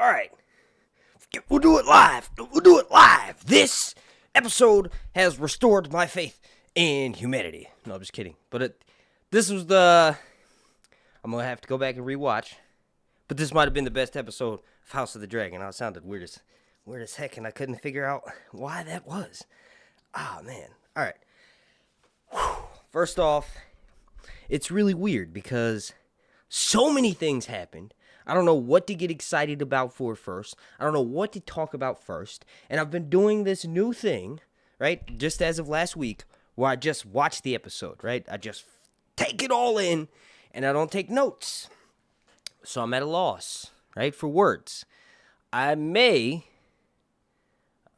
All right. We'll do it live. This episode has restored my faith in humanity. No, I'm just kidding. But this was I'm going to have to go back and rewatch. But this might have been the best episode of House of the Dragon. It sounded weird as heck, and I couldn't figure out why that was. Oh, man. All right. Whew. First off, it's really weird because so many things happened. I don't know what to get excited about first. I don't know what to talk about first. And I've been doing this new thing, right, just as of last week, where I just watch the episode, right? I just take it all in, and I don't take notes. So I'm at a loss, right, for words. I may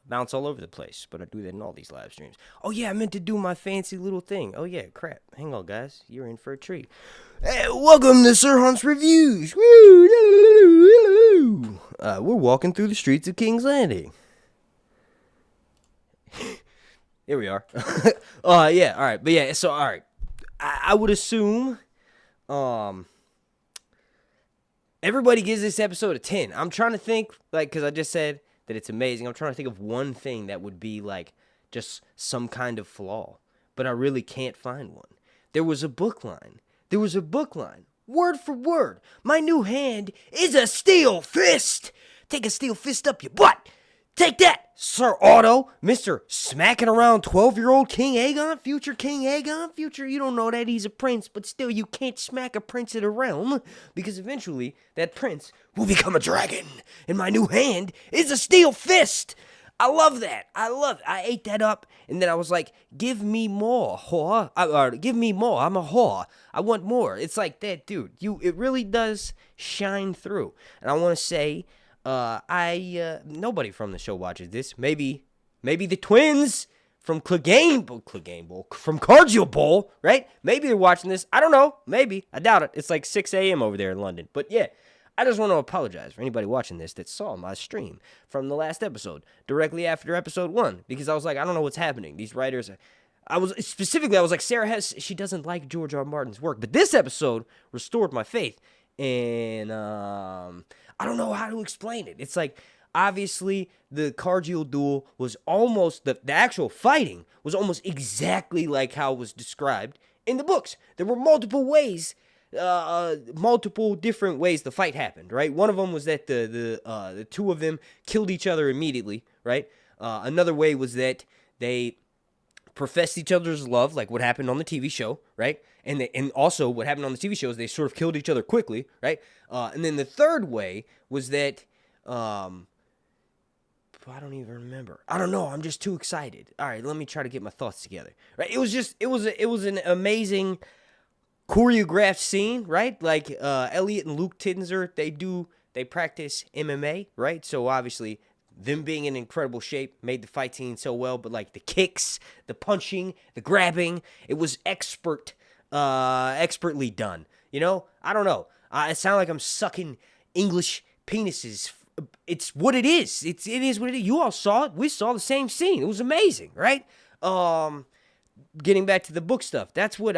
bounce all over the place, but I do that in all these live streams. Oh, yeah, I meant to do my fancy little thing. Oh, yeah, crap. Hang on, guys. You're in for a treat. Hey, welcome to Sir Hunt's Reviews. Woo! We're walking through the streets of King's Landing. Here we are. Yeah, all right. But yeah, so, all right. I would assume everybody gives this episode a 10. I'm trying to think, because I just said that it's amazing. I'm trying to think of one thing that would be, just some kind of flaw. But I really can't find one. There was a book line. Word for word. My new hand is a steel fist. Take a steel fist up your butt. Take that, Sir Otto, Mr. Smacking around 12-year-old King Aegon, future King Aegon, future, you don't know that he's a prince, but still you can't smack a prince of the realm, because eventually that prince will become a dragon, and my new hand is a steel fist. I love that. I ate that up, and then I was like, give me more, whore. Give me more. I'm a whore. I want more. It's like that, dude. It really does shine through. And I want to say, nobody from the show watches this. Maybe the twins from from Cargill Bowl, right? Maybe they're watching this. I don't know. Maybe. I doubt it. It's like 6 a.m. over there in London. But yeah. I just want to apologize for anybody watching this that saw my stream from the last episode, directly after episode 1, because I was like, I don't know what's happening. These writers, I was like, she doesn't like George R. R. Martin's work, but this episode restored my faith, and I don't know how to explain it. It's like, obviously, the Cargill duel was almost, the actual fighting was almost exactly like how it was described in the books. There were multiple different ways the fight happened, right? One of them was that the two of them killed each other immediately, right? Another way was that they professed each other's love, like what happened on the TV show, right? And also what happened on the TV show is they sort of killed each other quickly, right? And then the third way was that, I don't even remember. I don't know. I'm just too excited. All right, let me try to get my thoughts together, right? It was an amazing choreographed scene, right? Like Elliot and Luke Tinzer, they practice MMA, right? So obviously them being in incredible shape made the fight scene so well, but like the kicks, the punching, the grabbing, it was expertly done. You know? I don't know. I sound like I'm sucking English penises. It's what it is. It is what it is. You all saw it. We saw the same scene. It was amazing, right? Getting back to the book stuff, that's what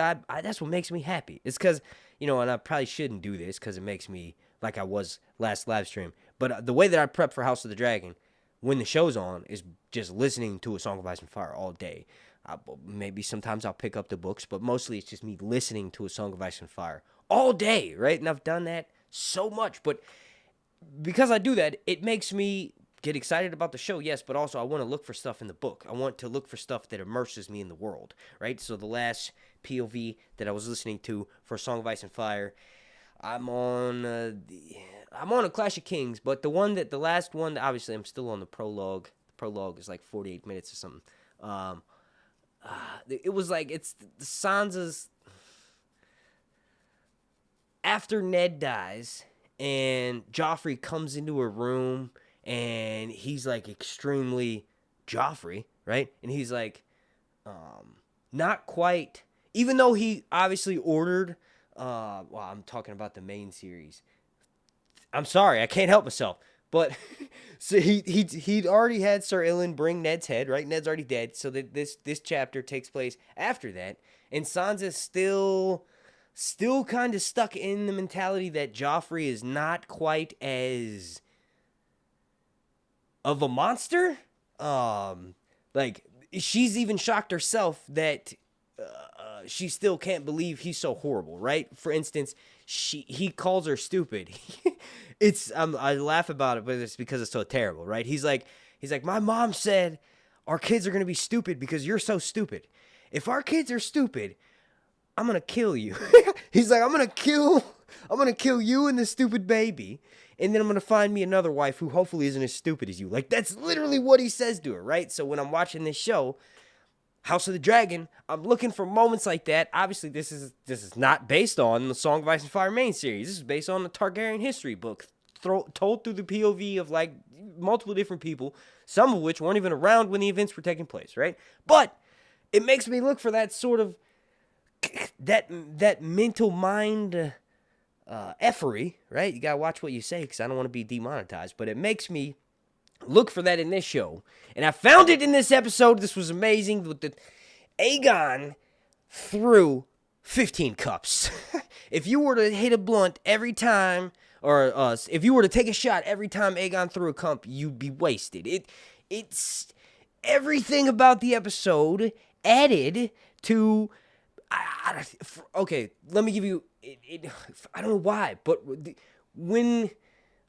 makes me happy. It's because, and I probably shouldn't do this because it makes me like I was last live stream. But the way that I prep for House of the Dragon when the show's on is just listening to A Song of Ice and Fire all day. Maybe sometimes I'll pick up the books, but mostly it's just me listening to A Song of Ice and Fire all day, right? And I've done that so much. But because I do that, it makes me get excited about the show, yes, but also I want to look for stuff in the book. I want to look for stuff that immerses me in the world, right? So the last POV that I was listening to for A Song of Ice and Fire, I'm on A Clash of Kings, but the last one, obviously I'm still on the prologue. The prologue is like 48 minutes or something. It was like, it's Sansa's, after Ned dies, and Joffrey comes into her room, and he's like extremely Joffrey, right? And he's like, not quite, even though he obviously ordered, I'm talking about the main series. I'm sorry, I can't help myself. But so he'd already had Cersei bring Ned's head, right? Ned's already dead, so that this chapter takes place after that, and Sansa's still kind of stuck in the mentality that Joffrey is not quite as of a monster. Like, she's even shocked herself that she still can't believe he's so horrible, right? For instance, he calls her stupid. I laugh about it, but it's because it's so terrible, right? He's like, my mom said our kids are gonna be stupid because you're so stupid. If our kids are stupid, I'm gonna kill you. He's like, I'm gonna kill you and the stupid baby, and then I'm gonna find me another wife who hopefully isn't as stupid as you. Like, that's literally what he says to her, right? So when I'm watching this show, House of the Dragon, I'm looking for moments like that. Obviously, this is not based on the Song of Ice and Fire main series. This is based on the Targaryen history book, told through the POV of, like, multiple different people, some of which weren't even around when the events were taking place, right? But it makes me look for that sort of, that mental mind effery, right? You gotta watch what you say, because I don't want to be demonetized, but it makes me look for that in this show. And I found it in this episode. This was amazing. With the Aegon threw 15 cups. If you were to hit a blunt every time, or if you were to take a shot every time Aegon threw a cup, you'd be wasted. It's everything about the episode added to. Okay, let me give you. I don't know why, but when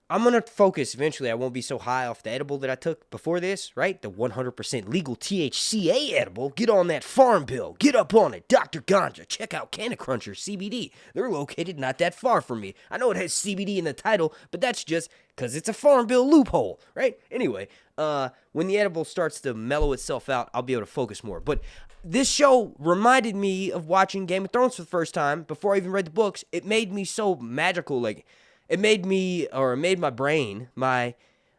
I'm going to focus eventually, I won't be so high off the edible that I took before this, right? The 100% legal THCA edible. Get on that farm bill. Get up on it. Dr. Ganja. Check out Canna Cruncher CBD. They're located not that far from me. I know it has CBD in the title, but that's just because it's a farm bill loophole, right? Anyway, when the edible starts to mellow itself out, I'll be able to focus more. But this show reminded me of watching Game of Thrones for the first time before I even read the books. It made me so magical, like, it made my brain, my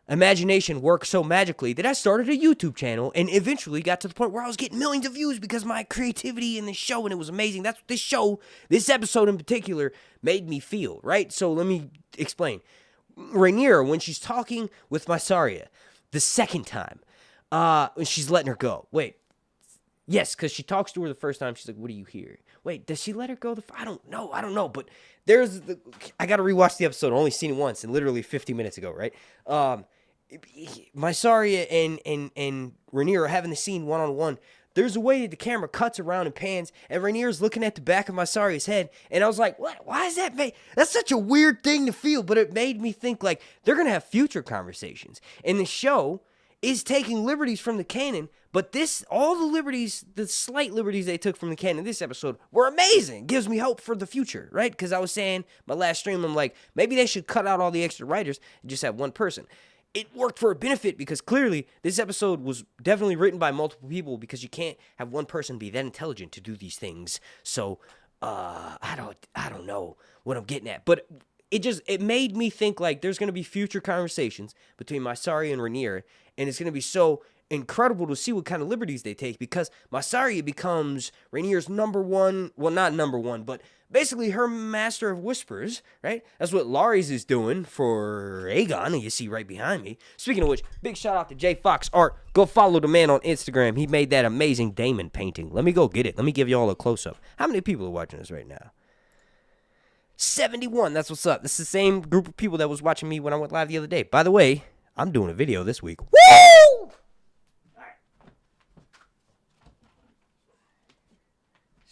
imagination work so magically that I started a YouTube channel and eventually got to the point where I was getting millions of views because of my creativity in the show, and it was amazing. That's what this episode in particular, made me feel, right? So let me explain. Rhaenyra, when she's talking with Mysaria the second time, she's letting her go. Wait. Yes, because she talks to her the first time. She's like, what do you hear? Wait, does she let her go? I don't know. But I got to rewatch the episode. I only seen it once, and literally 50 minutes ago, right? Mysaria and Rhaenyra are having the scene one-on-one. There's a way that the camera cuts around and pans, and Rhaenyra's looking at the back of Mysaria's head, and I was like, what? Why is that made? That's such a weird thing to feel, but it made me think, like, they're going to have future conversations. And the show is taking liberties from the canon, but all the slight liberties they took from the canon in this episode were amazing. Gives me hope for the future, right? Because I was saying, my last stream, I'm like, maybe they should cut out all the extra writers and just have one person. It worked for a benefit because clearly this episode was definitely written by multiple people, because you can't have one person be that intelligent to do these things. So, I don't know what I'm getting at, but it made me think, like, there's going to be future conversations between Mysaria and Rhaenyra, and it's going to be so incredible to see what kind of liberties they take, because Mysaria becomes Rhaenyra's number one, well, not number one, but basically her master of whispers, right? That's what Lares is doing for Aegon, and you see right behind me. Speaking of which, big shout out to J Fox Art. Go follow the man on Instagram. He made that amazing Daemon painting. Let me go get it. Let me give you all a close-up. How many people are watching this right now? 71. That's what's up. This is the same group of people that was watching me when I went live the other day. By the way, I'm doing a video this week. Woo!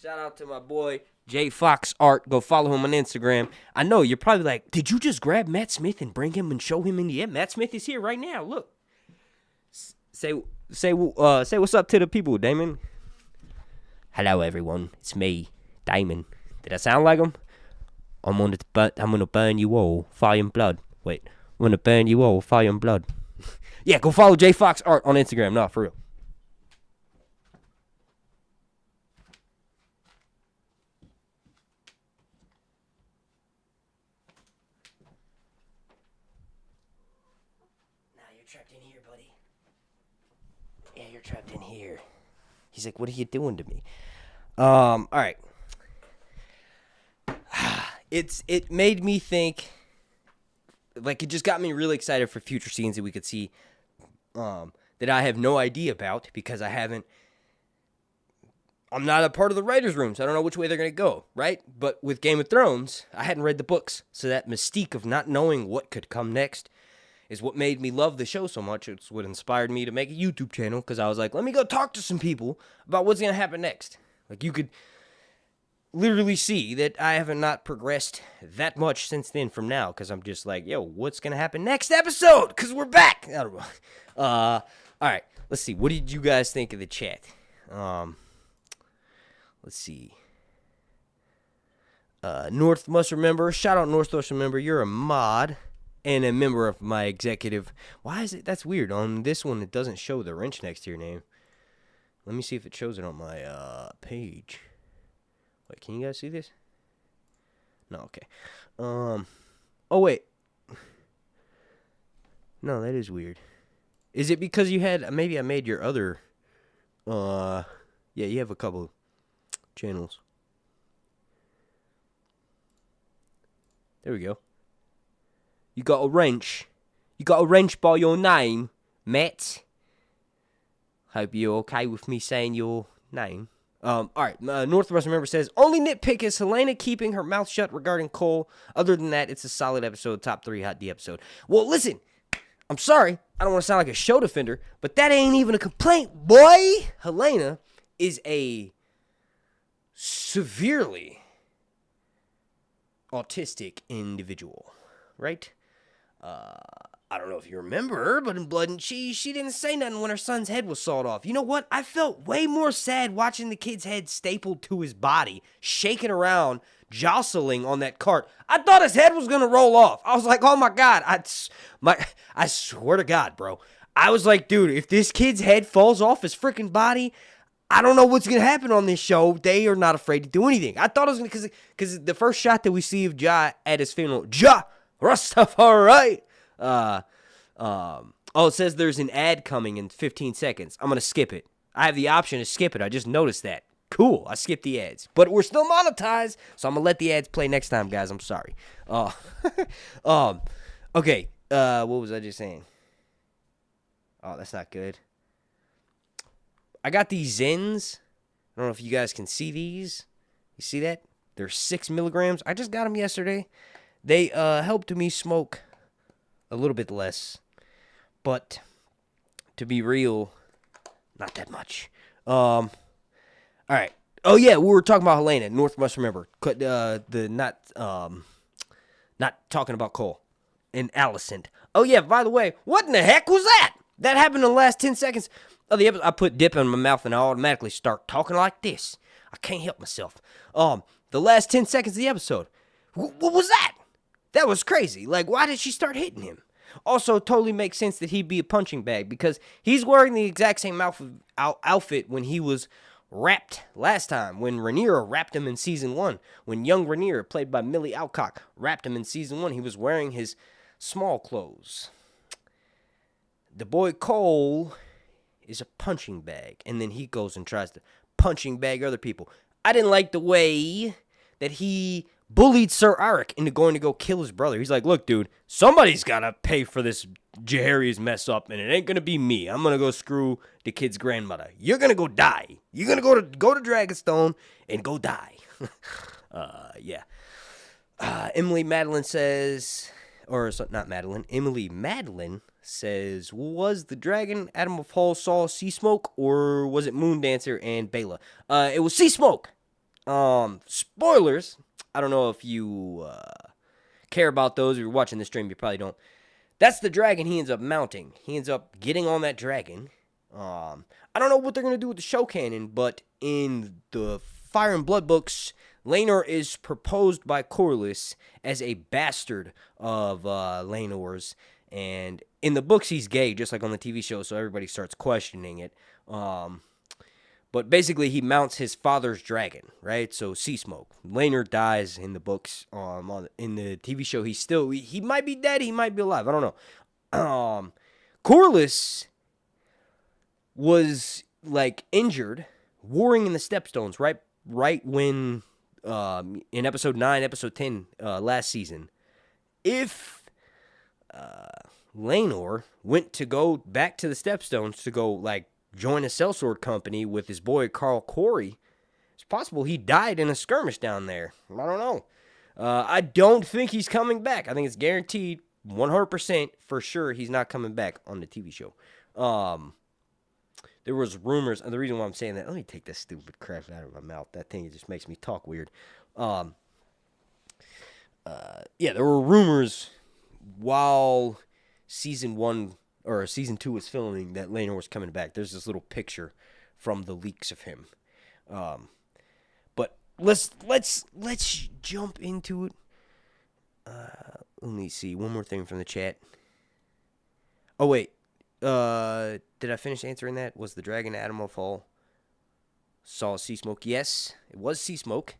Shout out to my boy J Fox Art. Go follow him on Instagram. I know you're probably like, did you just grab Matt Smith and bring him and show him in the end? Matt Smith is here right now. Look. Say what's up to the people, Damon. Hello everyone. It's me, Damon. Did I sound like him? I'm gonna burn you all, fire and blood. Wait, I'm gonna burn you all, fire and blood. Yeah, go follow J Fox Art on Instagram. No, for real. Now you're trapped in here, buddy. Yeah, you're trapped in here. He's like, what are you doing to me? All right. It made me think, like, it just got me really excited for future scenes that we could see that I have no idea about, because I'm not a part of the writer's room, so I don't know which way they're going to go, right? But with Game of Thrones, I hadn't read the books, so that mystique of not knowing what could come next is what made me love the show so much. It's what inspired me to make a YouTube channel, because I was like, let me go talk to some people about what's going to happen next. Like, you could literally see that I haven't not progressed that much since then from now, because I'm just like, yo, what's going to happen next episode? Because we're back. I don't know. All right, let's see. What did you guys think of the chat? Let's see. North must remember. Shout out North must remember. You're a mod and a member of my executive. Why is it? That's weird. On this one, it doesn't show the wrench next to your name. Let me see if it shows it on my page. Wait, can you guys see this? No, okay. Oh, wait. No, that is weird. Is it because you had, maybe I made your other, yeah, you have a couple channels. There we go. You got a wrench. You got a wrench by your name, Matt. Hope you're okay with me saying your name. Alright, Northwest Member says, only nitpick is Helena keeping her mouth shut regarding Cole. Other than that, it's a solid episode, top 3 Hot D episode. Well, listen, I'm sorry, I don't want to sound like a show defender, but that ain't even a complaint, boy! Helena is a severely autistic individual, right? I don't know if you remember her, but in Blood and Cheese, she didn't say nothing when her son's head was sawed off. You know what? I felt way more sad watching the kid's head stapled to his body, shaking around, jostling on that cart. I thought his head was gonna roll off. I was like, oh my God. I swear to God, bro. I was like, dude, if this kid's head falls off his freaking body, I don't know what's gonna happen on this show. They are not afraid to do anything. I thought it was gonna, because the first shot that we see of Ja at his funeral, Ja Rastafari. Oh, it says there's an ad coming in 15 seconds. I'm gonna skip it. I have the option to skip it. I just noticed that. Cool. I skipped the ads, but we're still monetized, so I'm gonna let the ads play next time, guys. I'm sorry. Okay. What was I just saying? Oh, that's not good. I got these Zins. I don't know if you guys can see these. You see that? They're 6 milligrams. I just got them yesterday. They helped me smoke a little bit less, but to be real, not that much. All right. Oh yeah, we were talking about Helena. North must remember. Not talking about Cole and Allison. Oh yeah. By the way, what in the heck was that? That happened in the last 10 seconds of the episode. I put dip in my mouth and I automatically start talking like this. I can't help myself. The last 10 seconds of the episode. What was that? That was crazy. Like, why did she start hitting him? Also, totally makes sense that he'd be a punching bag because he's wearing the exact same outfit when he was wrapped last time, when Rhaenyra wrapped him in season 1. When young Rhaenyra, played by Millie Alcock, wrapped him in season 1, he was wearing his small clothes. The boy Cole is a punching bag, and then he goes and tries to punching bag other people. I didn't like the way that he bullied Sir Arik into going to go kill his brother. He's like, look, dude, somebody's got to pay for this Jaehaerys mess up, and it ain't going to be me. I'm going to go screw the kid's grandmother. You're going to go die. You're going to go to Dragonstone and go die. Yeah. Emily Madeline says, or not Madeline, Emily Madeline says, was the dragon Adam of Hall saw Sea Smoke, or was it Moon Dancer and Bela? It was Sea Smoke. Spoilers. I don't know if you care about those. If you're watching the stream, you probably don't. That's the dragon he ends up mounting. He ends up getting on that dragon. I don't know what they're going to do with the show canon, but in the Fire and Blood books, Laenor is proposed by Corlys as a bastard of Laenor's. And in the books, he's gay, just like on the TV show, so everybody starts questioning it. But basically, he mounts his father's dragon, right? So, Sea Smoke. Laenor dies in the books. In the TV show, he might be dead, he might be alive. I don't know. Corlys was, like, injured, warring in the Stepstones, right when, in episode 9, episode 10, last season. If Laenor went to go back to the Stepstones to go, like, join a sellsword company with his boy Carl Corey, it's possible he died in a skirmish down there. I don't know. I don't think he's coming back. I think it's guaranteed 100% for sure he's not coming back on the TV show. There was rumors, and the reason why I'm saying that, let me take this stupid crap out of my mouth. That thing just makes me talk weird. There were rumors while season 1 or season 2 was filming that Laenor was coming back. There's this little picture from the leaks of him. But let's jump into it. Let me see. One more thing from the chat. Oh, wait. Did I finish answering that? Was the dragon Animal Fall saw sea smoke? Yes, it was sea smoke.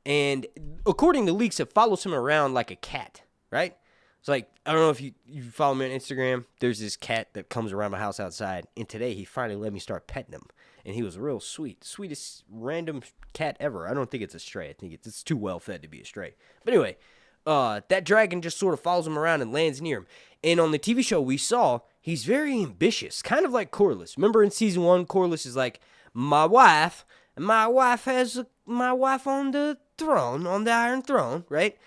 And according to leaks, it follows him around like a cat, right? It's like, I don't know if you follow me on Instagram. There's this cat that comes around my house outside. And today he finally let me start petting him. And he was real sweet. Sweetest random cat ever. I don't think it's a stray. I think it's too well fed to be a stray. But anyway, that dragon just sort of follows him around and lands near him. And on the TV show we saw, he's very ambitious, kind of like Corlys. Remember in season 1, Corlys is like, my wife has my wife on the throne, on the Iron Throne, right?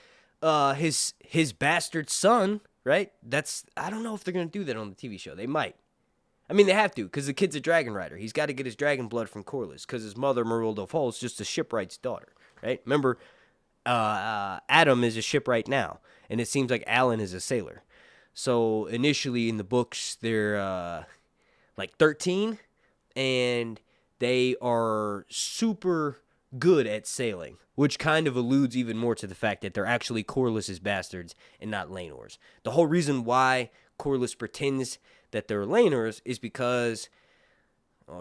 His bastard son, right? I don't know if they're going to do that on the TV show. They might. I mean, they have to, because the kid's a dragon rider. He's got to get his dragon blood from Corlys, because his mother, Merilda of Hull, is just a shipwright's daughter, right? Remember, Adam is a shipwright now, and it seems like Alan is a sailor. So initially in the books, they're like 13, and they are super good at sailing, which kind of alludes even more to the fact that they're actually Corlys' bastards and not Laenor's. The whole reason why Corlys pretends that they're Laenor's is because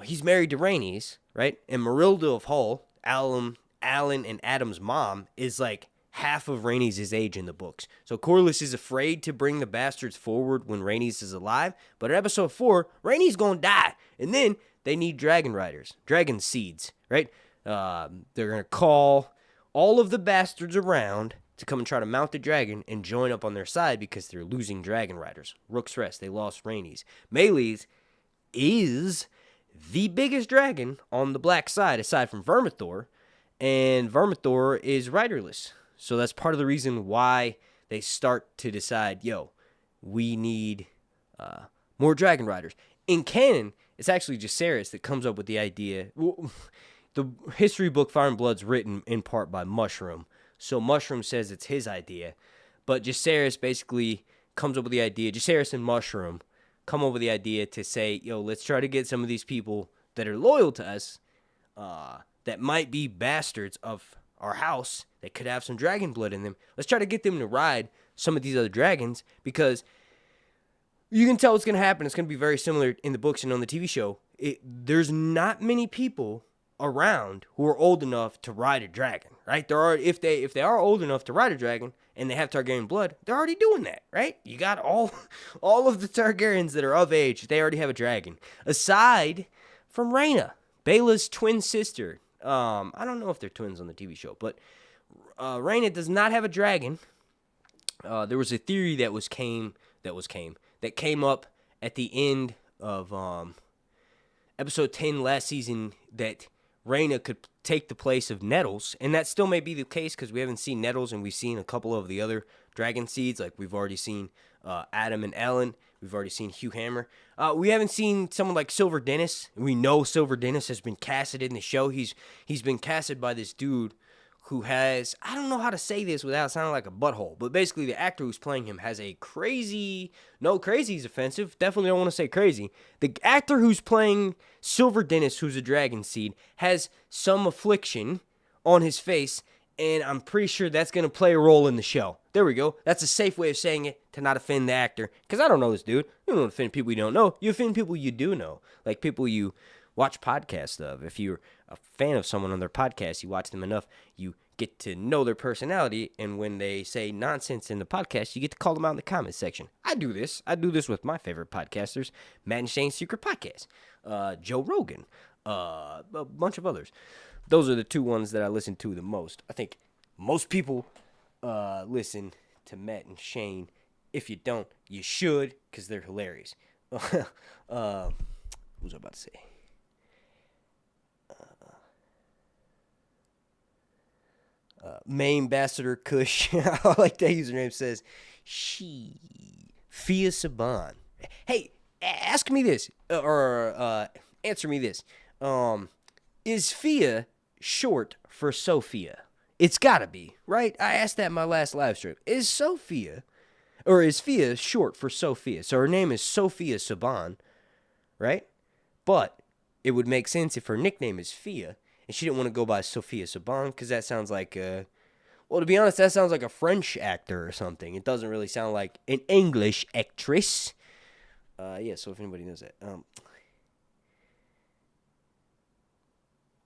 he's married to Rhaenys, right? And Merilda of Hull, Alan and Adam's mom, is like half of Rhaenys' age in the books. So Corlys is afraid to bring the bastards forward when Rhaenys is alive. But in episode 4, Rhaenys gonna die. And then they need dragon riders, dragon seeds, right? They're gonna call all of the bastards around to come and try to mount the dragon and join up on their side because they're losing dragon riders. Rook's Rest, they lost Rhaenys. Meleys is the biggest dragon on the black side aside from Vermithor. And Vermithor is riderless. So that's part of the reason why they start to decide, we need more dragon riders. In canon, it's actually Jacaerys that comes up with the idea. The history book Fire and Blood's written in part by Mushroom. So Mushroom says it's his idea. But Jacaerys basically comes up with the idea. Jacaerys and Mushroom come up with the idea to say, let's try to get some of these people that are loyal to us, that might be bastards of our house, that could have some dragon blood in them. Let's try to get them to ride some of these other dragons, because you can tell what's going to happen. It's going to be very similar in the books and on the TV show. There's not many people around who are old enough to ride a dragon, right? If they are old enough to ride a dragon and they have Targaryen blood, they're already doing that, right? You got all of the Targaryens that are of age, they already have a dragon. Aside from Rhaena, Baela's twin sister. I don't know if they're twins on the TV show, but Rhaena does not have a dragon. There was a theory that came up at the end of episode 10 last season that Rhaena could take the place of Nettles, and that still may be the case because we haven't seen Nettles, and we've seen a couple of the other dragon seeds. Like we've already seen Adam and Alan. We've already seen Hugh Hammer. We haven't seen someone like Silver Dennis. We know Silver Dennis has been casted in the show. He's been casted by this dude who has, I don't know how to say this without sounding like a butthole, but basically the actor who's playing him has a crazy is offensive. Definitely don't want to say crazy. The actor who's playing Silver Dennis, who's a dragon seed, has some affliction on his face, and I'm pretty sure that's going to play a role in the show. There we go. That's a safe way of saying it to not offend the actor, because I don't know this dude. You don't offend people you don't know. You offend people you do know, like people you watch podcasts of. If you're a fan of someone on their podcast, you watch them enough, you get to know their personality, and when they say nonsense in the podcast, you get to call them out in the comment section. I do this with my favorite podcasters, Matt and Shane's Secret Podcast, Joe Rogan, a bunch of others. Those are the two ones that I listen to the most. I think most people listen to Matt and Shane. If you don't, you should, because they're hilarious. What was I about to say? Main Ambassador Kush, I like that username, says, she. Fia Saban. Hey, ask me this, or answer me this. Is Fia short for Sophia? It's gotta be, right? I asked that in my last live stream. Is Fia short for Sophia? So her name is Sophia Saban, right? But it would make sense if her nickname is Fia, and she didn't want to go by Sophia Saban, because that sounds like, well, to be honest, that sounds like a French actor or something. It doesn't really sound like an English actress. Yeah, so if anybody knows that.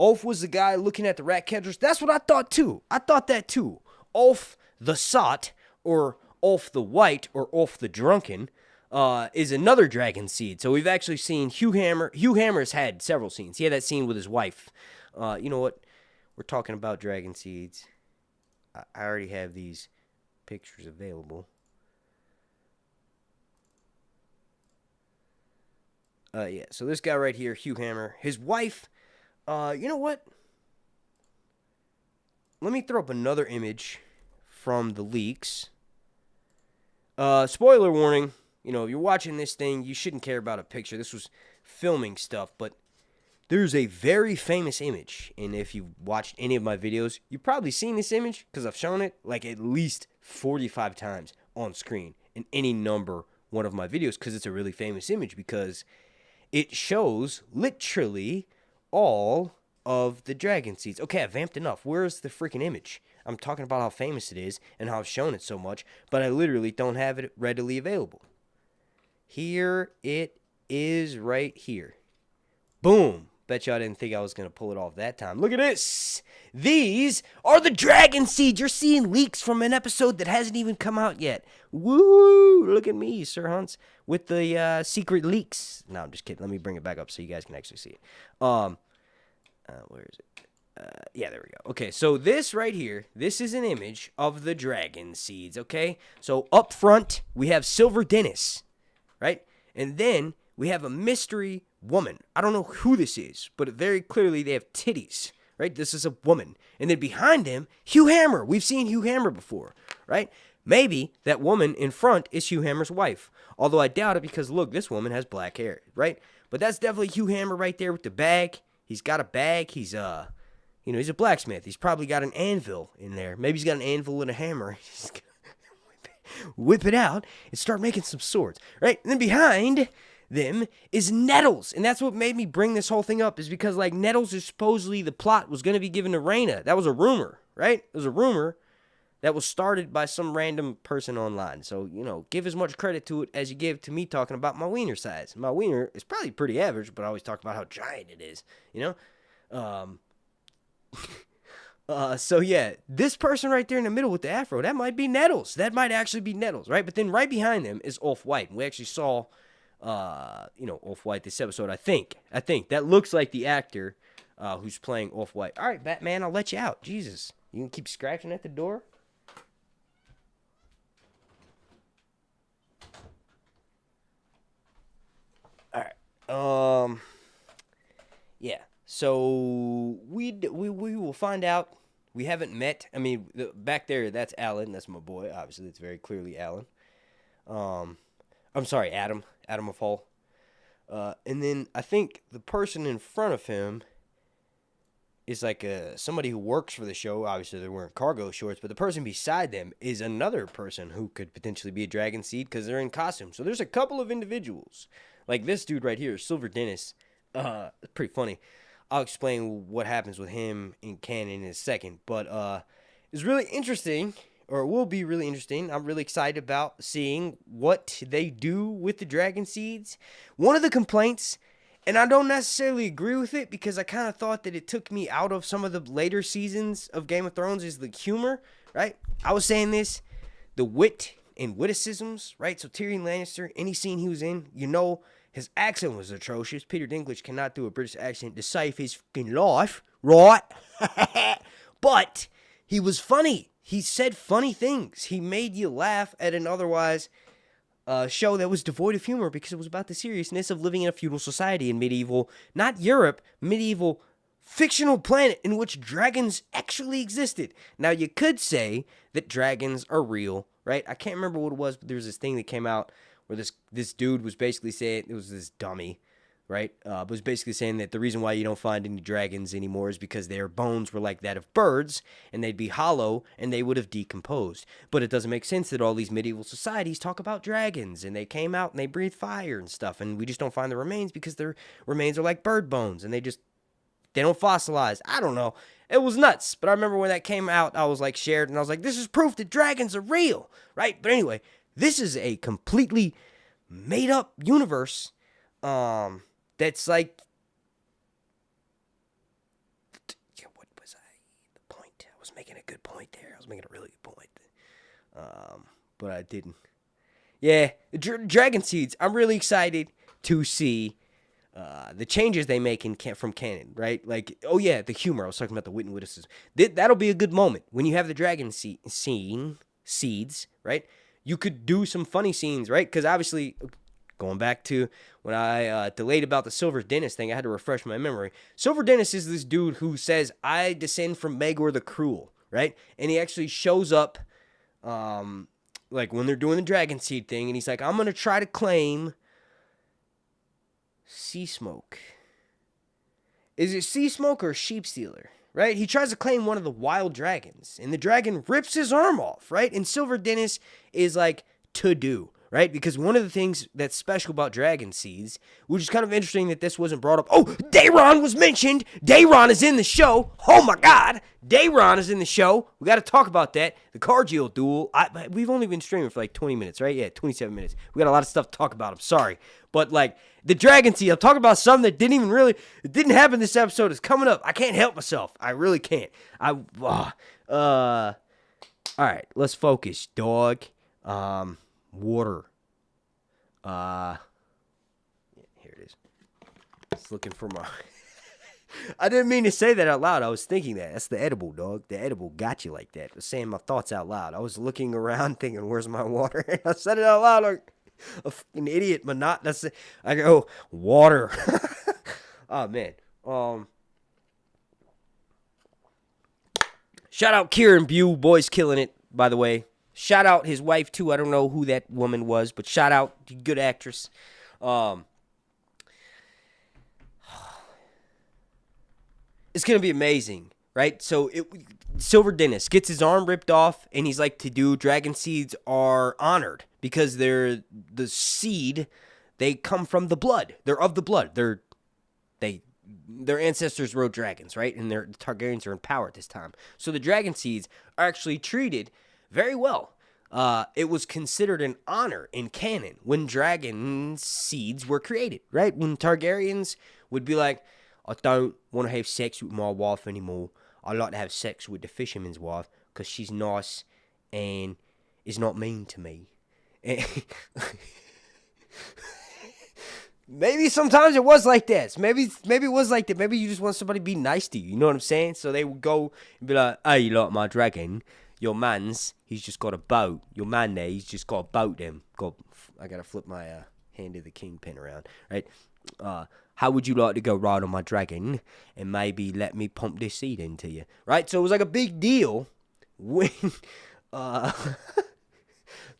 Ulf was the guy looking at the rat catchers. That's what I thought too. I thought that too. Ulf the Sot, or Ulf the White, or Ulf the Drunken, is another dragon seed. So we've actually seen Hugh Hammer. Hugh Hammer's had several scenes. He had that scene with his wife. You know what? We're talking about dragon seeds. I already have these pictures available. Yeah, so this guy right here, Hugh Hammer, his wife, you know what? Let me throw up another image from the leaks. Spoiler warning, you know, if you're watching this thing, you shouldn't care about a picture. This was filming stuff, but there's a very famous image, and if you've watched any of my videos, you've probably seen this image, because I've shown it like at least 45 times on screen in any number one of my videos, because it's a really famous image, because it shows literally all of the dragon seeds. Okay, I've vamped enough. Where's the freaking image? I'm talking about how famous it is and how I've shown it so much, but I literally don't have it readily available. Here it is right here. Boom. Bet y'all didn't think I was going to pull it off that time. Look at this. These are the dragon seeds. You're seeing leaks from an episode that hasn't even come out yet. Woo! Look at me, Sir Hunts, with the secret leaks. No, I'm just kidding. Let me bring it back up so you guys can actually see it. Where is it? Yeah, there we go. Okay, so this right here, this is an image of the dragon seeds, okay? So up front, we have Silver Dennis, right? And then we have a mystery woman. I don't know who this is, but very clearly they have titties, right? This is a woman. And then behind him, Hugh Hammer. We've seen Hugh Hammer before, right? Maybe that woman in front is Hugh Hammer's wife. Although I doubt it, because look, this woman has black hair, right? But that's definitely Hugh Hammer right there with the bag. He's got a bag. He's he's a blacksmith. He's probably got an anvil in there. Maybe he's got an anvil and a hammer. He's gonna whip it out and start making some swords, right? And then behind them is Nettles, and that's what made me bring this whole thing up, is because like Nettles is supposedly the plot was going to be given to Raina. That was a rumor, right? It was a rumor that was started by some random person online. So, you know, give as much credit to it as you give to me talking about my wiener size. My wiener is probably pretty average, but I always talk about how giant it is, you know? So yeah, this person right there in the middle with the afro, that might be Nettles. That might actually be Nettles, right? But then right behind them is Ulf White. And we actually saw, Ulf White this episode, I think. That looks like the actor who's playing Ulf White. All right, Batman, I'll let you out. Jesus. You can keep scratching at the door? All right. Yeah. So we will find out. We haven't met. I mean, back there, that's Alan. That's my boy. Obviously, it's very clearly Alan. I'm sorry, Adam. Adam of Hull. And then I think the person in front of him is like somebody who works for the show. Obviously, they're wearing cargo shorts. But the person beside them is another person who could potentially be a dragon seed because they're in costume. So there's a couple of individuals. Like this dude right here, Silver Dennis. It's pretty funny. I'll explain what happens with him in canon in a second. But it's really interesting, or it will be really interesting. I'm really excited about seeing what they do with the dragon seeds. One of the complaints, and I don't necessarily agree with it because I kind of thought that it took me out of some of the later seasons of Game of Thrones, is the humor, right? I was saying this, the wit and witticisms, right? So Tyrion Lannister, any scene he was in, you know, his accent was atrocious. Peter Dinklage cannot do a British accent to save his fucking life, right? But he was funny. He said funny things. He made you laugh at an otherwise show that was devoid of humor because it was about the seriousness of living in a feudal society in medieval, not Europe, medieval fictional planet in which dragons actually existed. Now, you could say that dragons are real, right? I can't remember what it was, but there was this thing that came out where this dude was basically saying, it was this dummy, right? Was basically saying that the reason why you don't find any dragons anymore is because their bones were like that of birds, and they'd be hollow, and they would have decomposed. But it doesn't make sense that all these medieval societies talk about dragons, and they came out and they breathe fire and stuff, and we just don't find the remains because their remains are like bird bones, and they don't fossilize. I don't know. It was nuts. But I remember when that came out, I was like shared, and I was like, this is proof that dragons are real, right? But anyway, this is a completely made up universe. That's like, what was the point? I was making a good point there. I was making a really good point. But I didn't. Yeah, Dragon Seeds. I'm really excited to see the changes they make from canon, right? Like, oh yeah, the humor. I was talking about the wit and witticism. That'll be a good moment when you have the dragon seeds, right? You could do some funny scenes, right? Because obviously, going back to when I delayed about the Silver Dennis thing, I had to refresh my memory. Silver Dennis is this dude who says, I descend from Megor the Cruel, right? And he actually shows up, like when they're doing the dragon seed thing, and he's like, I'm going to try to claim Sea Smoke. Is it Sea Smoke or Sheep Stealer? Right? He tries to claim one of the wild dragons, and the dragon rips his arm off, right? And Silver Dennis is like, to do, right? Because one of the things that's special about dragon seeds, which is kind of interesting that this wasn't brought up. Oh, Dayron was mentioned. Dayron is in the show. Oh my God. Dayron is in the show. We got to talk about that. The Cargill duel. We've only been streaming for like 20 minutes, right? Yeah, 27 minutes. We got a lot of stuff to talk about. I'm sorry. But like the dragon seed, I'm talking about something that it didn't happen this episode. It's coming up. I can't help myself. I really can't. All right, let's focus, dog. Water. Here it is. Just looking for my... I didn't mean to say that out loud. I was thinking that. That's the edible, dog. The edible got you like that. I was saying my thoughts out loud. I was looking around thinking, where's my water? And I said it out loud like a fucking idiot, but not. That's it. I go, water. Oh, man. Shout out Kieran Bew. Boy's killing it, by the way. Shout out his wife, too. I don't know who that woman was, but shout out. Good actress. It's going to be amazing, right? So Silver Dennis gets his arm ripped off, and he's like, to do dragon seeds are honored because they're the seed. They come from the blood. They're of the blood. Their ancestors rode dragons, right? And the Targaryens are in power at this time. So the dragon seeds are actually treated very well. It was considered an honor in canon when dragon seeds were created, right? When Targaryens would be like, I don't want to have sex with my wife anymore. I like to have sex with the fisherman's wife because she's nice and is not mean to me. Maybe sometimes it was like that. Maybe it was like that. Maybe you just want somebody to be nice to you. You know what I'm saying? So they would go and be like, hey, you like my dragon? Your man's, he's just got a boat. Your man there, he's just got a boat them. I got to flip my hand of the kingpin around, right? How would you like to go ride on my dragon and maybe let me pump this seed into you, right? So it was like a big deal when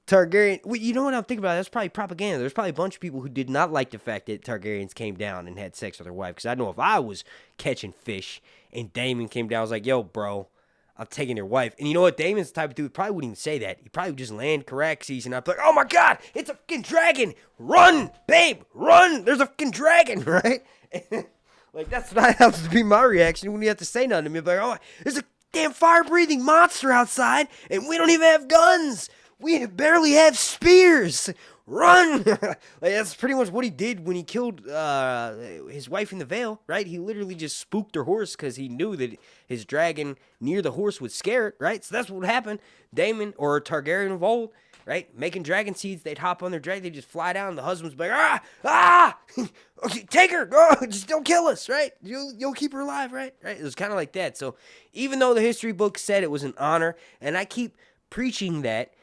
Targaryen... You know what I'm thinking about? That's probably propaganda. There's probably a bunch of people who did not like the fact that Targaryens came down and had sex with their wife. Because I know if I was catching fish and Daemon came down, I was like, yo, bro, I'm taking your wife. And you know what? Daemon's the type of dude who probably wouldn't even say that. He probably would just land Caraxes and I'd be like, oh my God, it's a fucking dragon. Run, babe, run. There's a fucking dragon, right? Like, that's not how to be my reaction when you have to say nothing to me. I'd be like, oh, there's a damn fire-breathing monster outside and we don't even have guns. We barely have spears. Run! Like, that's pretty much what he did when he killed his wife in the Vale, right? He literally just spooked her horse because he knew that his dragon near the horse would scare it, right? So that's what happened. Daemon, or Targaryen of old, right? Making dragon seeds, they'd hop on their dragon, they'd just fly down, and the husband's like, okay, take her, just don't kill us, right? You'll keep her alive, right? It was kind of like that. So even though the history book said it was an honor, and I keep preaching that,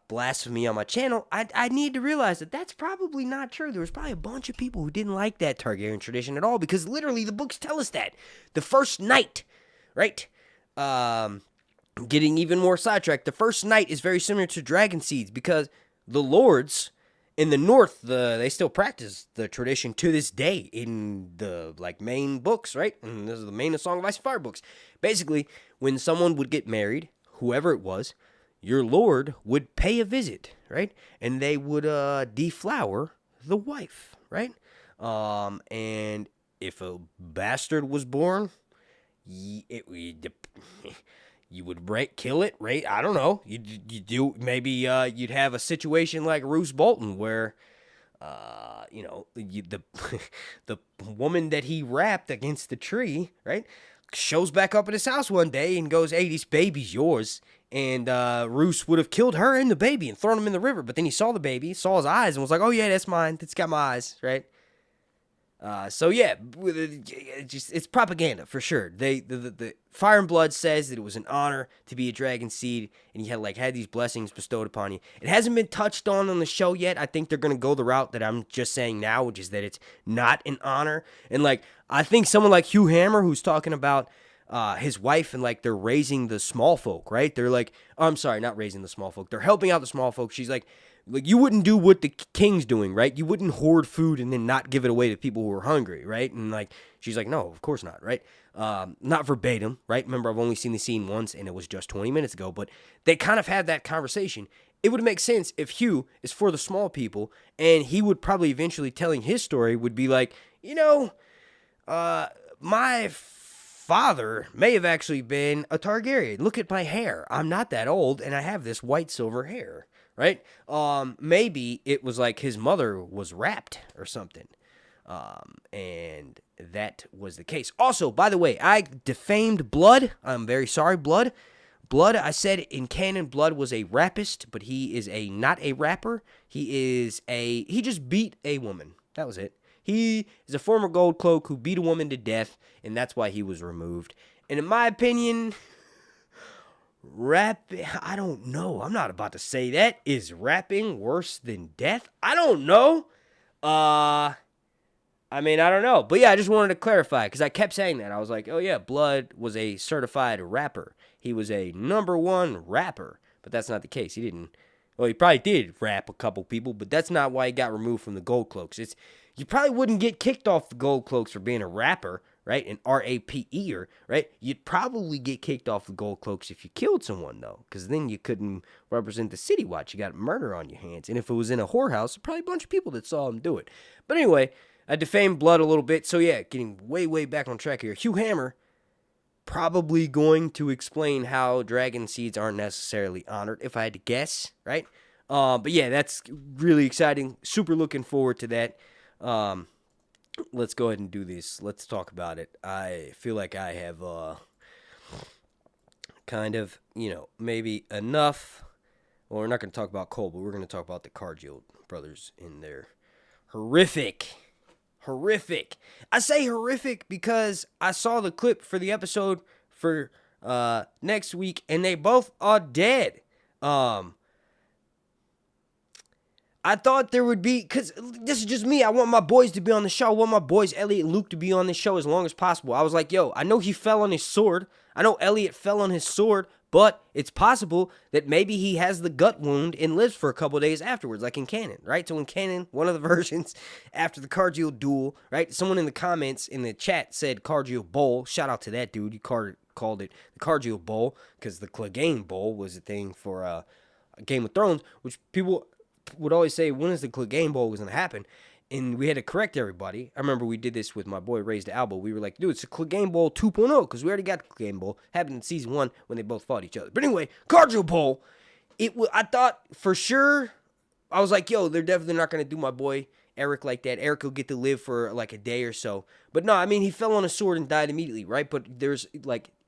blasphemy on my channel, I need to realize that that's probably not true. There was probably a bunch of people who didn't like that Targaryen tradition at all, because literally the books tell us that. The first night, right? Getting even more sidetracked, the first night is very similar to dragon seeds, because the lords in the North, they still practice the tradition to this day in the main books, right? And this is the main Song of Ice and Fire books. Basically, when someone would get married, whoever it was, your lord would pay a visit, right? And they would deflower the wife, right? And if a bastard was born, you would kill it, right? I don't know. You do maybe you'd have a situation like Roose Bolton where the woman that he rapped against the tree, right, shows back up at his house one day and goes, "Hey, this baby's yours." And Roose would have killed her and the baby and thrown him in the river. But then he saw the baby, saw his eyes, and was like, "Oh yeah, that's mine. It's got my eyes," right? So yeah, it's propaganda for sure. The Fire and Blood says that it was an honor to be a dragon seed, and you had these blessings bestowed upon you. It hasn't been touched on the show yet. I think they're gonna go the route that I'm just saying now, which is that it's not an honor. And I think someone like Hugh Hammer, who's talking about his wife and they're raising the small folk, right? They're I'm sorry, not raising the small folk. They're helping out the small folk. She's like you wouldn't do what the king's doing, right? You wouldn't hoard food and then not give it away to people who are hungry, right? And she's like, no, of course not, right? Not verbatim, right? Remember, I've only seen the scene once and it was just 20 minutes ago, but they kind of had that conversation. It would make sense if Hugh is for the small people, and he would probably eventually telling his story would be my father may have actually been a Targaryen. Look at my hair. I'm not that old and I have this white silver hair. Right? Maybe it was his mother was wrapped or something. And that was the case. Also, by the way, I defamed Blood. I'm very sorry, Blood. Blood, I said in canon, Blood was a rapist, but he is not a rapper. He just beat a woman. That was it. He is a former Gold Cloak who beat a woman to death, and that's why he was removed. And in my opinion, I don't know. I'm not about to say that. Is rapping worse than death? I don't know. I don't know. But yeah, I just wanted to clarify because I kept saying that. I was like, oh yeah, Blood was a certified rapper. He was a #1 rapper. But that's not the case. He didn't. Well, he probably did rap a couple people, but that's not why he got removed from the Gold Cloaks. You probably wouldn't get kicked off the Gold Cloaks for being a rapper, right? An RAPER, right? You'd probably get kicked off the Gold Cloaks if you killed someone, though, because then you couldn't represent the City Watch. You got murder on your hands. And if it was in a whorehouse, probably a bunch of people that saw him do it. But anyway, I defamed Blood a little bit. So yeah, getting way, way back on track here. Hugh Hammer probably going to explain how dragon seeds aren't necessarily honored, if I had to guess, right? But yeah, that's really exciting. Super looking forward to that. Let's go ahead and do this. Let's talk about it. I feel like I have kind of, maybe enough. Well, we're not going to talk about Cole, but we're going to talk about the Cargill brothers in their horrific. I say horrific because I saw the clip for the episode for next week, and they both are dead. I thought there would be, because this is just me. I want my boys to be on the show. I want my boys, Elliot and Luke, to be on this show as long as possible. I was like, yo, I know he fell on his sword. I know Elliot fell on his sword, but it's possible that maybe he has the gut wound and lives for a couple of days afterwards, like in canon, right? So in canon, one of the versions after the Cargill duel, right? Someone in the comments in the chat said Cargill Bowl. Shout out to that dude. You called it the Cargill Bowl because the Clegane Bowl was a thing for Game of Thrones, which people would always say, when is the Clegane Bowl going to happen? And we had to correct everybody. I remember we did this with my boy Raised Albo. We were like, dude, it's a Clegane Bowl 2.0 because we already got the Clegane Bowl. Happened in season 1 when they both fought each other. But anyway, Cargill Bowl. I thought for sure, I was like, yo, they're definitely not going to do my boy Eric like that. Eric will get to live for like a day or so. But no, I mean, he fell on a sword and died immediately, right? But there's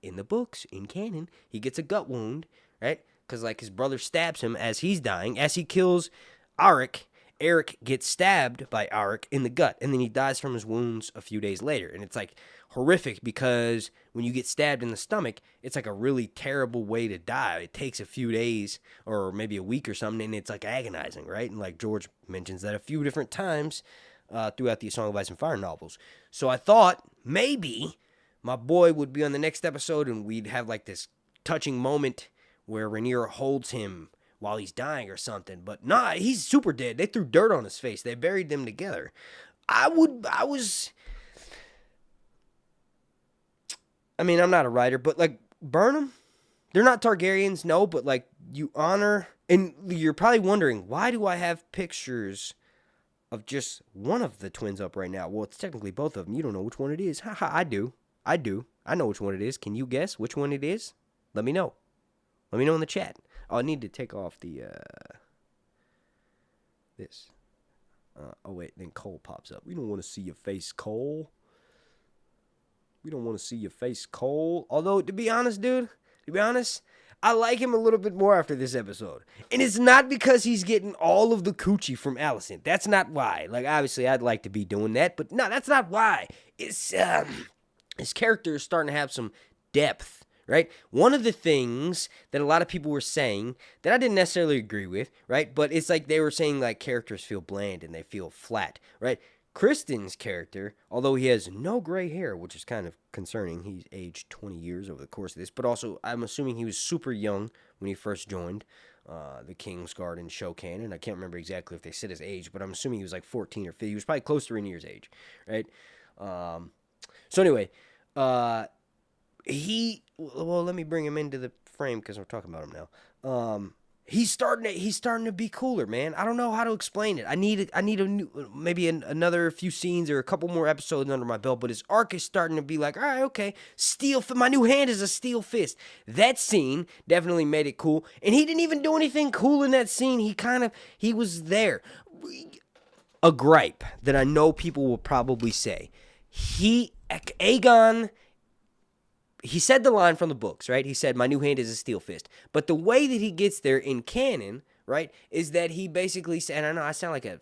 in the books, in canon, he gets a gut wound, right? Because his brother stabs him as he's dying. As he kills Arik, Eric gets stabbed by Arik in the gut, and then he dies from his wounds a few days later. And it's horrific because when you get stabbed in the stomach, it's a really terrible way to die. It takes a few days or maybe a week or something, and it's agonizing, right? And George mentions that a few different times throughout the Song of Ice and Fire novels. So I thought maybe my boy would be on the next episode, and we'd have this touching moment where Rhaenyra holds him while he's dying or something. But nah, he's super dead. They threw dirt on his face. They buried them together. I mean, I'm not a writer, but like, burn them. They're not Targaryens, no, but like, you honor, and you're probably wondering, why do I have pictures of just one of the twins up right now? Well, it's technically both of them. You don't know which one it is. Haha, I do. I know which one it is. Can you guess which one it is? Let me know. Let me know in the chat. Oh, I need to take off the, this. Oh, wait, then Cole pops up. We don't want to see your face, Cole. We don't want to see your face, Cole. Although, to be honest, dude, I like him a little bit more after this episode. And it's not because he's getting all of the coochie from Allison. That's not why. Like, obviously, I'd like to be doing that, but no, that's not why. It's, his character is starting to have some depth, right? One of the things that a lot of people were saying that I didn't necessarily agree with, right? But it's like they were saying, like, characters feel bland and they feel flat, right? Kristen's character, although he has no gray hair, which is kind of concerning, he's aged 20 years over the course of this, but also I'm assuming he was super young when he first joined the Kingsguard and show canon. I can't remember exactly if they said his age, but I'm assuming he was like 14 or 15. He was probably close to Rhaenyra's age, right? So anyway, well, let me bring him into the frame because we're talking about him now. He's starting to be cooler, man. I don't know how to explain it. I need another few scenes or a couple more episodes under my belt, but his arc is starting to be like, all right, okay, my new hand is a steel fist. That scene definitely made it cool, and he didn't even do anything cool in that scene. He was there. A gripe that I know people will probably say, Aegon. He said the line from the books, right? He said, my new hand is a steel fist. But the way that he gets there in canon, right, is that he basically said, I know I sound like a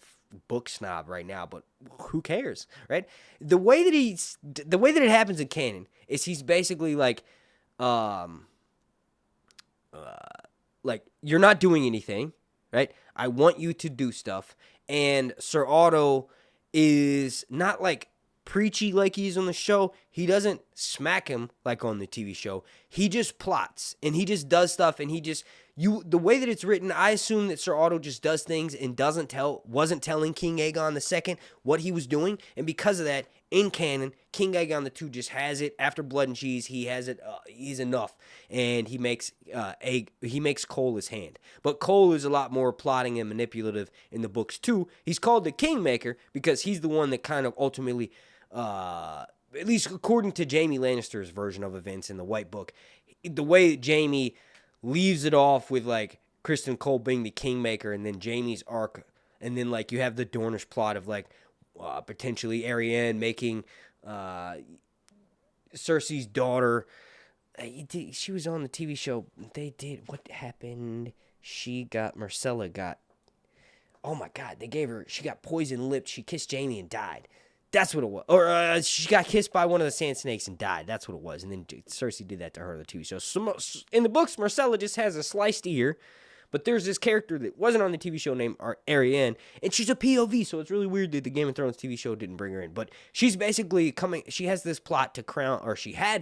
book snob right now, but who cares, right? The way that it happens in canon is he's basically like you're not doing anything, right? I want you to do stuff. And Sir Otto is not like preachy like he's on the show. He doesn't smack him like on the TV show. He just plots and he just does stuff, and the way that it's written, I assume that Sir Otto just does things and wasn't telling King Aegon II what he was doing, and because of that, in canon, King Aegon II just has it. After Blood and Cheese, he has it. He's enough, and he makes Cole his hand. But Cole is a lot more plotting and manipulative in the books too. He's called the Kingmaker because he's the one that kind of ultimately, at least according to Jaime Lannister's version of events in the White Book, the way Jaime leaves it off with like Kristen Cole being the Kingmaker, and then Jaime's arc, and then like you have the Dornish plot of like potentially Arianne making Cersei's daughter. She was on the TV show. What happened? Marcella got. Oh my God! She got poisoned lips. She kissed Jaime and died. That's what it was. Or she got kissed by one of the sand snakes and died. That's what it was. And then Cersei did that to her on the TV show. So in the books, Marcella just has a sliced ear. But there's this character that wasn't on the TV show named Arianne. And she's a POV, so it's really weird that the Game of Thrones TV show didn't bring her in. But she's basically she had this plot to crown Arianne.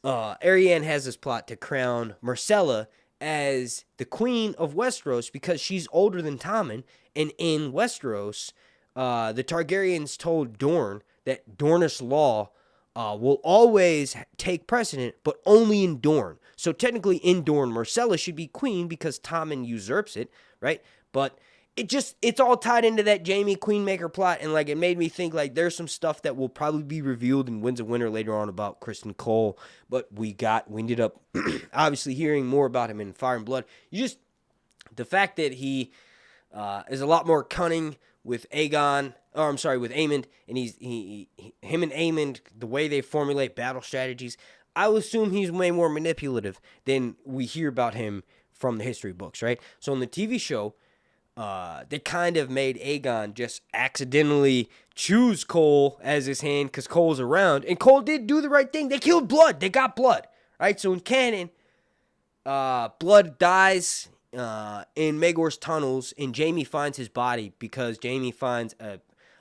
Arianne has this plot to crown Marcella as the queen of Westeros because she's older than Tommen. And in Westeros, the Targaryens told Dorne that Dornish law will always take precedent, but only in Dorne. So technically in Dorne, Marcella should be queen because Tommen usurps it, right? But it's all tied into that Jaime Queenmaker plot, and like it made me think like there's some stuff that will probably be revealed in Winds of Winter later on about Kristen Cole, but we ended up obviously hearing more about him in Fire and Blood. The fact that he is a lot more cunning with Aemond, and him and Aemond, the way they formulate battle strategies, I would assume he's way more manipulative than we hear about him from the history books, right? So in the TV show, they kind of made Aegon just accidentally choose Cole as his hand because Cole's around, and Cole did do the right thing. They killed Blood. They got Blood, right? So in canon, Blood dies in Maegor's tunnels, and Jaime finds his body because Jaime finds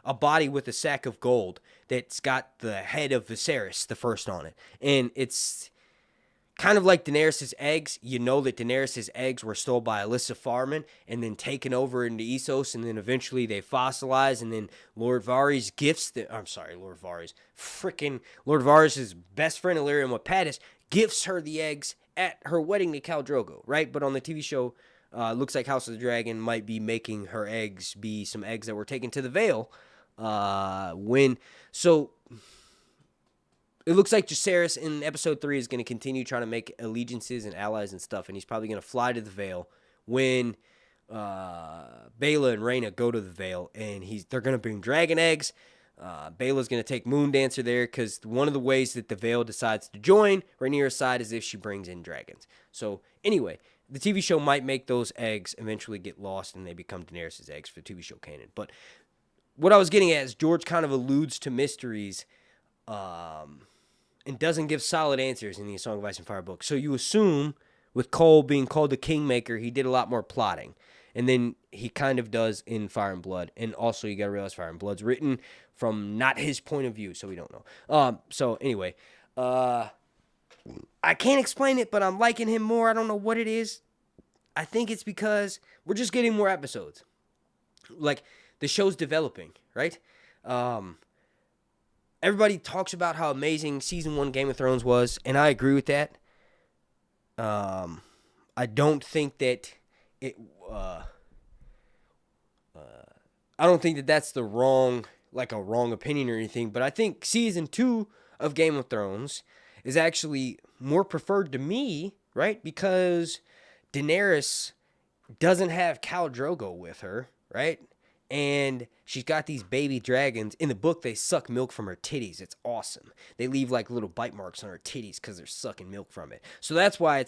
a body with a sack of gold that's got the head of Viserys the First on it, and it's kind of like Daenerys' eggs. You know that Daenerys' eggs were stole by Alyssa Farman and then taken over into Essos, and then eventually they fossilize, and then Lord Varys gifts Lord Varys' best friend Illyria Mopatis gifts her the eggs at her wedding to Khal Drogo, right? But on the TV show, looks like House of the Dragon might be making her eggs be some eggs that were taken to the Vale. It looks like Jacaerys in episode 3 is going to continue trying to make allegiances and allies and stuff, and he's probably going to fly to the Vale when Baela and Rhaena go to the Vale, and they're going to bring dragon eggs. Baela's going to take Moondancer there because one of the ways that the Vale decides to join Rhaenyra's side is if she brings in dragons. So anyway, the TV show might make those eggs eventually get lost and they become Daenerys' eggs for TV show canon. But what I was getting at is George kind of alludes to mysteries and doesn't give solid answers in the Song of Ice and Fire book. So you assume with Cole being called the Kingmaker, he did a lot more plotting. And then he kind of does in Fire and Blood. And also you got to realize Fire and Blood's written from not his point of view, so we don't know. So anyway, I can't explain it, but I'm liking him more. I don't know what it is. I think it's because we're just getting more episodes. Like, the show's developing, right? Everybody talks about how amazing Season 1 Game of Thrones was, and I agree with that. I don't think that it... I don't think that that's a wrong opinion or anything, but I think Season 2 of Game of Thrones is actually more preferred to me, right? Because Daenerys doesn't have Khal Drogo with her, right? And she's got these baby dragons. In the book, they suck milk from her titties. It's awesome. They leave like little bite marks on her titties because they're sucking milk from it. So that's why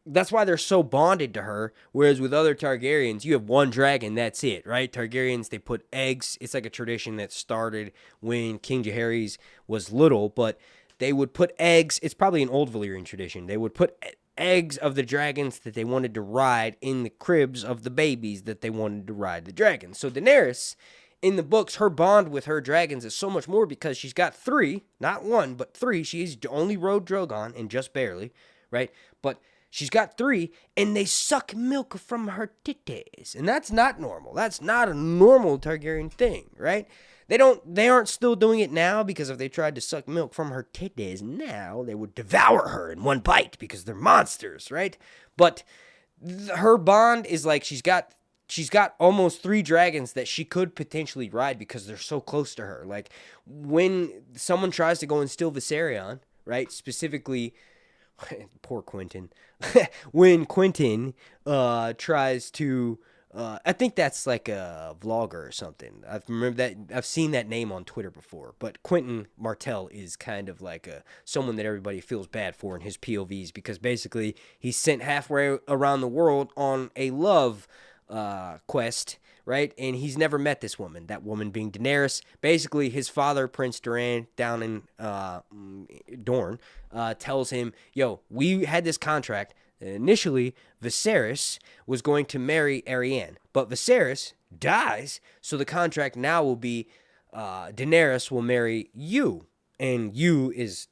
that's why they're so bonded to her. Whereas with other Targaryens, you have one dragon, that's it, right? Targaryens, they put eggs. It's like a tradition that started when King Jaehaerys was little, but they would put eggs. It's probably an old Valyrian tradition. They would put eggs of the dragons that they wanted to ride in the cribs of the babies that they wanted to ride the dragons. So Daenerys, in the books, her bond with her dragons is so much more because she's got 3, not 1, but 3. She's only rode Drogon, and just barely, right? But she's got 3, and they suck milk from her titties. And that's not normal. That's not a normal Targaryen thing, right? They aren't still doing it now, because if they tried to suck milk from her titties now, they would devour her in one bite because they're monsters, right? But her bond is like she's got almost 3 dragons that she could potentially ride because they're so close to her. Like when someone tries to go and steal Viserion, right? Specifically, poor Quentin. When Quentin tries to I think that's like a vlogger or something. I've seen that name on Twitter before. But Quentin Martell is kind of like someone that everybody feels bad for in his POVs, because basically he's sent halfway around the world on a love quest, right? And he's never met this woman. That woman being Daenerys. Basically, his father, Prince Doran, down in Dorne, tells him, "Yo, we had this contract. Initially, Viserys was going to marry Arianne, but Viserys dies, so the contract now will be Daenerys will marry you, and you is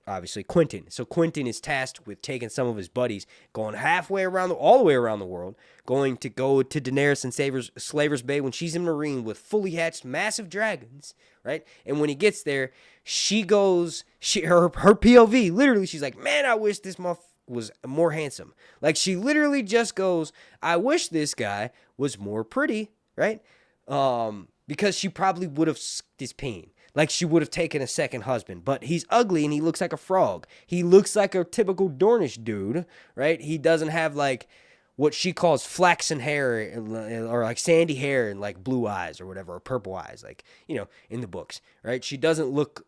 obviously Quentin. So Quentin is tasked with taking some of his buddies, going all the way around the world, going to go to Daenerys and Slaver's Bay when she's in Marine with fully hatched massive dragons, right? And when he gets there, her POV, literally, she's like, man, I wish this motherfucker was more handsome. Like, she literally just goes, I wish this guy was more pretty, right? Because she probably would have sucked his peen. Like, she would have taken a second husband. But he's ugly and he looks like a frog. He looks like a typical Dornish dude, right? He doesn't have, like, what she calls flaxen hair, or like sandy hair and like blue eyes or whatever, or purple eyes, like, you know, in the books, right? She doesn't look,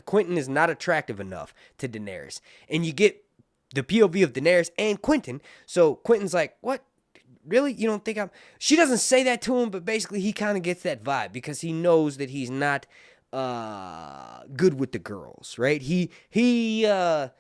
Quentin is not attractive enough to Daenerys. And you get the POV of Daenerys and Quentin. So Quentin's like, what? Really? You don't think I'm... She doesn't say that to him, but basically he kind of gets that vibe because he knows that he's not good with the girls, right? He's a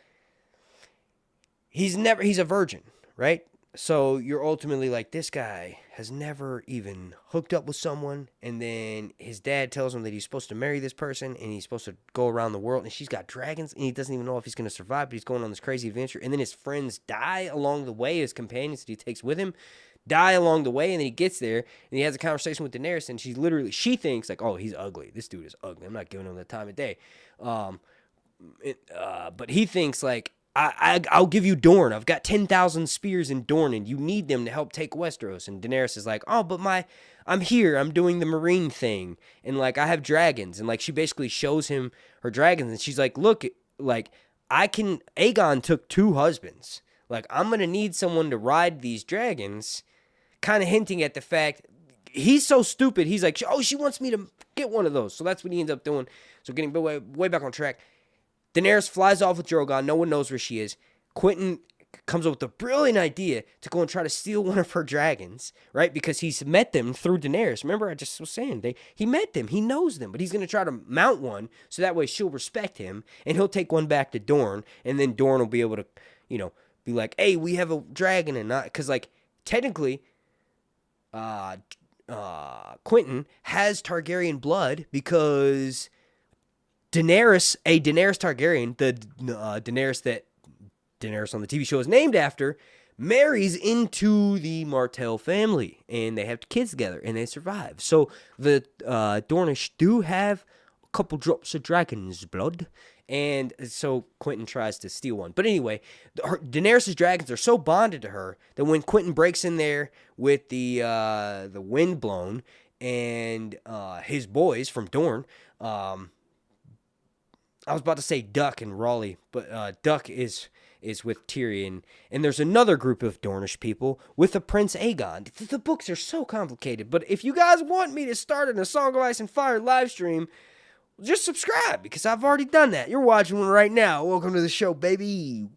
virgin, right? So you're ultimately like, this guy has never even hooked up with someone, and then his dad tells him that he's supposed to marry this person, and he's supposed to go around the world, and she's got dragons, and he doesn't even know if he's going to survive, but he's going on this crazy adventure, and then his friends die along the way, his companions that he takes with him die along the way, and then he gets there, and he has a conversation with Daenerys, and she thinks, like, oh, he's ugly. This dude is ugly. I'm not giving him the time of day. But he thinks, like, I'll give you Dorne. I've got 10,000 spears in Dorne, and you need them to help take Westeros. And Daenerys is like, oh, but I'm here. I'm doing the marine thing, and like I have dragons, and like she basically shows him her dragons, and she's like, look, like Aegon took 2 husbands. Like I'm gonna need someone to ride these dragons, kind of hinting at the fact he's so stupid. He's like, oh, she wants me to get one of those, so that's what he ends up doing. So getting way back on track. Daenerys flies off with Drogon. No one knows where she is. Quentin comes up with a brilliant idea to go and try to steal one of her dragons, right? Because he's met them through Daenerys. Remember, I just was saying, he met them. He knows them, but he's going to try to mount one so that way she'll respect him, and he'll take one back to Dorne, and then Dorne will be able to, be like, hey, we have a dragon, and not, because, like, technically, Quentin has Targaryen blood because Daenerys Targaryen, the Daenerys that Daenerys on the TV show is named after, marries into the Martell family, and they have kids together, and they survive. So the Dornish do have a couple drops of dragon's blood, and so Quentin tries to steal one. But anyway, Daenerys' dragons are so bonded to her that when Quentin breaks in there with the Windblown and his boys from Dorne, I was about to say Duck and Raleigh, but Duck is with Tyrion, and there's another group of Dornish people with a Prince Aegon. The books are so complicated, but if you guys want me to start in a Song of Ice and Fire live stream, just subscribe, because I've already done that. You're watching one right now. Welcome to the show, baby.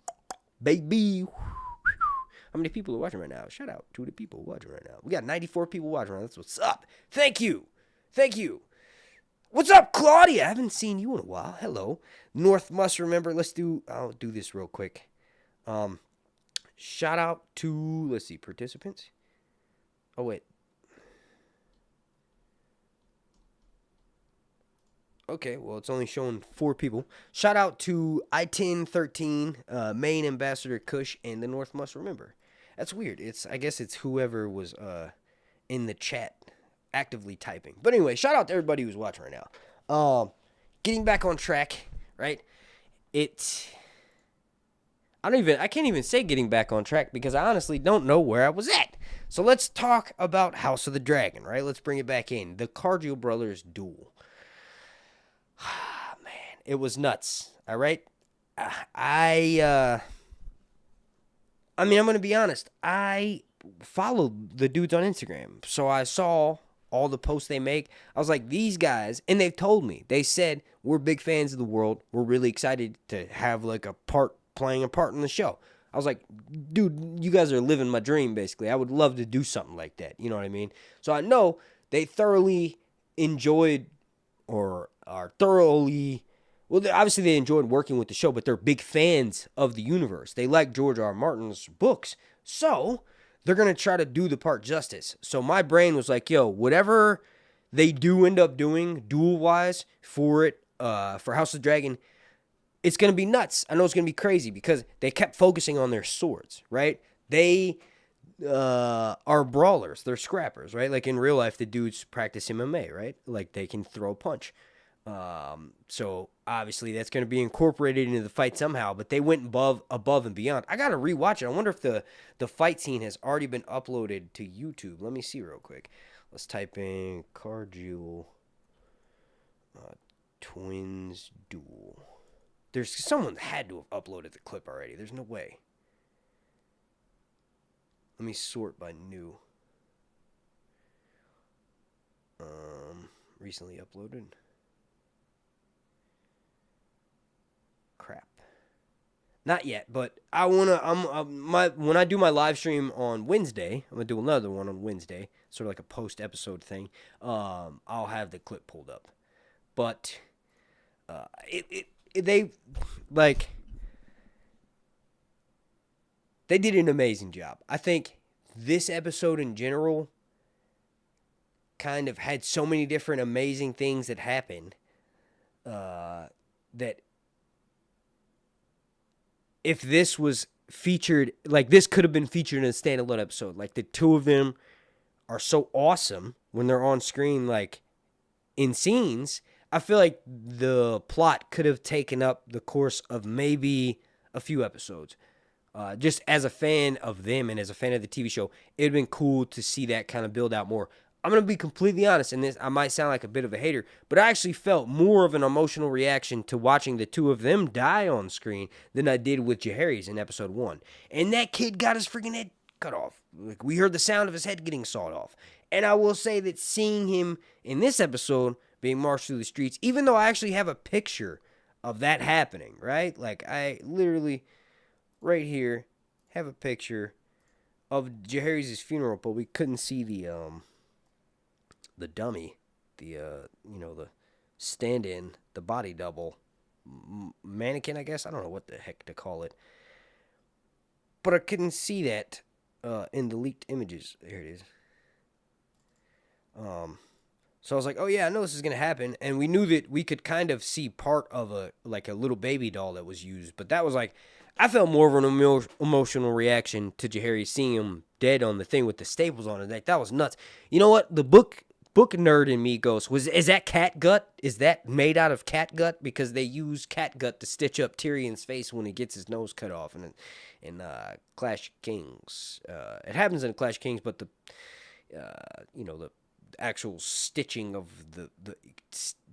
Baby. How many people are watching right now? Shout out to the people watching right now. We got 94 people watching right now. That's what's up. Thank you. What's up, Claudia? I haven't seen you in a while. Hello. North must remember. I'll do this real quick. Shout out to, let's see, participants. Oh, wait. Okay, well, it's only showing 4 people. Shout out to I-1013, main ambassador Kush, and the North must remember. That's weird. I guess it's whoever was in the chat actively typing. But anyway, shout out to everybody who's watching right now. Getting back on track, right? I can't even say getting back on track because I honestly don't know where I was at. So let's talk about House of the Dragon, right? Let's bring it back in. The Cargill brothers duel. Man, it was nuts. All right. I'm going to be honest. I followed the dudes on Instagram, so I saw all the posts they make. I was like, these guys, and they've told me, they said, we're big fans of the world. We're really excited to have like playing a part in the show. I was like, dude, you guys are living my dream, basically. I would love to do something like that. You know what I mean? So I know they thoroughly enjoyed or are thoroughly, well, obviously they enjoyed working with the show, but they're big fans of the universe. They like George R. R. Martin's books. So they're going to try to do the part justice. So my brain was like, yo, whatever they do end up doing duel-wise for House of the Dragon, it's going to be nuts. I know it's going to be crazy because they kept focusing on their swords, right? They are brawlers. They're scrappers, right? Like in real life, the dudes practice MMA, right? Like they can throw a punch. So obviously that's going to be incorporated into the fight somehow, but they went above and beyond. I got to rewatch it. I wonder if the fight scene has already been uploaded to YouTube. Let me see real quick. Let's type in Cargill Twins Duel. Someone had to have uploaded the clip already. There's no way. Let me sort by new. Recently uploaded. Crap. Not yet, but I wanna. When I do my live stream on Wednesday, I'm gonna do another one on Wednesday, sort of like a post episode thing. I'll have the clip pulled up, but they like. they did an amazing job. I think this episode in general kind of had so many different amazing things that happened that if this was featured, like this could have been featured in a standalone episode. Like the two of them are so awesome when they're on screen, like in scenes. I feel like the plot could have taken up the course of maybe a few episodes. Just as a fan of them and as a fan of the TV show, it'd been cool to see that kind of build out more. I'm going to be completely honest, and this I might sound like a bit of a hater, but I actually felt more of an emotional reaction to watching the two of them die on screen than I did with Jaehaerys in episode 1. And that kid got his freaking head cut off. Like, we heard the sound of his head getting sawed off. And I will say that seeing him in this episode being marched through the streets, even though I actually have a picture of that happening, right? Like, I literally, right here, have a picture of Jaehaerys' funeral, but we couldn't see the dummy, the stand-in, the body double, mannequin, I guess. I don't know what the heck to call it. But I couldn't see that in the leaked images. Here it is. So I was like, oh yeah, I know this is going to happen. And we knew that we could kind of see part of a little baby doll that was used. But that was like, I felt more of an emotional reaction to Jaehaerys seeing him dead on the thing with the staples on it. Like, that was nuts. You know what? The book nerd in me goes, is that cat gut? Is that made out of cat gut? Because they use cat gut to stitch up Tyrion's face when he gets his nose cut off in Clash of Kings. It happens in Clash of Kings, but the actual stitching of the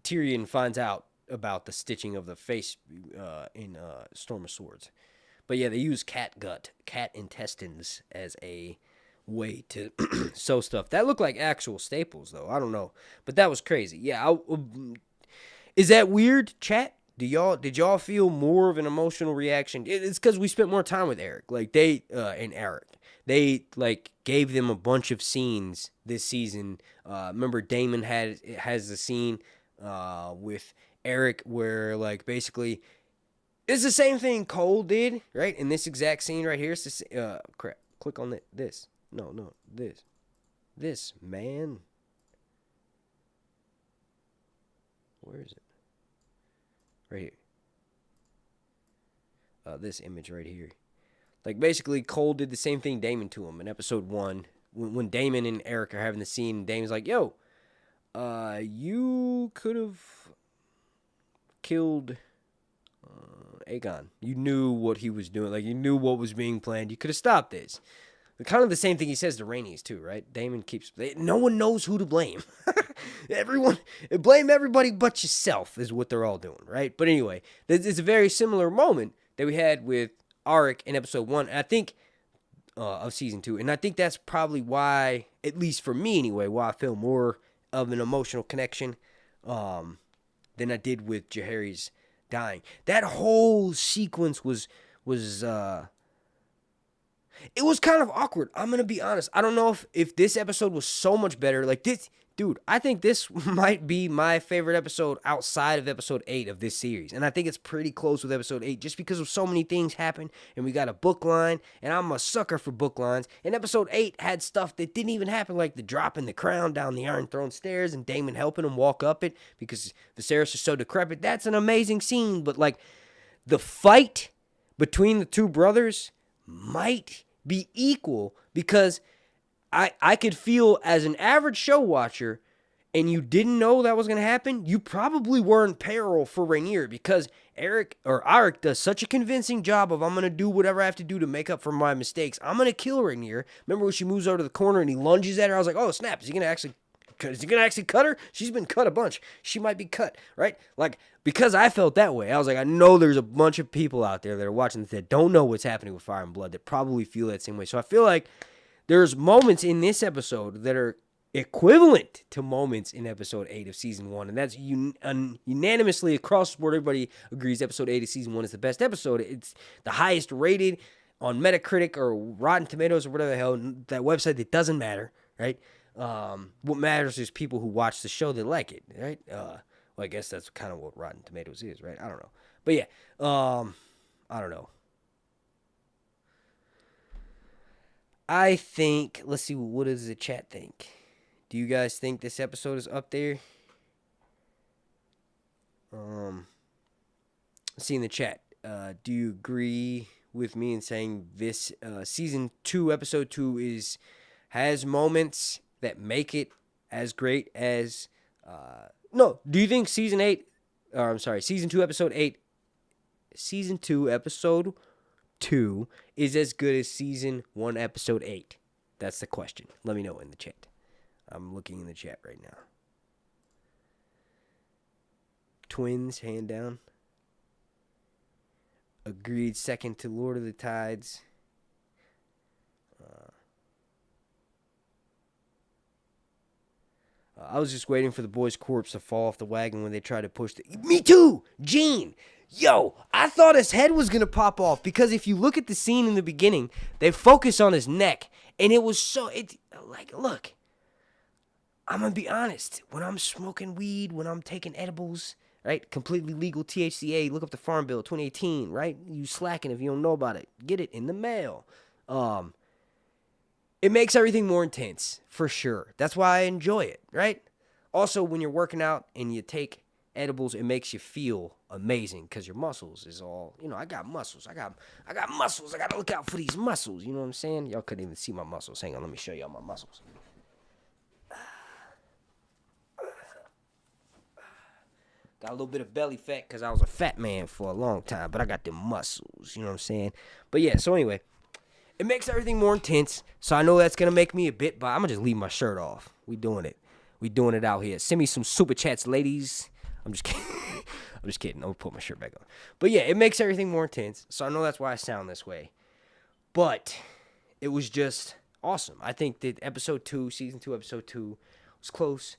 Tyrion finds out about the stitching of the face in Storm of Swords. But yeah, they use cat gut, cat intestines as a way to sew stuff. That looked like actual staples, though. I don't know, but that was crazy. Yeah, is that weird, chat? Did y'all feel more of an emotional reaction? It's because we spent more time with Eric. Like and Eric, they like gave them a bunch of scenes this season. Remember Damon has a scene with Eric where like basically it's the same thing Cole did, right? In this exact scene right here. It's this, crap. Click on this. No, this, man. Where is it? Right here. This image right here. Like, basically, Cole did the same thing Damon to him in episode 1. When Damon and Eric are having the scene, and Damon's like, yo, you could have killed Aegon. You knew what he was doing. Like, you knew what was being planned. You could have stopped this. Kind of the same thing he says to Rhaenys too, right? Damon keeps... No one knows who to blame. Blame everybody but yourself is what they're all doing, right? But anyway, it's a very similar moment that we had with Arik in episode 1, I think, of season 2. And I think that's probably why, at least for me anyway, why I feel more of an emotional connection than I did with Jaehaerys dying. That whole sequence was it was kind of awkward. I'm going to be honest. I don't know if this episode was so much better. Like this, dude, I think this might be my favorite episode outside of episode 8 of this series. And I think it's pretty close with episode 8 just because of so many things happen. And we got a book line, and I'm a sucker for book lines. And episode 8 had stuff that didn't even happen, like the dropping the crown down the Iron Throne stairs and Daemon helping him walk up it because Viserys is so decrepit. That's an amazing scene. But like the fight between the two brothers might be equal because I could feel as an average show watcher and you didn't know that was going to happen, you probably were in peril for Rhaenyra because Arik does such a convincing job of I'm going to do whatever I have to do to make up for my mistakes. I'm going to kill Rhaenyra. Remember when she moves over to the corner and he lunges at her? I was like, oh, snap. Is he going to actually cut her? She's been cut a bunch. She might be cut, right? Like, because I felt that way, I was like, I know there's a bunch of people out there that are watching this that don't know what's happening with Fire and Blood that probably feel that same way. So I feel like there's moments in this episode that are equivalent to moments in episode 8 of season 1. And that's unanimously across the board. Everybody agrees episode 8 of season 1 is the best episode. It's the highest rated on Metacritic or Rotten Tomatoes or whatever the hell, that website that doesn't matter, right? What matters is people who watch the show that like it, right? Well, I guess that's kind of what Rotten Tomatoes is, right? I don't know. But yeah, I don't know. I think, let's see, what does the chat think? Do you guys think this episode is up there? Let's see in the chat. Do you agree with me in saying this season 2, episode 2 has moments that make it as great as no, do you think season 2 episode 8 season 2 episode 2 is as good as season 1 episode 8? That's the question. Let me know in the chat. I'm looking in the chat right now. Twins, hand down. Agreed, second to Lord of the Tides. I was just waiting for the boy's corpse to fall off the wagon when they tried to push the... Me too! Gene! Yo, I thought his head was going to pop off because if you look at the scene in the beginning, they focus on his neck, and it was so... Look, I'm going to be honest. When I'm smoking weed, when I'm taking edibles, right? Completely legal THCA, look up the Farm Bill 2018, right? You slacking if you don't know about it. Get it in the mail. It makes everything more intense, for sure. That's why I enjoy it, right? Also, when you're working out and you take edibles, it makes you feel amazing because your muscles is all, I got muscles. I got muscles. I got to look out for these muscles. You know what I'm saying? Y'all couldn't even see my muscles. Hang on, let me show y'all my muscles. Got a little bit of belly fat because I was a fat man for a long time, but I got them muscles. You know what I'm saying? But yeah, so anyway. It makes everything more intense, so I know that's going to make me a bit, but I'm going to just leave my shirt off. We doing it. We doing it out here. Send me some super chats, ladies. I'm just kidding. I'm just kidding. I'm going to put my shirt back on. But yeah, it makes everything more intense, so I know that's why I sound this way. But it was just awesome. I think that season 2, episode 2 was close.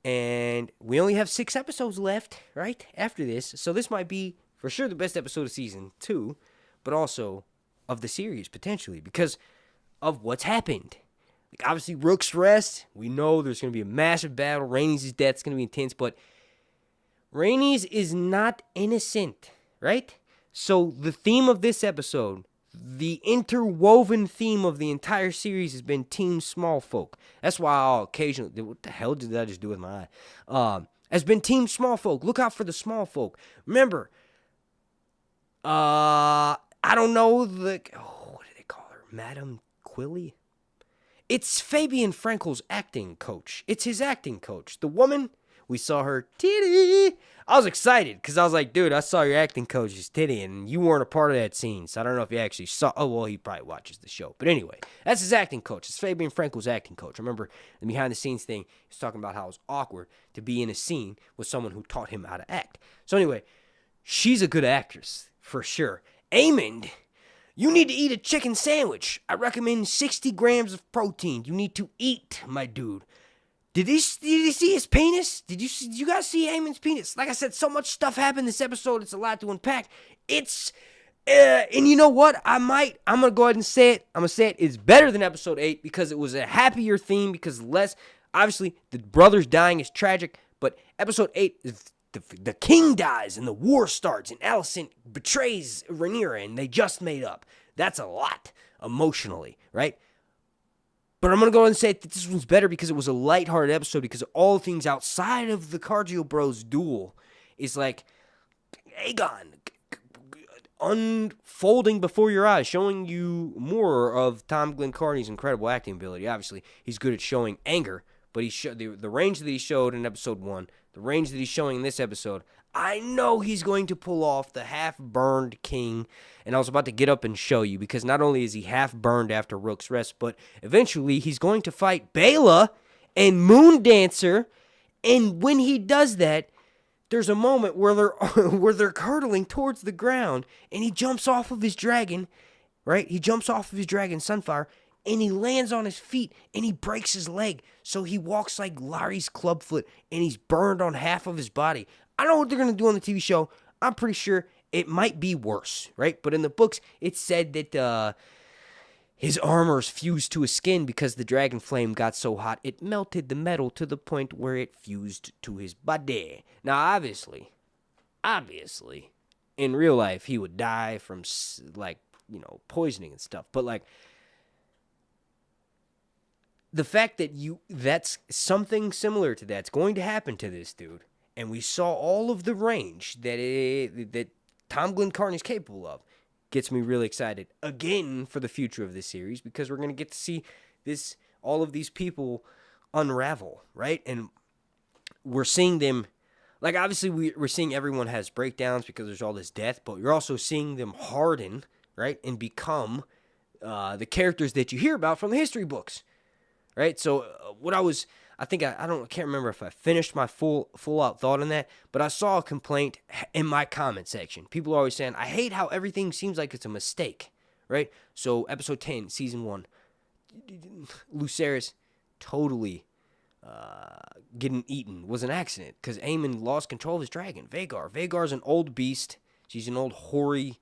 And we only have 6 episodes left, right, after this. So this might be, for sure, the best episode of season 2, but also of the series, potentially, because of what's happened. Like, obviously, Rook's rest. We know there's going to be a massive battle. Rainey's death is going to be intense, but Rainey's is not innocent, right? So the theme of this episode, the interwoven theme of the entire series has been Team Small Folk. That's why I'll occasionally... What the hell did I just do with my eye? Has been Team Small Folk. Look out for the small folk. Remember, I don't know what do they call her? Madam Quilly? It's Fabian Frankel's acting coach. It's his acting coach. The woman, we saw her titty. I was excited because I was like, dude, I saw your acting coach's titty and you weren't a part of that scene. So I don't know if you actually saw. Oh, well, he probably watches the show. But anyway, that's his acting coach. It's Fabian Frankel's acting coach. Remember the behind the scenes thing, he's talking about how it was awkward to be in a scene with someone who taught him how to act. So anyway, she's a good actress for sure. Amond, you need to eat a chicken sandwich. I recommend 60 grams of protein. You need to eat, my dude. Did you see his penis? Did you guys see Amond's penis? Like I said, so much stuff happened this episode. It's a lot to unpack. And you know what? I'm going to go ahead and say it. I'm going to say it. It's better than episode 8 because it was a happier theme because obviously, the brothers dying is tragic, but episode 8 is the king dies and the war starts and Alicent betrays Rhaenyra and they just made up. That's a lot emotionally, right? But I'm going to go ahead and say that this one's better because it was a lighthearted episode because all things outside of the Cargill Bros duel is like Aegon unfolding before your eyes, showing you more of Tom Glencarney's incredible acting ability. Obviously, he's good at showing anger, but the range that he showed in episode 1, the range that he's showing in this episode, I know he's going to pull off the half-burned king. And I was about to get up and show you because not only is he half-burned after Rook's Rest, but eventually he's going to fight Bela and Moondancer. And when he does that, there's a moment where they're hurtling towards the ground and he jumps off of his dragon, right? He jumps off of his dragon, Sunfire, and he lands on his feet, and he breaks his leg. So he walks like Larry's clubfoot, and he's burned on half of his body. I don't know what they're going to do on the TV show. I'm pretty sure it might be worse, right? But in the books, it said that his armor's fused to his skin because the dragon flame got so hot, it melted the metal to the point where it fused to his body. Now, obviously, in real life, he would die from, poisoning and stuff. But, the fact that that's something similar to that's going to happen to this dude, and we saw all of the range that Tom Glencarney's capable of, gets me really excited again for the future of this series, because we're going to get to see all of these people unravel, right? And we're seeing them, like, obviously we're seeing everyone has breakdowns because there's all this death, but you're also seeing them harden, right, and become the characters that you hear about from the history books, right? So I can't remember if I finished my full out thought on that, but I saw a complaint in my comment section. People are always saying, I hate how everything seems like it's a mistake, right? So episode 10, season 1, Lucerys totally getting eaten was an accident because Aemon lost control of his dragon, Vhagar. Vhagar's an old beast. She's an old hoary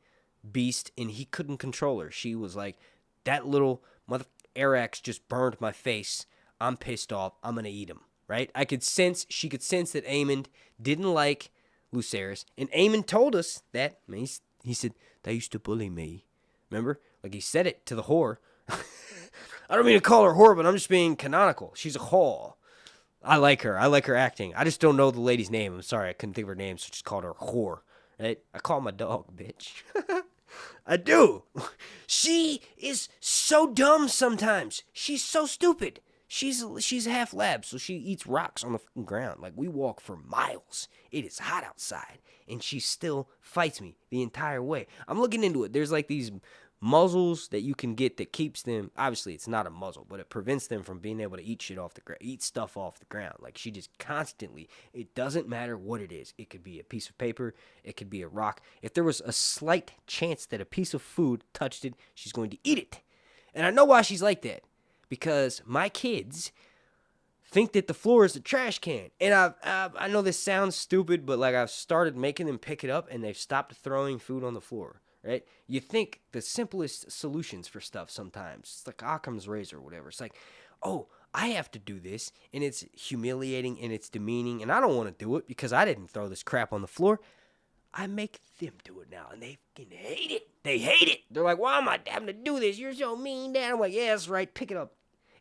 beast, and he couldn't control her. She was like, that little mother Arax just burned my face. I'm pissed off. I'm going to eat him, right? She could sense that Aemon didn't like Lucerys. And Aemon told us that, he said, they used to bully me. Remember? Like, he said it to the whore. I don't mean to call her whore, but I'm just being canonical. She's a whore. I like her. I like her acting. I just don't know the lady's name. I'm sorry. I couldn't think of her name, so I just called her whore, right? I call my dog, bitch. I do. She is so dumb sometimes. She's so stupid. She's half lab, so she eats rocks on the ground. Like, we walk for miles. It is hot outside, and she still fights me the entire way. I'm looking into it. There's like these muzzles that you can get that keeps them. Obviously, it's not a muzzle, but it prevents them from being able to eat stuff off the ground. Like, she just constantly. It doesn't matter what it is. It could be a piece of paper. It could be a rock. If there was a slight chance that a piece of food touched it, she's going to eat it. And I know why she's like that. Because my kids think that the floor is a trash can. And I know this sounds stupid, but like, I've started making them pick it up, and they've stopped throwing food on the floor, right? You think the simplest solutions for stuff sometimes. It's like Occam's razor or whatever. It's like, oh, I have to do this, and it's humiliating, and it's demeaning, and I don't want to do it because I didn't throw this crap on the floor. I make them do it now, and they fucking hate it. They hate it. They're like, why am I having to do this? You're so mean, Dad. I'm like, yeah, that's right. Pick it up.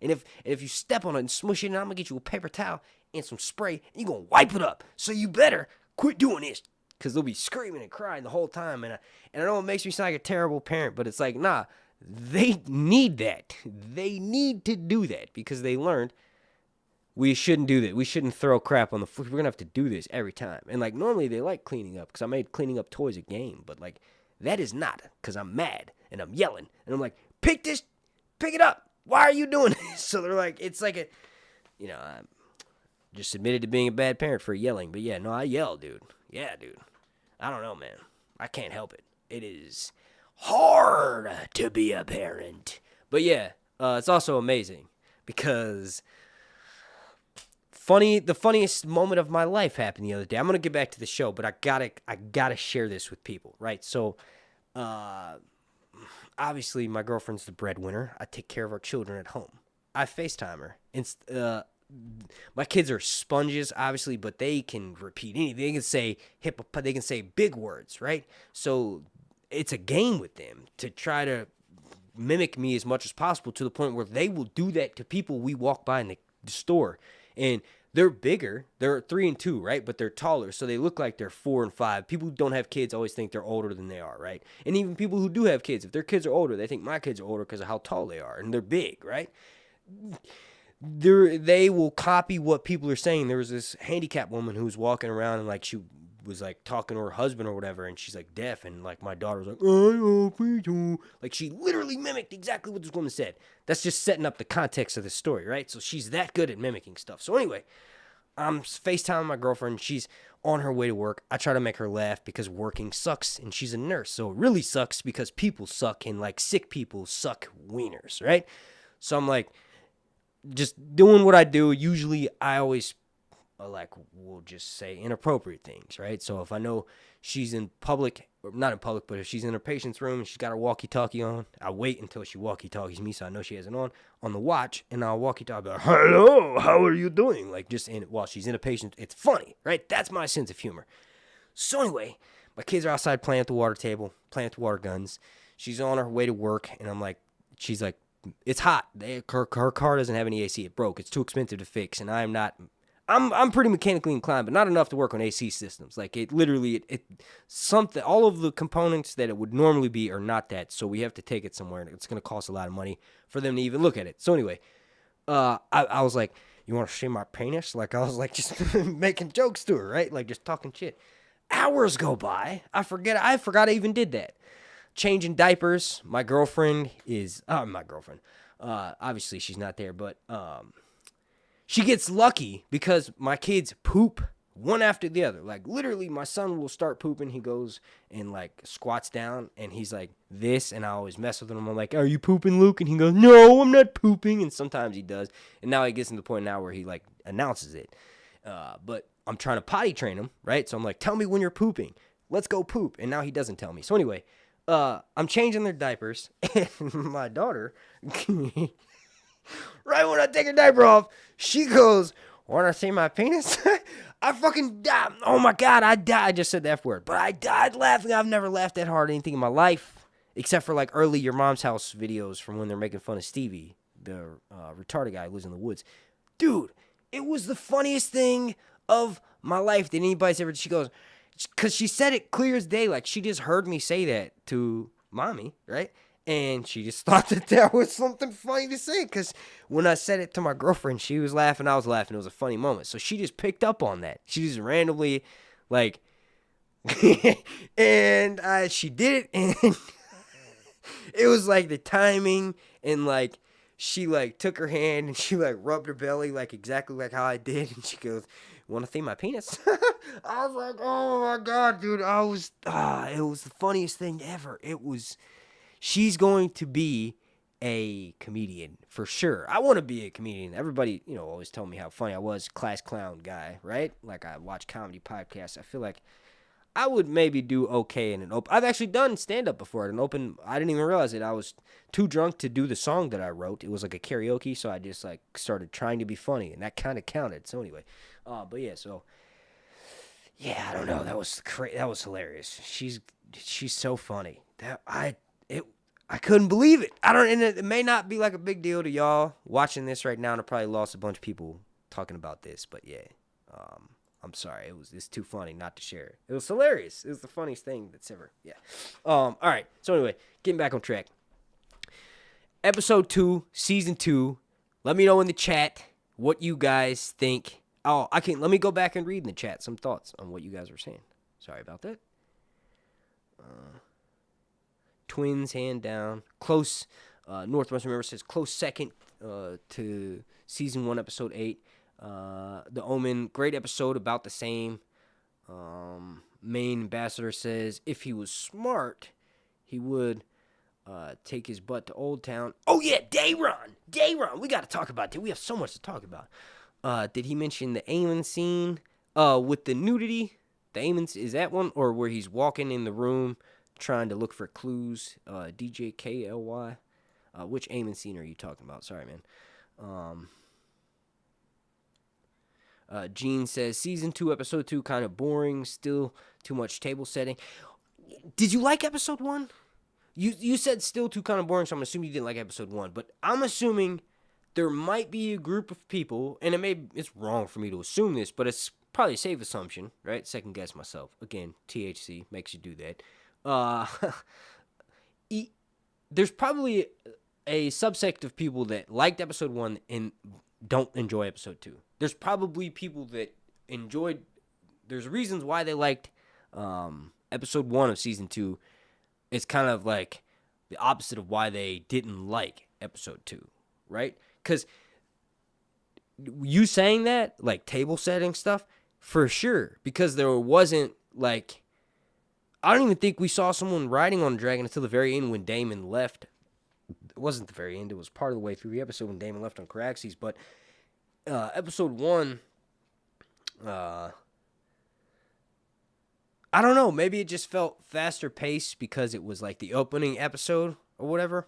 And if you step on it and smush it, I'm going to get you a paper towel and some spray, and you're going to wipe it up. So you better quit doing this, because they'll be screaming and crying the whole time. And I know it makes me sound like a terrible parent, but it's like, nah, they need that. They need to do that because they learned we shouldn't do that. We shouldn't throw crap on the floor. We're going to have to do this every time. And like, normally they like cleaning up because I made cleaning up toys a game, but like, that is not, because I'm mad and I'm yelling and I'm like, pick it up. Why are you doing this? So they're like, it's like I'm just admitted to being a bad parent for yelling. But yeah, no, I yell, dude. Yeah, dude. I don't know, man. I can't help it. It is hard to be a parent. But yeah, it's also amazing because the funniest moment of my life happened the other day. I'm going to get back to the show, but I gotta share this with people, right? So, obviously, my girlfriend's the breadwinner. I take care of our children at home. I FaceTime her. And, my kids are sponges, obviously, but they can repeat anything. They can say they can say big words, right? So it's a game with them to try to mimic me as much as possible, to the point where they will do that to people we walk by in the store. And they're bigger. They're 3 and 2, right? But they're taller, so they look like they're 4 and 5. People who don't have kids always think they're older than they are, right? And even people who do have kids, if their kids are older, they think my kids are older because of how tall they are, and they're big, right? They will copy what people are saying. There was this handicapped woman who was walking around, and like, she was like talking to her husband or whatever, and she's like deaf, and like, my daughter was like, like, she literally mimicked exactly what this woman said. That's just setting up the context of the story, right? So she's that good at mimicking stuff. So anyway, I'm FaceTiming my girlfriend. She's on her way to work. I try to make her laugh because working sucks, and she's a nurse, so it really sucks because people suck, and like, sick people suck wieners, right? So I'm like, just doing what I do. Usually I always will just say inappropriate things, right? So if I know she's in public, or not in public, but if she's in her patient's room and she's got her walkie-talkie on, I wait until she walkie-talkies me, so I know she has it on the watch, and I'll walkie-talkie, like, hello, how are you doing? Like, just while she's in a patient. It's funny, right? That's my sense of humor. So anyway, my kids are outside playing at the water table, playing with the water guns. She's on her way to work, and she's like it's hot. Her car doesn't have any AC. It broke. It's too expensive to fix, and I'm pretty mechanically inclined, but not enough to work on AC systems. Like it literally, something. All of the components that it would normally be are not that. So we have to take it somewhere, and it's going to cost a lot of money for them to even look at it. So anyway, I was like, "You want to see my penis?" Like I was like just making jokes to her, right? Like just talking shit. Hours go by. I forgot I even did that. Changing diapers. My girlfriend is my girlfriend. Obviously she's not there, but she gets lucky because my kids poop one after the other. Like literally my son will start pooping. He goes and like squats down and he's like this, and I always mess with him. I'm like, "Are you pooping, Luke?" And he goes, "No, I'm not pooping." And sometimes he does. And now he gets to the point now where he like announces it. But I'm trying to potty train him, right? So I'm like, "Tell me when you're pooping. Let's go poop." And now he doesn't tell me. So anyway, I'm changing their diapers, and my daughter, right when I take her diaper off, she goes, "Want to see my penis?" I fucking died. Oh my God, I died. I just said the F word, but I died laughing. I've never laughed that hard at anything in my life, except for like early Your Mom's House videos from when they're making fun of Stevie, the retarded guy who lives in the woods. Dude, it was the funniest thing of my life that anybody's ever. She goes, because she said it clear as day, like she just heard me say that to mommy, right? And she just thought that was something funny to say, because when I said it to my girlfriend, she was laughing, I was laughing. It was a funny moment. So she just picked up on that. She just randomly, like, and she did it, and it was like the timing, and like, she like took her hand and she like rubbed her belly like exactly like how I did, and she goes, "Want to see my penis?" I was like, "Oh my God, dude!" It was the funniest thing ever. She's going to be a comedian for sure. I want to be a comedian. Everybody, always tell me how funny I was, class clown guy, right? Like I watch comedy podcasts. I feel like I would maybe do okay in an open. I've actually done stand-up before at an open. I didn't even realize it. I was too drunk to do the song that I wrote. It was like a karaoke, so I just like started trying to be funny, and that kind of counted. So anyway, but yeah, so yeah, I don't know. That was That was hilarious. She's so funny. I couldn't believe it. And it may not be like a big deal to y'all watching this right now, and I probably lost a bunch of people talking about this, but yeah, I'm sorry. It's too funny not to share it. It was hilarious. It was the funniest thing that's ever. Yeah. All right. So anyway, getting back on track. Episode 2, season 2. Let me know in the chat what you guys think. Oh, let me go back and read in the chat some thoughts on what you guys were saying. Sorry about that. Twins hand down. Close. Northwestern River says close second to season 1, episode 8. The Omen, great episode, about the same. Main ambassador says if he was smart, he would take his butt to Old Town. Oh yeah, Dayron. We got to talk about that. We have so much to talk about. Did he mention the Eamon scene with the nudity? The Eamon, is that one, or where he's walking in the room trying to look for clues? DJ KLY. Which Eamon scene are you talking about? Sorry, man. Gene says, season 2, episode 2, kind of boring. Still too much table setting. Did you like episode 1? You said still too kind of boring, so I'm assuming you didn't like episode 1. But I'm assuming there might be a group of people, and it's wrong for me to assume this, but it's probably a safe assumption, right? Second guess myself. Again, THC makes you do that. There's probably a subsect of people that liked episode 1 and don't enjoy episode 2. There's probably people that enjoyed. There's reasons why they liked episode 1 of season 2. It's kind of like the opposite of why they didn't like episode 2, right? Because you saying that, like table setting stuff, for sure. Because there wasn't like, I don't even think we saw someone riding on a dragon until the very end when Damon left. It wasn't the very end. It was part of the way through the episode when Damon left on Caraxes. But episode 1, I don't know. Maybe it just felt faster paced because it was like the opening episode or whatever.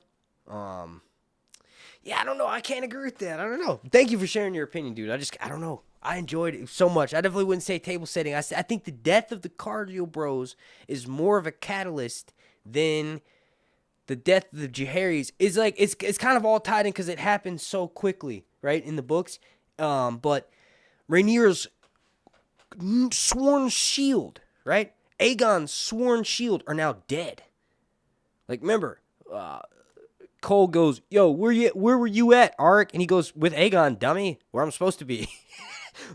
Yeah, I don't know. I can't agree with that. I don't know. Thank you for sharing your opinion, dude. I don't know. I enjoyed it so much. I definitely wouldn't say table setting. I think the death of the Cardio Bros is more of a catalyst than the death of the Jaehaerys is like it's kind of all tied in because it happened so quickly, right, in the books. But Rhaenyra's sworn shield, right? Aegon's sworn shield are now dead. Like, remember, Cole goes, "Yo, where were you at, Arik?" And he goes, "With Aegon, dummy, where I'm supposed to be."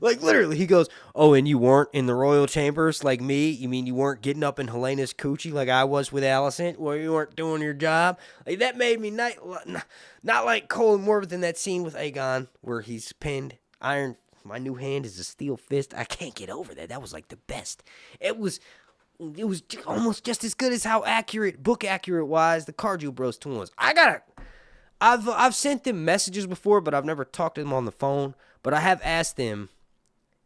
Like, literally, he goes, "Oh, and you weren't in the royal chambers like me? You mean you weren't getting up in Helena's coochie like I was with Alicent, where you weren't doing your job?" Like, that made me not like Cole more than that scene with Aegon where he's pinned. Iron, my new hand is a steel fist. I can't get over that. That was like the best. It was almost just as good as how book accurate wise the Cargill Bros tune was. I've sent them messages before, but I've never talked to them on the phone. But I have asked them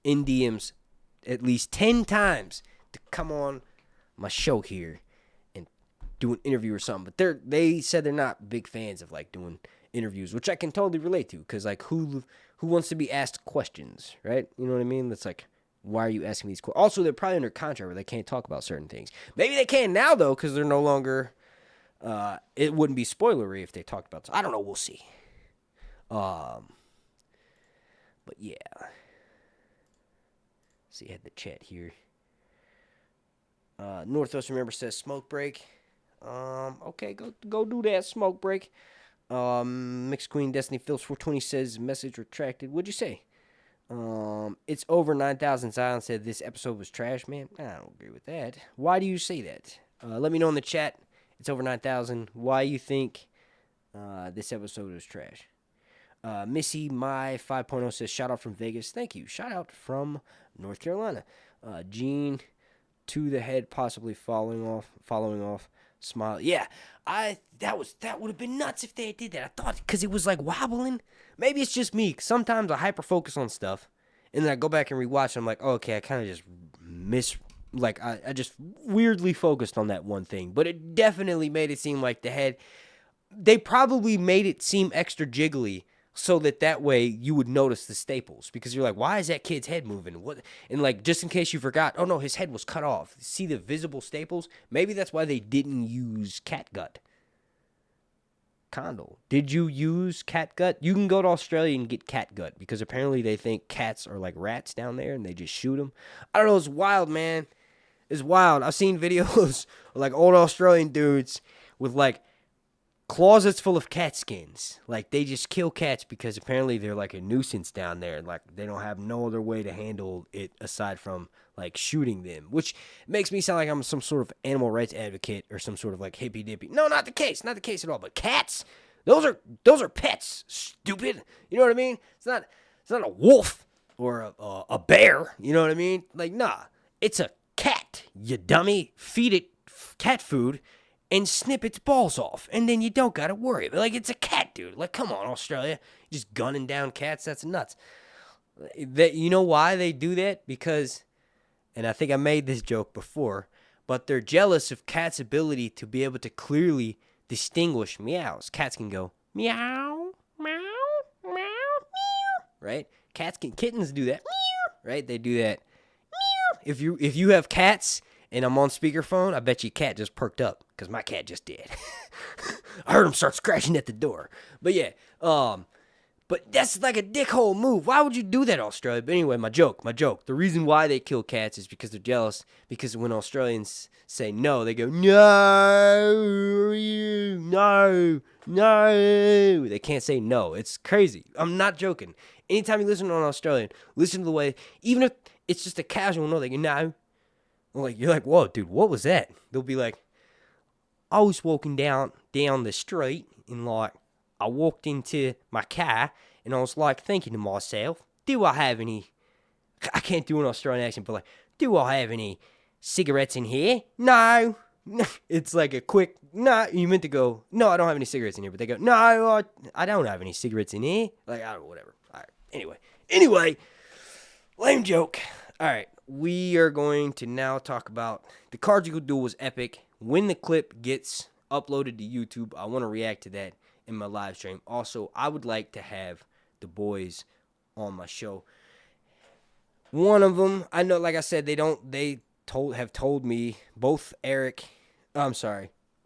in DMs at least 10 times to come on my show here and do an interview or something. But they said they're not big fans of like doing interviews, which I can totally relate to, because like who wants to be asked questions, right? You know what I mean? That's like, why are you asking me these questions? Also, they're probably under contract where they can't talk about certain things. Maybe they can now though, because they're no longer. It wouldn't be spoilery if they talked about. I don't know. We'll see. But yeah. See, I had the chat here. Northwest Remember says smoke break. Okay, go do that smoke break. Mixed Queen Destiny Phillips 420 says message retracted. What'd you say? It's over 9,000. Zion said this episode was trash, man. I don't agree with that. Why do you say that? Let me know in the chat. It's over 9,000. Why you think this episode was trash? Missy My 5.0 says shout out from Vegas. Thank you. Shout out from North Carolina. Gene to the head, possibly following off. Smile. Yeah, that would have been nuts if they did that. I thought because it was like wobbling. Maybe it's just me. Sometimes I hyper focus on stuff, and then I go back and rewatch. And I'm like, oh, okay, I kind of just I just weirdly focused on that one thing. But it definitely made it seem like the head. They probably made it seem extra jiggly so that way you would notice the staples, because you're like, why is that kid's head moving? What? And like, just in case you forgot, oh no, his head was cut off. See the visible staples? Maybe that's why they didn't use catgut. Condal, did you use catgut? You can go to Australia and get catgut because apparently they think cats are like rats down there and they just shoot them. I don't know. It's wild, man. It's wild. I've seen videos of like old Australian dudes with like closets full of cat skins. Like, they just kill cats because apparently they're like a nuisance down there, and like they don't have no other way to handle it aside from like shooting them, which makes me sound like I'm some sort of animal rights advocate or some sort of like hippy dippy. No, not the case at all. But cats, those are pets, stupid. You know what I mean? It's not a wolf or a bear. You know what I mean? Like, nah, it's a cat, you dummy. Feed it cat food and snip its balls off, and then you don't gotta worry. But like, it's a cat, dude. Like, come on, Australia, just gunning down cats. That's nuts. You know why they do that? Because, and I think I made this joke before, but they're jealous of cats' ability to be able to clearly distinguish meows. Cats can go meow, meow, meow, meow. Right? Kittens do that. Meow. Right? They do that. Meow. If you have cats and I'm on speakerphone, I bet your cat just perked up, because my cat just did. I heard him start scratching at the door. But yeah, but that's like a dickhole move. Why would you do that, Australia? But anyway, my joke. The reason why they kill cats is because they're jealous, because when Australians say no, they go, no, no. They can't say no. It's crazy. I'm not joking. Anytime you listen to an Australian, listen to the way, even if it's just a casual no, they go, no. Like, you're like, whoa, dude, what was that? They'll be like, I was walking down the street, and like, I walked into my car, and I was like thinking to myself, do I have any, I can't do an Australian accent, but like, do I have any cigarettes in here? No. It's like a quick, no, you meant to go, no, I don't have any cigarettes in here, but they go, no, I don't have any cigarettes in here. Like, I don't know, whatever. All right, anyway, lame joke. All right, we are going to now talk about the Cargill duel was epic. When the clip gets uploaded to YouTube, I want to react to that in my live stream. Also, I would like to have the boys on my show. One of them, I know, like I said, have told me, both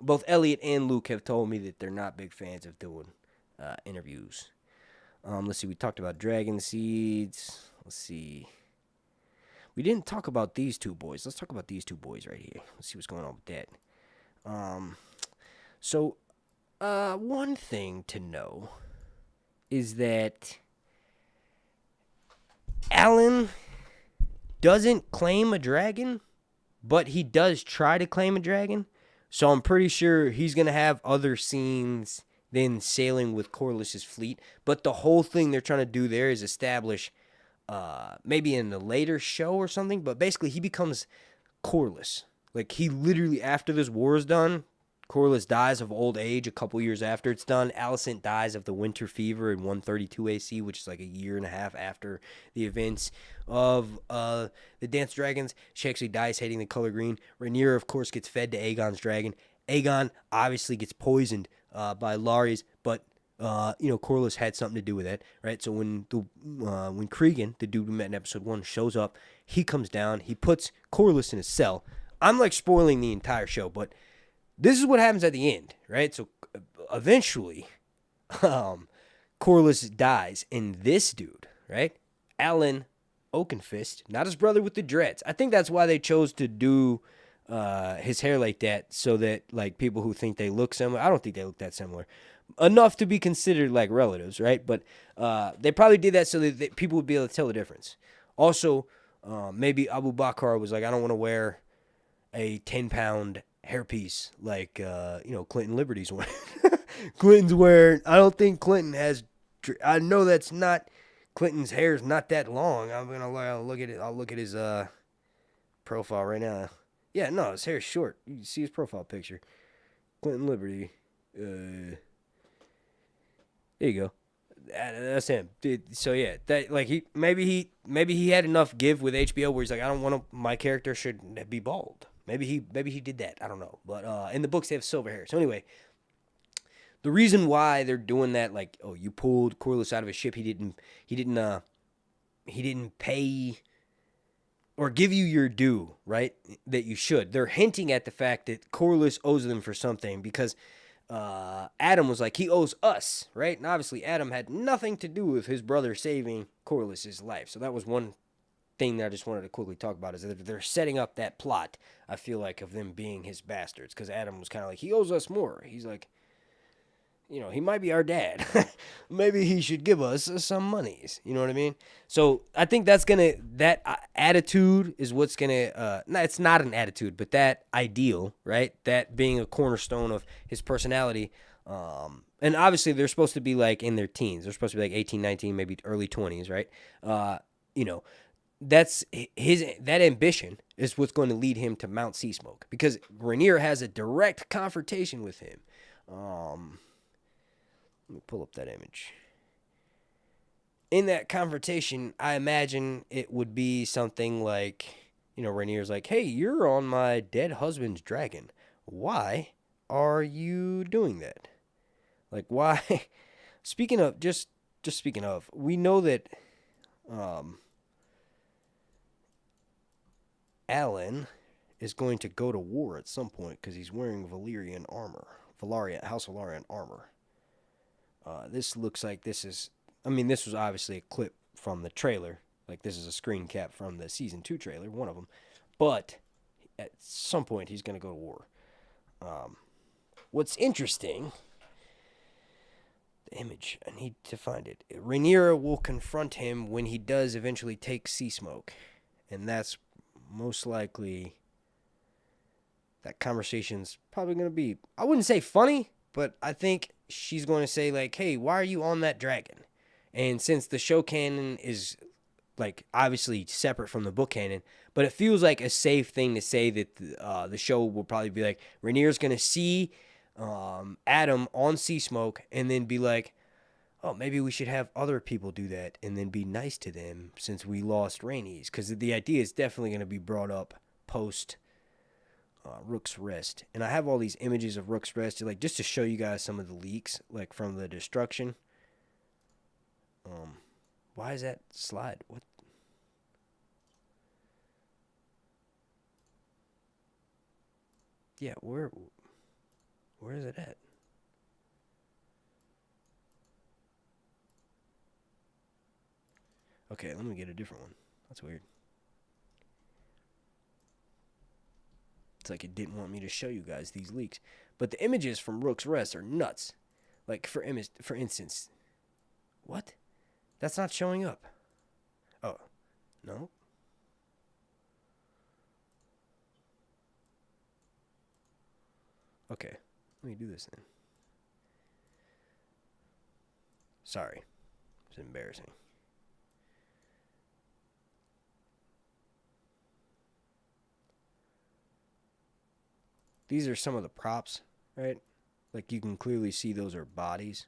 both Elliot and Luke have told me that they're not big fans of doing interviews. Let's see. We talked about dragon seeds. Let's see. We didn't talk about these two boys. Let's talk about these two boys right here. Let's see what's going on with that. So, one thing to know is that Alan doesn't claim a dragon, but he does try to claim a dragon. So I'm pretty sure he's going to have other scenes than sailing with Corliss's fleet. But the whole thing they're trying to do there is establish, maybe in a later show or something, but basically he becomes Corliss. Like, he literally, after this war is done, Corliss dies of old age a couple years after it's done. Alicent dies of the winter fever in 132 AC, which is like a year and a half after the events of the Dance Dragons. She actually dies hating the color green. Rhaenyra, of course, gets fed to Aegon's dragon. Aegon obviously gets poisoned by Lares, but Corliss had something to do with that, right? So when Cregan, the dude we met in episode 1, shows up, he comes down, he puts Corliss in a cell. I'm like spoiling the entire show, but this is what happens at the end, right? So eventually, Corliss dies, and this dude, right, Alan Oakenfist, not his brother with the dreads. I think that's why they chose to do his hair like that, so that like people who think they look similar, I don't think they look that similar, enough to be considered like relatives, right? But they probably did that so that people would be able to tell the difference. Also, maybe Abu Bakr was like, I don't want to wear a 10-pound hairpiece like Clinton Liberty's wearing. Clinton's wearing. I don't think Clinton has. I know that's not Clinton's hair's not that long. I'm gonna look at it. I'll look at his profile right now. Yeah, no, his hair's short. You can see his profile picture. Clinton Liberty. There you go. That's him. So yeah, that like maybe he had enough give with HBO where he's like, I don't want my character should be bald. Maybe he did that. I don't know. But in the books they have silver hair. So anyway, the reason why they're doing that, like, oh, you pulled Corliss out of his ship, he didn't pay or give you your due, right? That you should. They're hinting at the fact that Corliss owes them for something because Adam was like, he owes us, right? And obviously Adam had nothing to do with his brother saving Corliss's life. So that was one thing that I just wanted to quickly talk about, is that they're setting up that plot, I feel like, of them being his bastards, because Adam was kind of like, he owes us more. He's like, he might be our dad. Maybe he should give us some monies. You know what I mean? So I think that attitude is what's gonna, no, it's not an attitude, but that ideal, right? That being a cornerstone of his personality. And obviously they're supposed to be like in their teens. They're supposed to be like 18, 19, maybe early 20s, right? That's that ambition is what's going to lead him to Mount Seasmoke, because Rhaenyra has a direct confrontation with him. Let me pull up that image. In that confrontation, I imagine it would be something like, Rhaenyra's like, hey, you're on my dead husband's dragon. Why are you doing that? Like, why? Speaking of, just speaking of, we know that Alan is going to go to war at some point because he's wearing Valyrian armor. House Velaryon armor. This looks like this was obviously a clip from the trailer. Like, this is a screen cap from the season 2 trailer, one of them. But at some point, he's going to go to war. What's interesting, the image, I need to find it. Rhaenyra will confront him when he does eventually take Seasmoke. And that's most likely, that conversation's probably going to be, I wouldn't say funny, but I think she's going to say, like, hey, why are you on that dragon? And since the show canon is, like, obviously separate from the book canon, but it feels like a safe thing to say that the show will probably be like, Rhaenyra's going to see Adam on Seasmoke and then be like, oh, maybe we should have other people do that and then be nice to them since we lost Rhaenys. Because the idea is definitely going to be brought up post Rook's Rest. And I have all these images of Rook's Rest, like, just to show you guys some of the leaks, like, from the destruction. Why is that slide? What? Yeah, where? Where is it at? Okay, let me get a different one. That's weird. It's like it didn't want me to show you guys these leaks. But the images from Rook's Rest are nuts. Like, for instance. What? That's not showing up. Oh. No? Okay. Let me do this then. Sorry. It's embarrassing. These are some of the props, right? Like, you can clearly see those are bodies.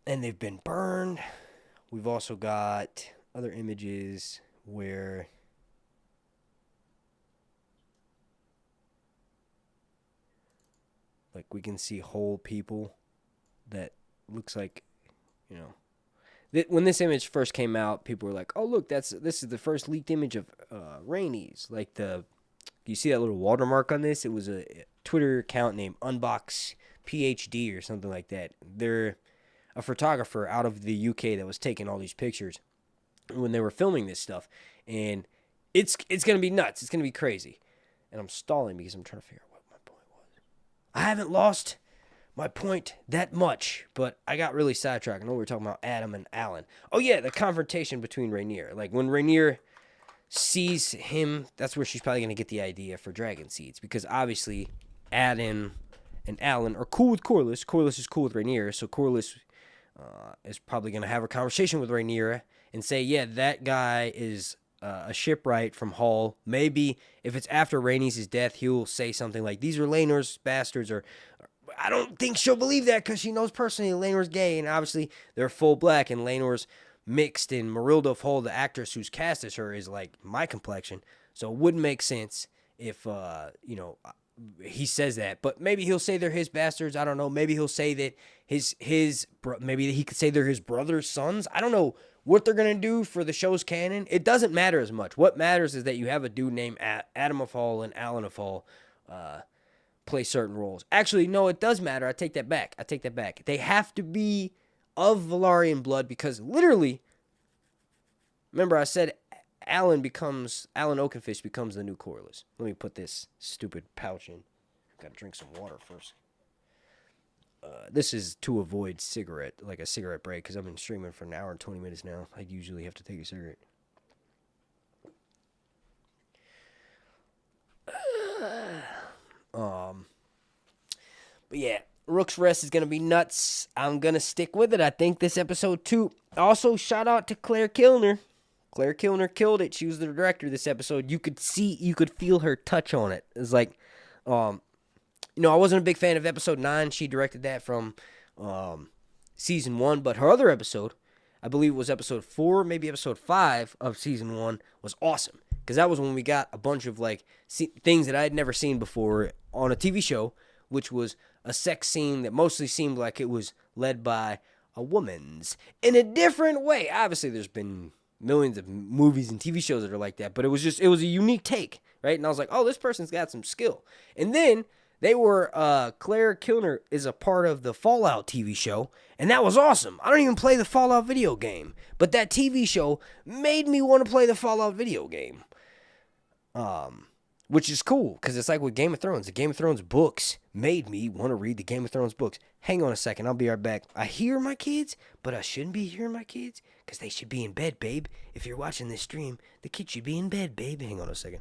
And they've been burned. We've also got other images where like we can see whole people that looks like, you know, when this image first came out, people were like, "Oh, look, this is the first leaked image of Rainey's." Like you see that little watermark on this? It was a Twitter account named Unbox PhD or something like that. They're a photographer out of the UK that was taking all these pictures when they were filming this stuff, and it's gonna be nuts. It's gonna be crazy, and I'm stalling because I'm trying to figure out what my point was. I haven't lost my point that much, but I got really sidetracked. I know we were talking about Adam and Alan. Oh yeah, the confrontation between Rainier. Like when Rainier sees him, that's where she's probably gonna get the idea for dragon seeds, because obviously Adam and Alan are cool with Corliss. Corliss is cool with Rainier, so Corliss is probably gonna have a conversation with Rainier and say, yeah, that guy is a shipwright from Hull. Maybe if it's after Rainey's death, he'll say something like, these are Laenor's bastards, or I don't think she'll believe that because she knows personally Laenor's gay, and obviously they're full black, and Laenor's mixed, and Marilda of Hull, the actress who's cast as her, is like my complexion. So it wouldn't make sense if, he says that. But maybe he'll say they're his bastards. I don't know. Maybe he'll say that maybe he could say they're his brother's sons. I don't know what they're going to do for the show's canon. It doesn't matter as much. What matters is that you have a dude named Adam of Hull and Alan of Hull play certain roles. Actually, no, it does matter. I take that back. They have to be of Velaryon blood, because literally, remember I said Alan Oakenfish becomes the new Corliss. Let me put this stupid pouch in. Gotta drink some water first. This is to avoid a cigarette break, because I've been streaming for an hour and 20 minutes now. I usually have to take a cigarette. But yeah, Rook's Rest is going to be nuts. I'm going to stick with it. I think this episode too. Also, shout out to Claire Kilner. Claire Kilner killed it. She was the director of this episode. You could feel her touch on it. It's like, I wasn't a big fan of episode 9. She directed that from season 1, but her other episode, I believe it was episode 4, maybe episode 5 of season 1, was awesome. Because that was when we got a bunch of things that I had never seen before on a TV show, which was a sex scene that mostly seemed like it was led by a woman's in a different way. Obviously, there's been millions of movies and TV shows that are like that, but it was a unique take, right? And I was like, oh, this person's got some skill. And then Claire Kilner is a part of the Fallout TV show, and that was awesome. I don't even play the Fallout video game, but that TV show made me want to play the Fallout video game. Which is cool, because it's like with Game of Thrones. The Game of Thrones books made me want to read the Game of Thrones books. Hang on a second, I'll be right back. I hear my kids, but I shouldn't be hearing my kids, because they should be in bed, babe. If you're watching this stream, the kids should be in bed, babe. Hang on a second.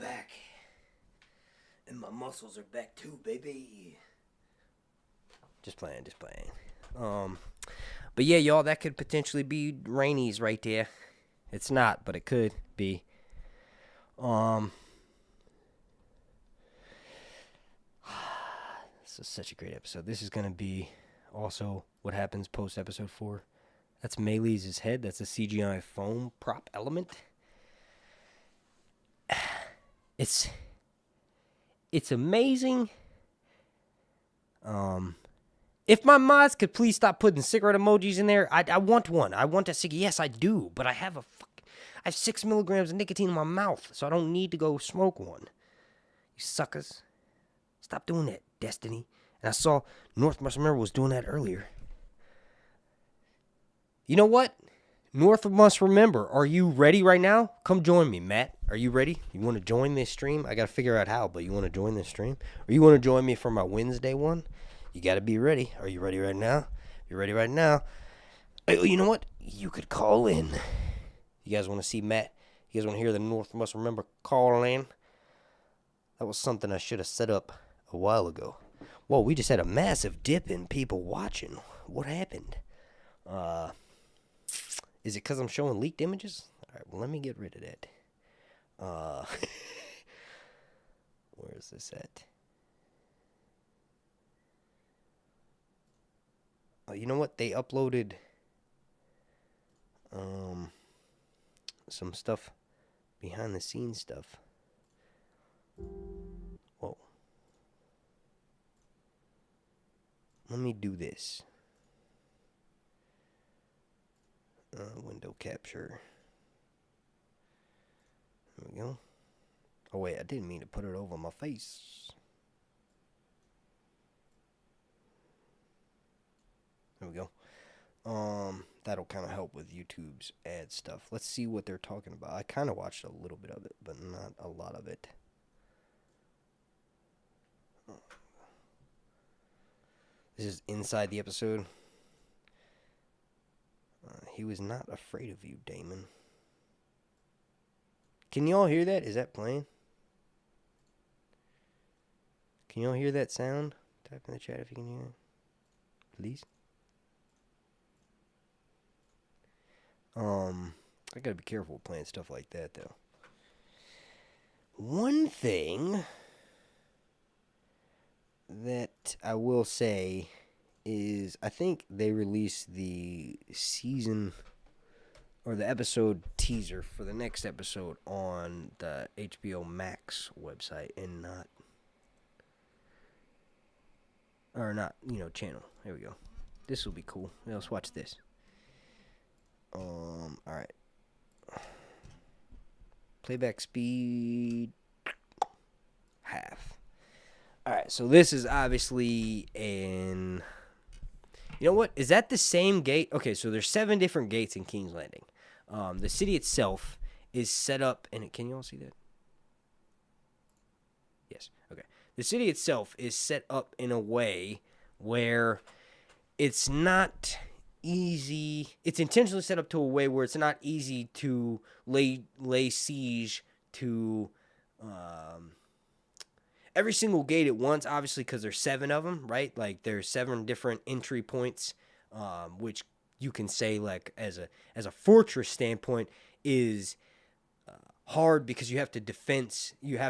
back. And my muscles are back too, baby. Just playing. But yeah, y'all, that could potentially be Rainey's right there. It's not, but it could be. This is such a great episode. This is going to be also what happens post episode 4. That's Maylee's head. That's a CGI foam prop element. It's amazing. If my mods could please stop putting cigarette emojis in there, I want one. I want a cigarette. Yes, I do, but I have 6 milligrams of nicotine in my mouth, so I don't need to go smoke one. You suckers. Stop doing that, Destiny. And I saw North Must Remember was doing that earlier. You know what? North Must Remember, are you ready right now? Come join me, Matt. Are you ready? You want to join this stream? I got to figure out how, but you want to join this stream? Or you want to join me for my Wednesday one? You got to be ready. Are you ready right now? You're ready right now. Oh, you know what? You could call in. You guys want to see Matt? You guys want to hear the North Must Remember call in? That was something I should have set up a while ago. Whoa, we just had a massive dip in people watching. What happened? Is it because I'm showing leaked images? All right, well, let me get rid of that. Where is this at? Oh, you know what? They uploaded some stuff, behind the scenes stuff. Whoa. Let me do this. Window capture. There we go. Oh, wait, I didn't mean to put it over my face. There we go. That'll kind of help with YouTube's ad stuff. Let's see what they're talking about. I kind of watched a little bit of it, but not a lot of it. This is inside the episode. He was not afraid of you, Damon. Can y'all hear that? Is that playing? Can y'all hear that sound? Type in the chat if you can hear it. Please. I gotta be careful playing stuff like that, though. One thing that I will say is I think they released the season or the episode teaser for the next episode on the HBO Max website and not, channel. There we go. This will be cool. Yeah, let's watch this. Alright. Playback speed half. Alright, so this is obviously an... You know what? Is that the same gate? Okay, so there's 7 different gates in King's Landing. The city itself is set up... Can you all see that? Yes. Okay. The city itself is set up in a way where it's not easy. It's intentionally set up to a way where it's not easy to lay siege to every single gate at once, obviously, because there's 7 of them, right? Like there's 7 different entry points, which you can say like as a fortress standpoint is hard because you have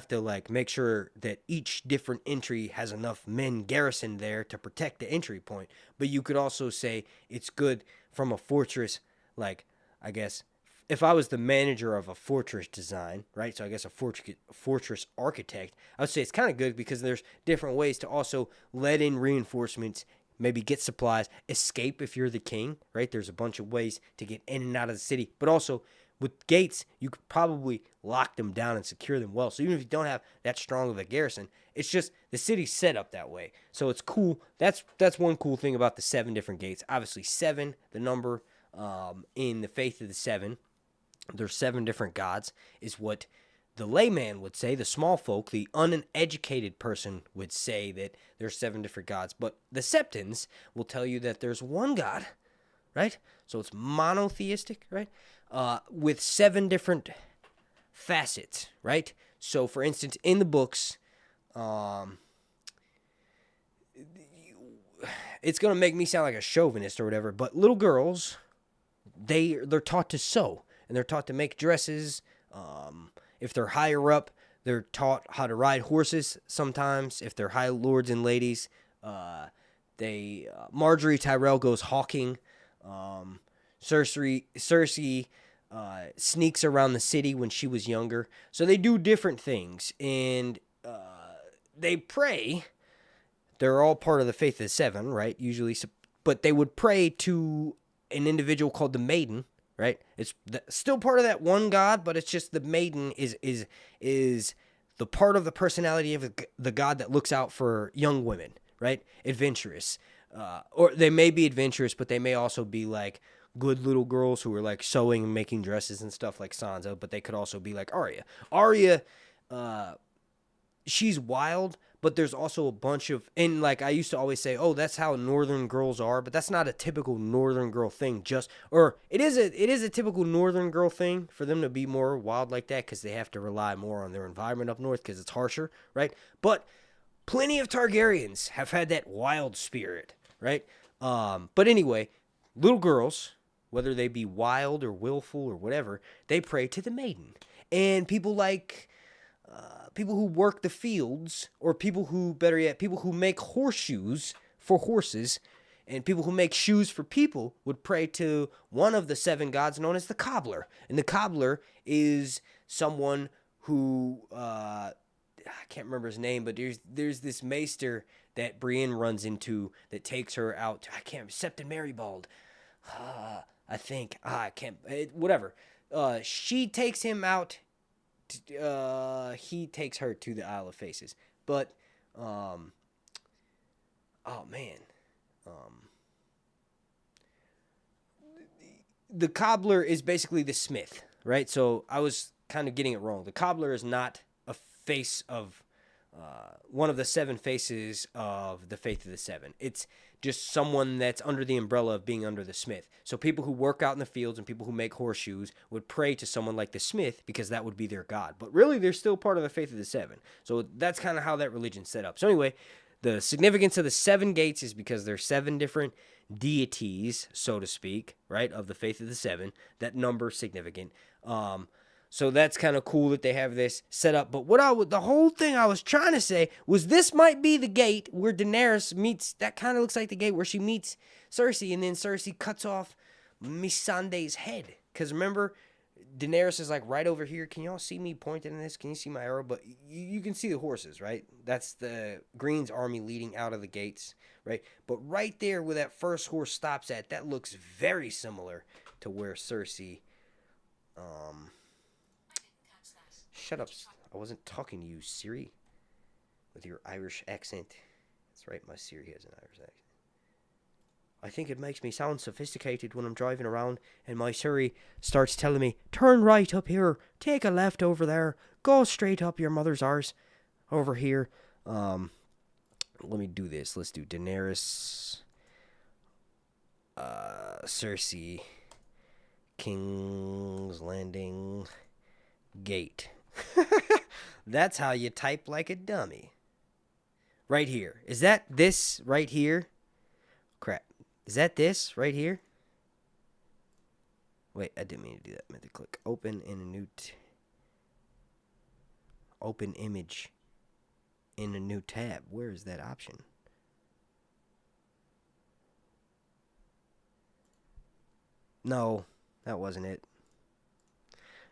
to like make sure that each different entry has enough men garrisoned there to protect the entry point. But you could also say it's good from a fortress, like I guess if I was the manager of a fortress design, right? So I guess a fortress architect, I would say it's kind of good because there's different ways to also let in reinforcements, maybe get supplies, escape if you're the king, right? There's a bunch of ways to get in and out of the city, but also with gates, you could probably lock them down and secure them well. So even if you don't have that strong of a garrison, it's just the city's set up that way. So it's cool. That's one cool thing about the 7 different gates. Obviously, 7, the number in the Faith of the 7, there's 7 different gods, is what the layman would say. The small folk, the uneducated person would say that there's 7 different gods. But the Septons will tell you that there's one god, right? So it's monotheistic, right? With 7 different facets, right? So, for instance, in the books, it's going to make me sound like a chauvinist or whatever, but little girls, they're taught to sew, and they're taught to make dresses. If they're higher up, they're taught how to ride horses sometimes. If they're high lords and ladies, Marjorie Tyrell goes hawking. Cersei sneaks around the city when she was younger. So they do different things, and they pray. They're all part of the Faith of the Seven, right? Usually, but they would pray to an individual called the Maiden, right? It's still part of that one god, but it's just the Maiden is the part of the personality of the god that looks out for young women, right? Adventurous. Or they may be adventurous, but they may also be like good little girls who are like sewing and making dresses and stuff like Sansa, but they could also be like Arya. Arya, she's wild, but there's also a bunch of, and like I used to always say, oh, that's how northern girls are, but that's not a typical northern girl thing. It is a typical northern girl thing for them to be more wild like that because they have to rely more on their environment up north because it's harsher, right? But plenty of Targaryens have had that wild spirit, right? But anyway, little girls, whether they be wild or willful or whatever, they pray to the Maiden. And people like people who work the fields, or people who, better yet, people who make horseshoes for horses, and people who make shoes for people would pray to one of the seven gods known as the Cobbler. And the Cobbler is someone who, I can't remember his name, but there's this maester that Breanne runs into that takes her out. Septon Marybald. I think. I can't. Whatever. She takes him out. He takes her to the Isle of Faces. But, oh man. The cobbler is basically the smith, right? So I was kind of getting it wrong. The cobbler is not a face of one of the seven faces of the Faith of the Seven. It's just someone that's under the umbrella of being under the smith. So people who work out in the fields and people who make horseshoes would pray to someone like the smith because that would be their god. But really, they're still part of the Faith of the Seven. So that's kind of how that religion's set up. So anyway, the significance of the seven gates is because there's seven different deities, so to speak, right, of the Faith of the Seven. That number's significant. So that's kind of cool that they have this set up. But the whole thing I was trying to say was this might be the gate where Daenerys meets, that kind of looks like the gate where she meets Cersei, and then Cersei cuts off Missandei's head. Because remember, Daenerys is like right over here. Can y'all see me pointing at this? Can you see my arrow? But you can see the horses, right? That's the Green's army leading out of the gates, right? But right there where that first horse stops at, that looks very similar to where Cersei... Shut up. I wasn't talking to you, Siri. With your Irish accent. That's right, my Siri has an Irish accent. I think it makes me sound sophisticated when I'm driving around and my Siri starts telling me, turn right up here, take a left over there, go straight up your mother's arse over here. Let me do this. Let's do Daenerys, Cersei, King's Landing, Gate. That's how you type like a dummy. Right here. Is that this right here? Crap. Is that this right here? Wait, I didn't mean to do that. I meant to click open in a new... open image in a new tab. Where is that option? No, that wasn't it.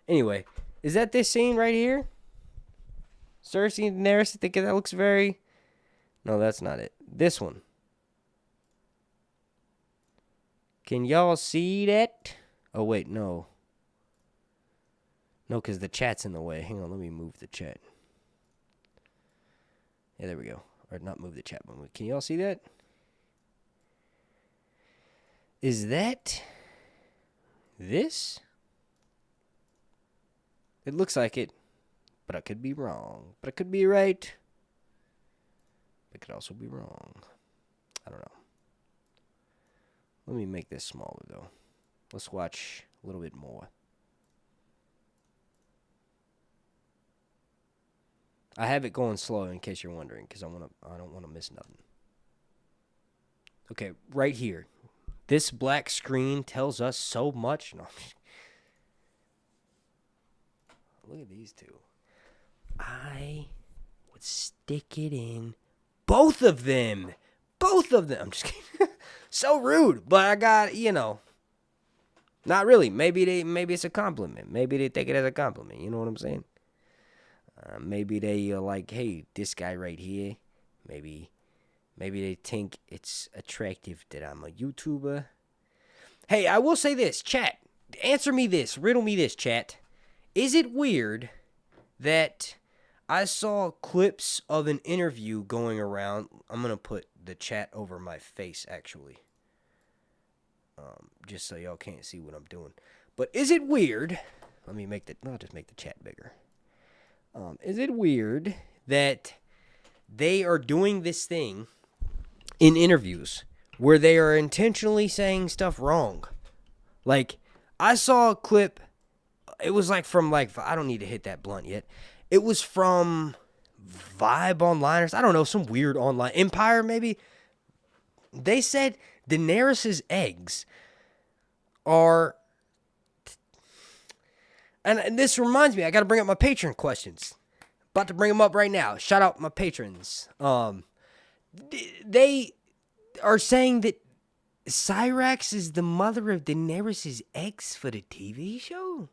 Anyway... Is that this scene right here? Cersei and Daenerys, I think that looks very... No, that's not it. This one. Can y'all see that? Oh, wait, no. No, because the chat's in the way. Hang on, let me move the chat. Yeah, there we go. Or not move the chat, but can y'all see that? Is that... this? It looks like it, but I could be wrong. But I could be right. It could also be wrong. I don't know. Let me make this smaller, though. Let's watch a little bit more. I have it going slow in case you're wondering, because I don't want to miss nothing. Okay, right here. This black screen tells us so much. No, look at these two. I would stick it in both of them. Both of them. I'm just kidding. So rude, but I got, not really. Maybe it's a compliment. Maybe they take it as a compliment. You know what I'm saying? Maybe they are like, hey, this guy right here. Maybe they think it's attractive that I'm a YouTuber. Hey, I will say this, chat. Answer me this. Riddle me this, chat. Is it weird that I saw clips of an interview going around? I'm going to put the chat over my face, actually. Just so y'all can't see what I'm doing. But is it weird? I'll just make the chat bigger. Is it weird that they are doing this thing in interviews where they are intentionally saying stuff wrong? Like, I saw a clip. It was from I don't need to hit that blunt yet. It was from Vibe Online, or I don't know, some weird online Empire maybe. They said Daenerys's eggs are, and this reminds me, I got to bring up my patron questions. About to bring them up right now. Shout out my patrons. They are saying that Cyrax is the mother of Daenerys's eggs for the TV show?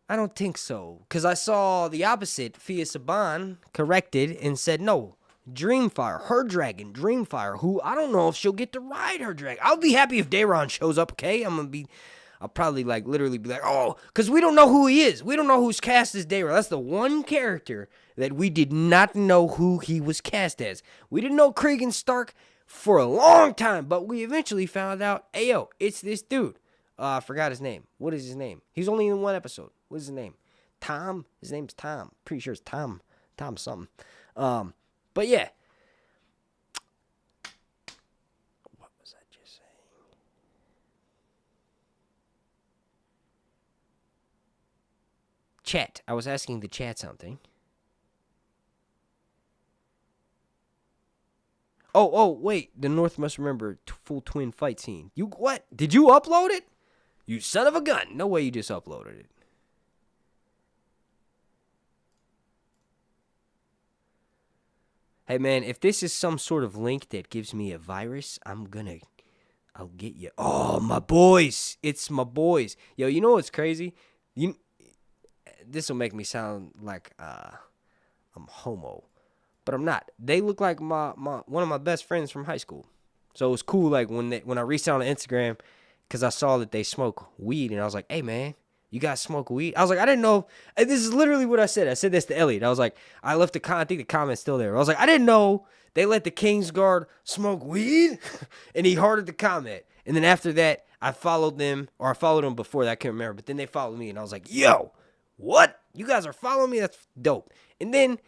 I don't think so. Because I saw the opposite. Fia Saban corrected and said, no, Dreamfire, her dragon, Dreamfire, who I don't know if she'll get to ride her dragon. I'll be happy if Daeron shows up, okay? I'll probably literally be like, oh, because we don't know who he is. We don't know who's cast as Daeron. That's the one character that we did not know who he was cast as. We didn't know Cregan Stark for a long time, but we eventually found out, ayo, it's this dude. I forgot his name. What is his name? He's only in one episode. What is his name? Tom? His name's Tom. Pretty sure it's Tom. Tom something. But yeah. What was I just saying? Chat. I was asking the chat something. Oh, wait. The North must remember full twin fight scene. You what? Did you upload it? You son of a gun. No way you just uploaded it. Hey, man, if this is some sort of link that gives me a virus, I'll get you. Oh, my boys. It's my boys. Yo, you know what's crazy? This will make me sound like I'm homo, but I'm not. They look like one of my best friends from high school. So it was cool, when I reached out on Instagram, because I saw that they smoke weed, and I was like, hey, man, you guys smoke weed? I was like, I didn't know. And this is literally what I said. I said this to Elliot. I was like, I left I think the comment's still there. I was like, I didn't know they let the Kingsguard smoke weed. And he hearted the comment. And then after that, I followed them, or I followed them before that, I can't remember. But then they followed me, and I was like, yo, what? You guys are following me? That's dope. And then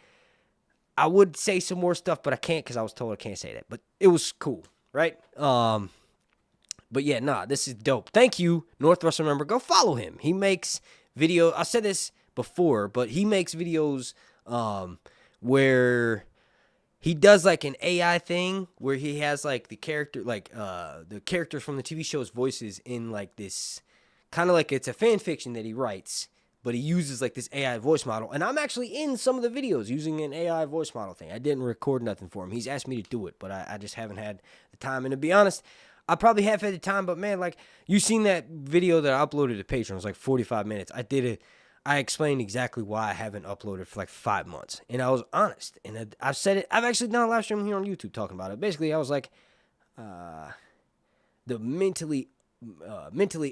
I would say some more stuff, but I can't because I was told I can't say that. But it was cool, right? But yeah, this is dope. Thank you, Northwest Remember. Go follow him. He makes videos. I said this before, but he makes videos where he does an AI thing where he has the character, the characters from the TV show's voices in this kind of it's a fan fiction that he writes, but he uses this AI voice model. And I'm actually in some of the videos using an AI voice model thing. I didn't record nothing for him. He's asked me to do it, but I just haven't had the time. And to be honest, I probably have had the time, but man, you seen that video that I uploaded to Patreon. It was 45 minutes. I did it. I explained exactly why I haven't uploaded for 5 months. And I was honest. And I've said it. I've actually done a live stream here on YouTube talking about it. Basically, I was the mentally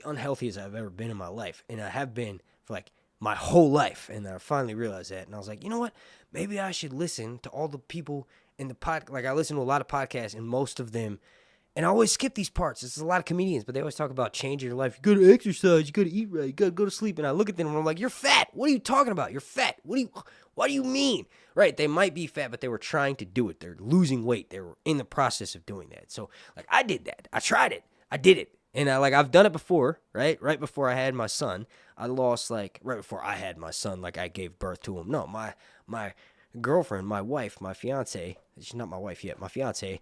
unhealthiest I've ever been in my life. And I have been for my whole life. And I finally realized that. And I was like, you know what? Maybe I should listen to all the people in the I listen to a lot of podcasts, and most of them, and I always skip these parts. There's a lot of comedians, but they always talk about changing your life. You got to exercise. You got to eat right. You got to go to sleep. And I look at them and I'm like, you're fat. What are you talking about? You're fat. What do you mean? Right. They might be fat, but they were trying to do it. They're losing weight. They were in the process of doing that. So I did that. I tried it. I did it. And I've done it before, right? Right before I had my son, I lost right before I had my son, I gave birth to him. No, my girlfriend, my wife, my fiance, she's not my wife yet, my fiance,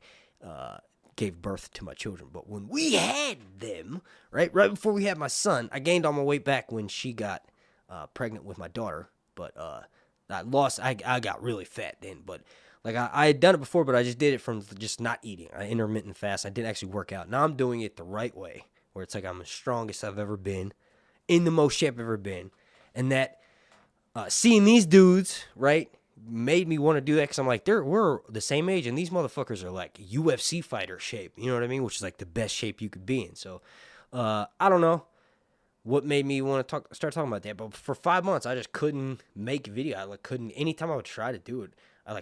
gave birth to my children. But when we had them, right before we had my son, I gained all my weight back when she got pregnant with my daughter. But I got really fat then. But I had done it before, but I just did it from just not eating. I intermittent fast. I didn't actually work out. Now I'm doing it the right way, where it's I'm the strongest I've ever been, in the most shape I've ever been. And that seeing these dudes, right, made me want to do that, because I'm we're the same age, and these motherfuckers are UFC fighter shape, you know what I mean, which is the best shape you could be in. So I don't know what made me want to start talking about that, but for 5 months I just couldn't make a video. I couldn't. Anytime I would try to do it, I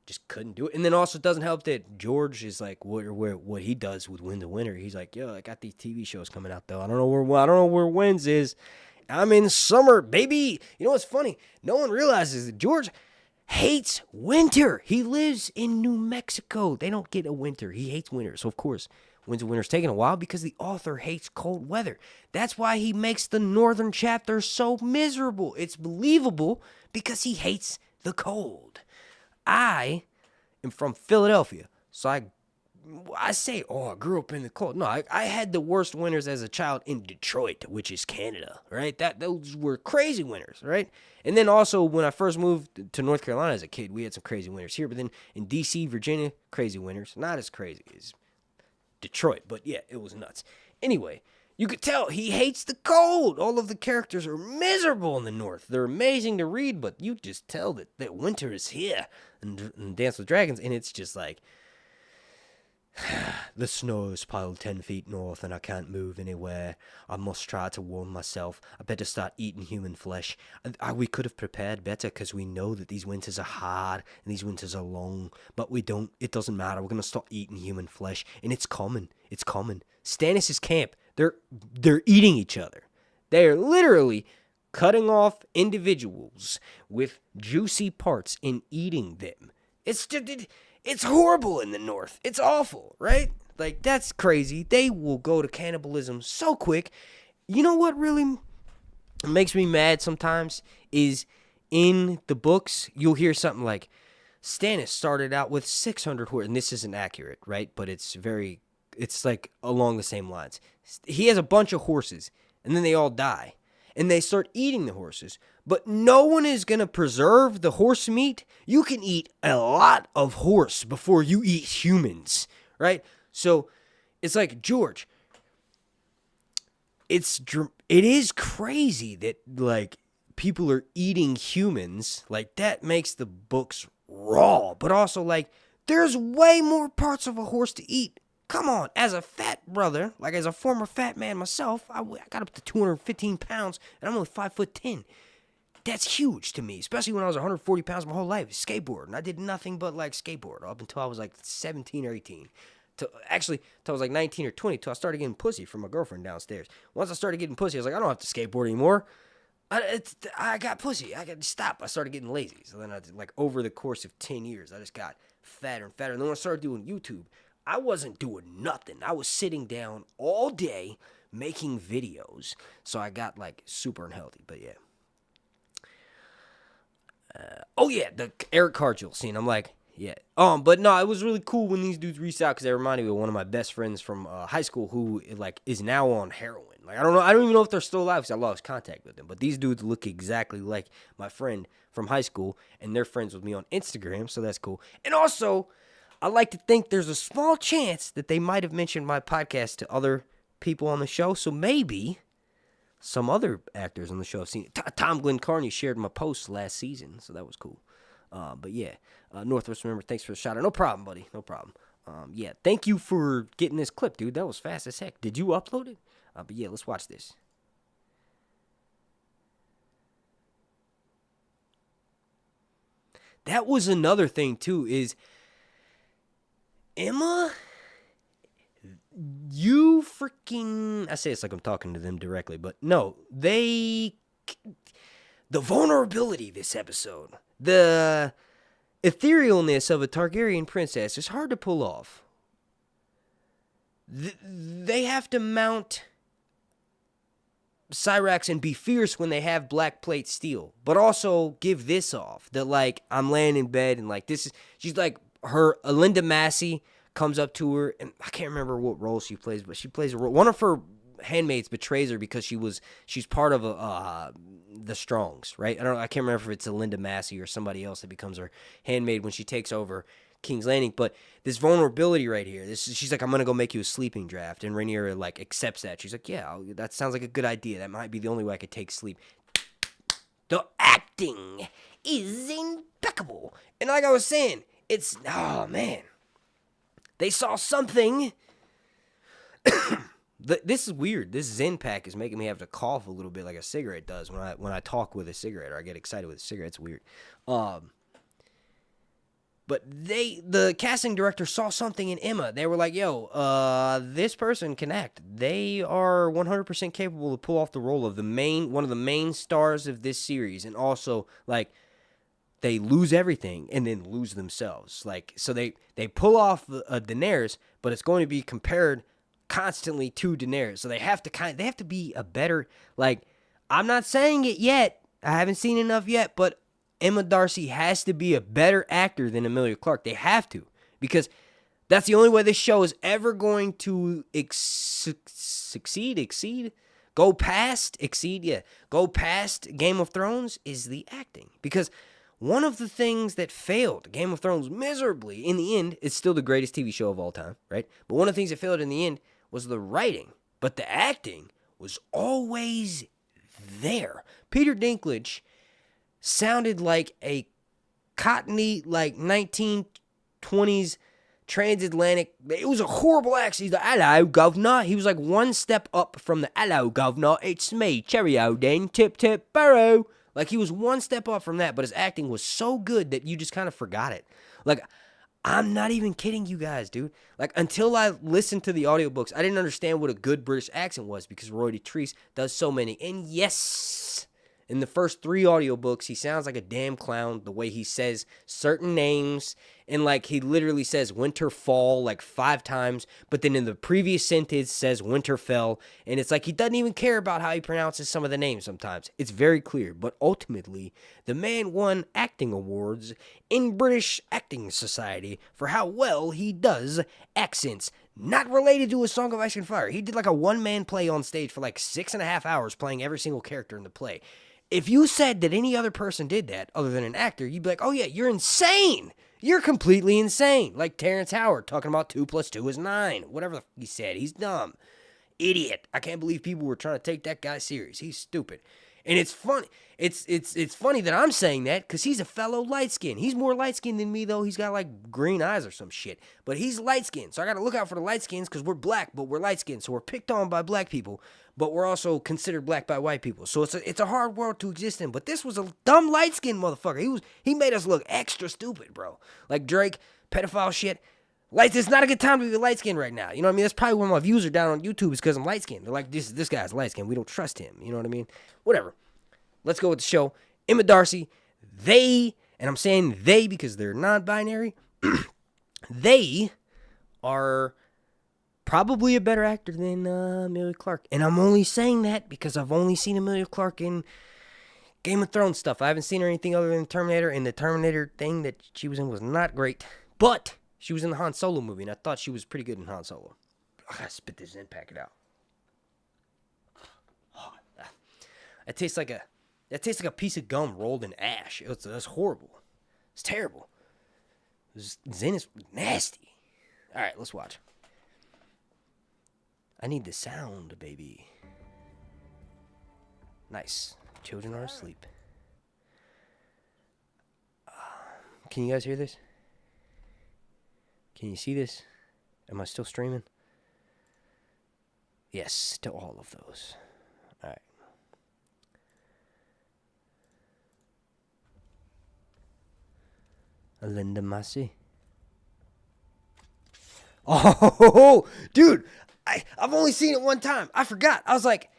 just couldn't do it. And then also it doesn't help that George is what he does with Wins and Winter. He's yo, I got these TV shows coming out though. I don't know where Wins is. I'm in summer, baby. You know what's funny? No one realizes that George hates winter. He lives in New Mexico. They don't get a winter. He hates winter. So of course, Winds of Winter's taking a while because the author hates cold weather. That's why he makes the northern chapter so miserable. It's believable because he hates the cold. I am from Philadelphia, so I say, I grew up in the cold. No, I had the worst winters as a child in Detroit, which is Canada, right? Those were crazy winters, right? And then also when I first moved to North Carolina as a kid, we had some crazy winters here. But then in D.C., Virginia, crazy winters. Not as crazy as Detroit, but yeah, it was nuts. Anyway, you could tell he hates the cold. All of the characters are miserable in the north. They're amazing to read, but you just tell that winter is here and Dance with Dragons, and it's just the snow is piled 10 feet north and I can't move anywhere. I must try to warm myself. I better start eating human flesh. We could have prepared better because we know that these winters are hard and these winters are long, but we don't. It doesn't matter. We're going to start eating human flesh, and it's common. It's common. Stannis' camp, they're eating each other. They are literally cutting off individuals with juicy parts and eating them. It's horrible in the north. It's awful, right? That's crazy. They will go to cannibalism so quick. You know what really makes me mad sometimes is in the books, you'll hear something like, Stannis started out with 600 horses, and this isn't accurate, right? But it's along the same lines. He has a bunch of horses, and then they all die. And they start eating the horses. But no one is going to preserve the horse meat. You can eat a lot of horse before you eat humans, right? So it's George, it is crazy that people are eating humans. That makes the books raw. But also there's way more parts of a horse to eat. Come on, as a fat brother, as a former fat man myself, I got up to 215 pounds, and I'm only 5'10". That's huge to me, especially when I was 140 pounds my whole life, skateboarding. I did nothing but skateboard up until I was 17 or 18. Till I was 19 or 20, till I started getting pussy from my girlfriend downstairs. Once I started getting pussy, I was I don't have to skateboard anymore. I got pussy. I got to stop. I started getting lazy. So then over the course of 10 years, I just got fatter and fatter. And then when I started doing YouTube, I wasn't doing nothing. I was sitting down all day making videos. So I got super unhealthy. But yeah. The Eric Cargill scene. I'm yeah. But no, it was really cool when these dudes reached out because they reminded me of one of my best friends from high school who is now on heroin. I don't know. I don't even know if they're still alive because I lost contact with them. But these dudes look exactly like my friend from high school, and they're friends with me on Instagram, so that's cool. And also, I like to think there's a small chance that they might have mentioned my podcast to other people on the show, so maybe some other actors on the show have seen it. Tom Glenn Carney shared my post last season, so that was cool. But yeah, Northwest Remember, thanks for the shout out. No problem, buddy. No problem. Yeah, thank you for getting this clip, dude. That was fast as heck. Did you upload it? But yeah, let's watch this. That was another thing, too, is Emma, you freaking, I say it's like I'm talking to them directly, but no, the vulnerability this episode, the etherealness of a Targaryen princess is hard to pull off. they have to mount Cyrax and be fierce when they have black plate steel, but also give this off that, like, I'm laying in bed and, like, this is, she's like, her Linda Massey comes up to her, and I can't remember what role she plays, but she plays a role. One of her handmaids betrays her because she's part of the Strongs, right? I can't remember if it's a Linda Massey or somebody else that becomes her handmaid when she takes over King's Landing. But this vulnerability right here, she's like, I'm gonna go make you a sleeping draft, and Rhaenyra like accepts that. She's like, yeah, that sounds like a good idea. That might be the only way I could take sleep. The acting is impeccable, and like I was saying, it's, oh man, they saw something. This is weird. This Zen pack is making me have to cough a little bit like a cigarette does when I talk with a cigarette, or I get excited with a cigarette. It's weird. But the casting director saw something in Emma. They were like, yo, this person can act. They are 100% capable to pull off the role of one of the main stars of this series. And also, like, they lose everything and then lose themselves. Like, so they pull off Daenerys, but it's going to be compared constantly to Daenerys. So they have to be a better, like, I'm not saying it yet. I haven't seen enough yet, but Emma Darcy has to be a better actor than Emilia Clarke. They have to, because that's the only way this show is ever going to go past Game of Thrones is the acting. Because one of the things that failed Game of Thrones miserably in the end, it's still the greatest TV show of all time, right? But one of the things that failed in the end was the writing, but the acting was always there. Peter Dinklage sounded like a cottony, like 1920s transatlantic. It was a horrible accent. He's like, hello, governor. He was like one step up from the hello, governor. It's me, cheerio then, tip, tip, barrow. Like, he was one step up from that, but his acting was so good that you just kind of forgot it. Like, I'm not even kidding you guys, dude. Like, until I listened to the audiobooks, I didn't understand what a good British accent was, because Roy Treese does so many. And yes, in the first 3 audiobooks, he sounds like a damn clown, the way he says certain names, and like he literally says Winterfall like 5 times, but then in the previous sentence says Winterfell, and it's like he doesn't even care about how he pronounces some of the names sometimes. It's very clear, but ultimately, the man won acting awards in British Acting Society for how well he does accents. Not related to A Song of Ice and Fire. He did like a one-man play on stage for like 6.5 hours playing every single character in the play. If you said that any other person did that other than an actor, you'd be like, oh yeah, you're insane. You're completely insane. Like Terrence Howard talking about 2 + 2 is 9. Whatever he said. He's dumb. Idiot. I can't believe people were trying to take that guy serious. He's stupid. And it's funny. It's funny that I'm saying that because he's a fellow light-skinned. He's more light-skinned than me, though. He's got like green eyes or some shit. But he's light-skinned. So I got to look out for the light-skins because we're black, but we're light-skinned. So we're picked on by black people, but we're also considered black by white people. So it's a hard world to exist in. But this was a dumb light-skinned motherfucker. He made us look extra stupid, bro. Like Drake, pedophile shit. It's not a good time to be light-skinned right now. You know what I mean? That's probably why my views are down on YouTube is because I'm light-skinned. They're like, this guy's light-skinned. We don't trust him. You know what I mean? Whatever. Let's go with the show. Emma Darcy, and I'm saying they because they're non-binary, they are probably a better actor than Emilia Clarke. And I'm only saying that because I've only seen Emilia Clarke in Game of Thrones stuff. I haven't seen her anything other than Terminator, and the Terminator thing that she was in was not great. But she was in the Han Solo movie, and I thought she was pretty good in Han Solo. I gotta spit this in, pack it out. It tastes like a piece of gum rolled in ash. That's horrible. It's terrible. Zen is nasty. All right, let's watch. I need the sound, baby. Nice. Children are asleep. Can you guys hear this? Can you see this? Am I still streaming? Yes, to all of those. All right. Linda Massey. Oh, dude, I've only seen it one time. I forgot. I was like,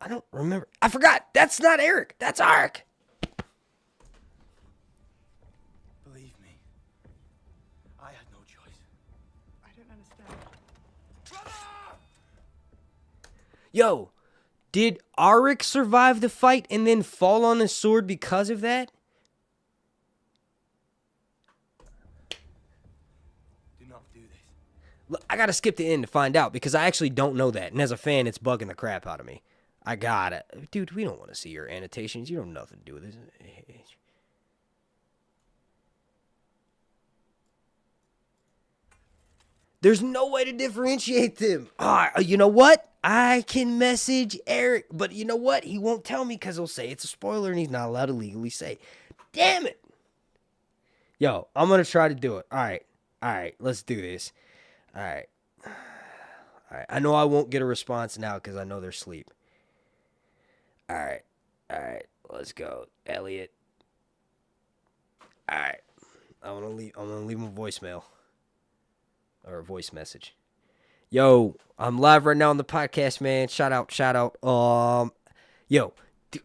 I don't remember. I forgot. That's not Eric. That's Ark. Believe me, I had no choice. I don't understand. Brother! Yo, did Arik survive the fight and then fall on his sword because of that? Do not do this. Look, I gotta skip the end to find out because I actually don't know that. And as a fan, it's bugging the crap out of me. I gotta. Dude, we don't want to see your annotations. You don't have nothing to do with this. There's no way to differentiate them. You know what? I can message Eric, but you know what? He won't tell me because he'll say it's a spoiler and he's not allowed to legally say. Damn it. Yo, I'm going to try to do it. All right, let's do this. All right. I know I won't get a response now because I know they're asleep. All right, let's go. Elliot. All right. I'm gonna leave him a voicemail. Or a voice message. Yo, I'm live right now on the podcast, man. Shout out.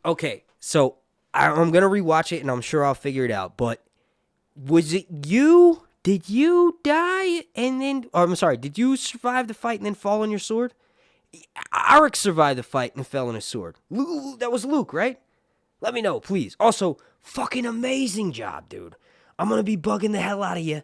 Okay, so I'm gonna rewatch it and I'm sure I'll figure it out. But was it you? Did you die and then? I'm sorry. Did you survive the fight and then fall on your sword? Arik survived the fight and fell on his sword. That was Luke, right? Let me know, please. Also, fucking amazing job, dude. I'm gonna be bugging the hell out of you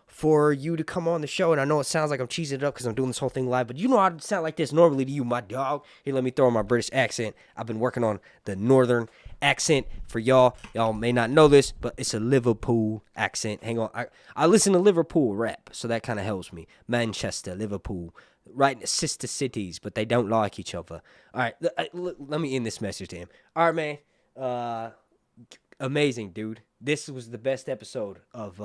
for you to come on the show. And I know it sounds like I'm cheesing it up because I'm doing this whole thing live, but you know I sound like this normally to you, my dog. Here, let me throw in my British accent. I've been working on the northern accent for y'all. Y'all may not know this, but it's a Liverpool accent. Hang on. I listen to Liverpool rap, so that kind of helps me. Manchester, Liverpool, right? Sister cities, but they don't like each other. All right, let me end this message to him. All right, man. Amazing, dude. This was the best episode of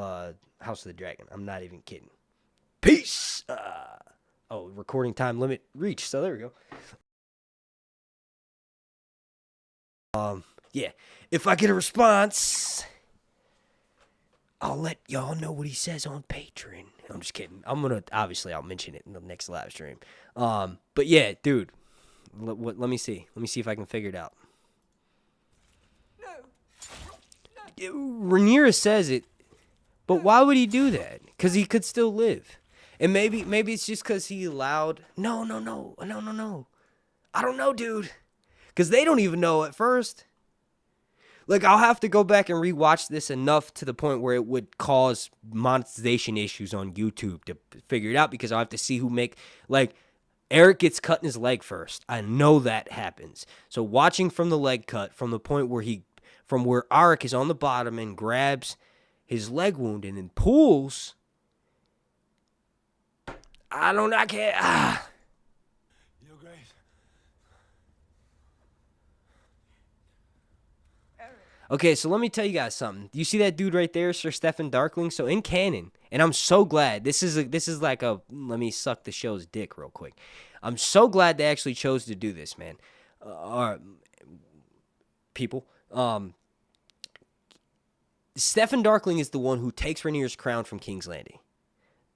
House of the Dragon. I'm not even kidding. Peace. Recording time limit reached. So there we go. Yeah. If I get a response, I'll let y'all know what he says on Patreon. I'm just kidding. I'll mention it in the next live stream. But yeah, dude. Let me see. Let me see if I can figure it out. Rhaenyra says it, but why would he do that? Because he could still live. And maybe it's just because he allowed... No. I don't know, dude. Because they don't even know at first. Like, I'll have to go back and rewatch this enough to the point where it would cause monetization issues on YouTube to figure it out, because I'll have to see who make... Like, Eric gets cut in his leg first. I know that happens. So watching from the leg cut, from the point where from where Arik is on the bottom and grabs his leg wound and then pulls. I can't. Your Grace. Okay, so let me tell you guys something. You see that dude right there, Sir Stefan Darkling? So in canon, and I'm so glad, this is like a, let me suck the show's dick real quick. I'm so glad they actually chose to do this, man. People. Stefan Darkling is the one who takes Rhaenyra's crown from King's Landing.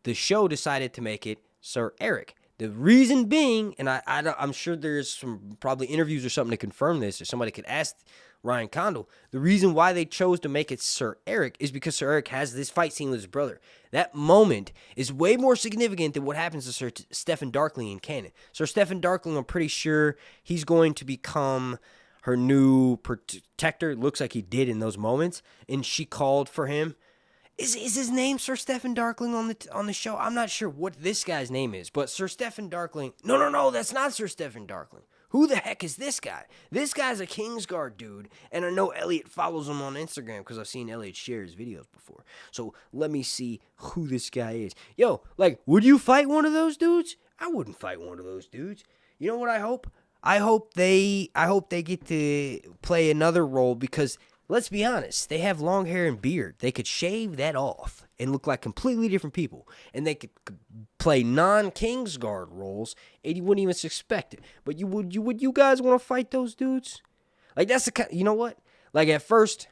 The show decided to make it Sir Eric. The reason being, and I'm sure there's some probably interviews or something to confirm this, or somebody could ask Ryan Condal, the reason why they chose to make it Sir Eric is because Sir Eric has this fight scene with his brother. That moment is way more significant than what happens to Sir Stefan Darkling in canon. Sir Stefan Darkling, I'm pretty sure he's going to become her new protector. Looks like he did in those moments, and she called for him. Is his name Sir Stefan Darkling on the show? I'm not sure what this guy's name is, but Sir Stefan Darkling. No, that's not Sir Stefan Darkling. Who the heck is this guy? This guy's a Kingsguard dude, and I know Elliot follows him on Instagram because I've seen Elliot share his videos before. So let me see who this guy is. Yo, like, would you fight one of those dudes? I wouldn't fight one of those dudes. You know what I hope? I hope they get to play another role, because let's be honest, they have long hair and beard. They could shave that off and look like completely different people, and they could play non-Kingsguard roles, and you wouldn't even suspect it. But would you guys want to fight those dudes? Like, that's the kind. You know what? Like, at first,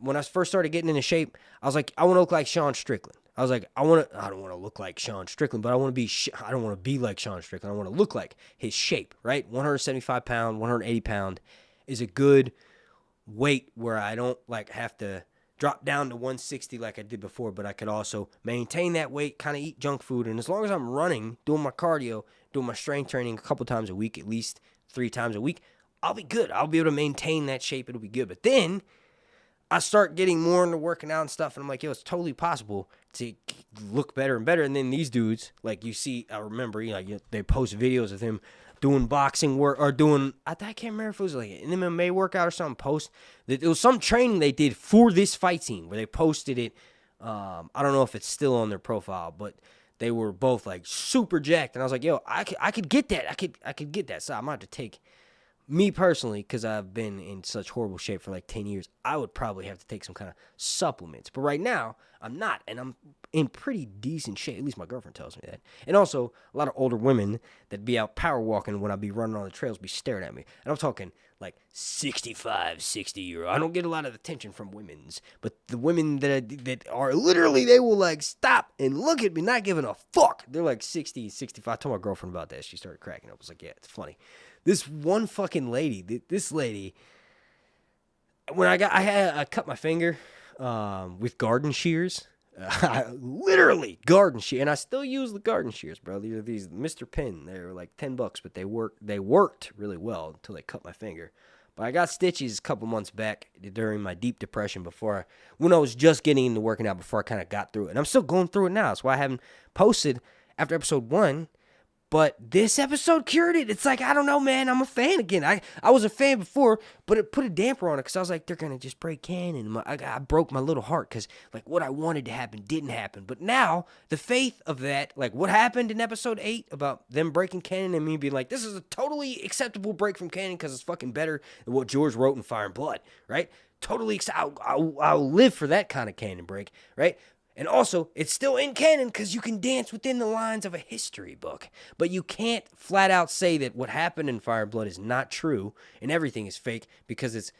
when I first started getting into shape, I was like, I want to look like Sean Strickland. I was like, I don't want to look like Sean Strickland, but I don't want to be like Sean Strickland. I want to look like his shape, right? 175 pound, 180 pound is a good weight where I don't like have to drop down to 160 like I did before, but I could also maintain that weight, kind of eat junk food. And as long as I'm running, doing my cardio, doing my strength training a couple times a week, at least 3 times a week, I'll be good. I'll be able to maintain that shape. It'll be good. But then I start getting more into working out and stuff, and I'm like, yo, it's totally possible to look better and better. And then these dudes, like you see, I remember, they post videos of him doing boxing work or doing, I can't remember if it was like an MMA workout or something. It was some training they did for this fight scene where they posted it. I don't know if it's still on their profile, but they were both like super jacked, and I was like, yo, I could get that. I could get that. So I'm about to take. Me personally, because I've been in such horrible shape for like 10 years, I would probably have to take some kind of supplements. But right now, I'm not, and I'm in pretty decent shape. At least my girlfriend tells me that. And also, a lot of older women that be out power walking when I be running on the trails be staring at me. And I'm talking like 65, 60-year-old. I don't get a lot of attention from women's, but the women that are literally, they will like stop and look at me, not giving a fuck. They're like 60, 65. I told my girlfriend about that. She started cracking up. I was like, yeah, it's funny. This one fucking lady, this lady, when I cut my finger with garden shears, literally garden shears, and I still use the garden shears, bro. These Mr. Penn. They were like $10, but they worked really well until they cut my finger. But I got stitches a couple months back during my deep depression when I was just getting into working out before I kind of got through it, and I'm still going through it now. That's why I haven't posted after episode 1. But this episode cured it. It's like, I don't know, man. I'm a fan again. I was a fan before, but it put a damper on it because I was like, they're going to just break canon. I broke my little heart because, like, what I wanted to happen didn't happen. But now, the faith of that, like, what happened in episode 8 about them breaking canon and me being like, this is a totally acceptable break from canon because it's fucking better than what George wrote in Fire and Blood, right? Totally, I'll live for that kind of canon break, right? And also, it's still in canon because you can dance within the lines of a history book. But you can't flat out say that what happened in Fire and Blood is not true and everything is fake because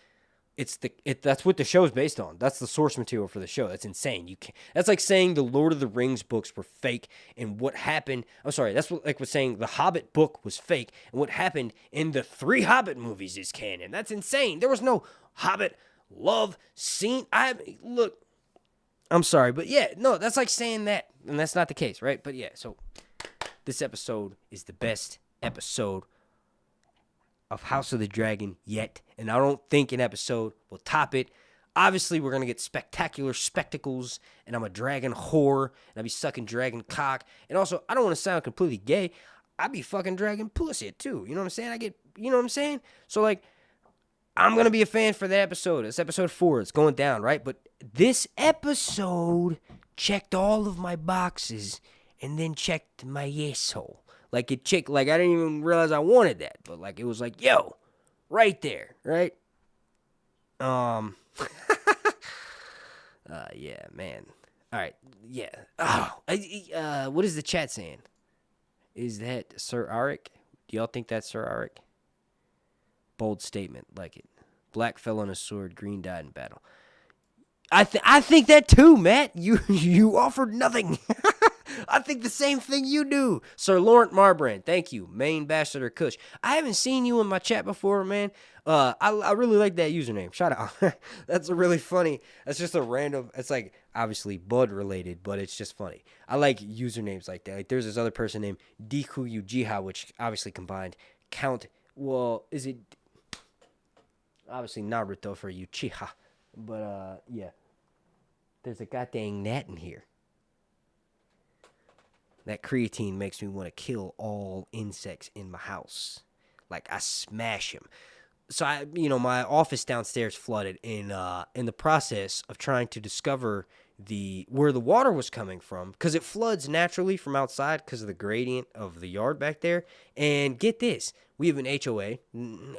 that's what the show is based on. That's the source material for the show. That's insane. That's like saying the Lord of the Rings books were fake and what happened. I'm sorry. That's like saying the Hobbit book was fake and what happened in the 3 Hobbit movies is canon. That's insane. There was no Hobbit love scene. Look. I'm sorry, but yeah, no, that's like saying that, and that's not the case, right? But yeah, so this episode is the best episode of House of the Dragon yet, and I don't think an episode will top it. Obviously, we're going to get spectacular spectacles, and I'm a dragon whore, and I'll be sucking dragon cock, and also, I don't want to sound completely gay, I be fucking dragon pussy too, you know what I'm saying? You know what I'm saying? So, like, I'm going to be a fan for that episode. It's episode 4. It's going down, right? But this episode checked all of my boxes and then checked my asshole. Like, I didn't even realize I wanted that. But, like, it was like, yo, right there, right? Yeah, man. All right, yeah. Oh, what is the chat saying? Is that Sir Arik? Do y'all think that's Sir Arik? Bold statement, like it. Black fell on a sword, green died in battle. I think that too, Matt. You offered nothing. I think the same thing you do. Sir Laurent Marbrand, thank you. Main Bastard Kush. I haven't seen you in my chat before, man. I really like that username. Shout out. That's a really funny. That's just a random. It's like obviously Bud related, but it's just funny. I like usernames like that. Like there's this other person named Diku Ujiha, which obviously combined count. Well, is it? Obviously Naruto for Uchiha. But, yeah. There's a goddamn gnat in here. That creatine makes me want to kill all insects in my house. Like, I smash them. So, my office downstairs flooded in the process of trying to discover where the water was coming from, because it floods naturally from outside because of the gradient of the yard back there. And get this, we have an HOA.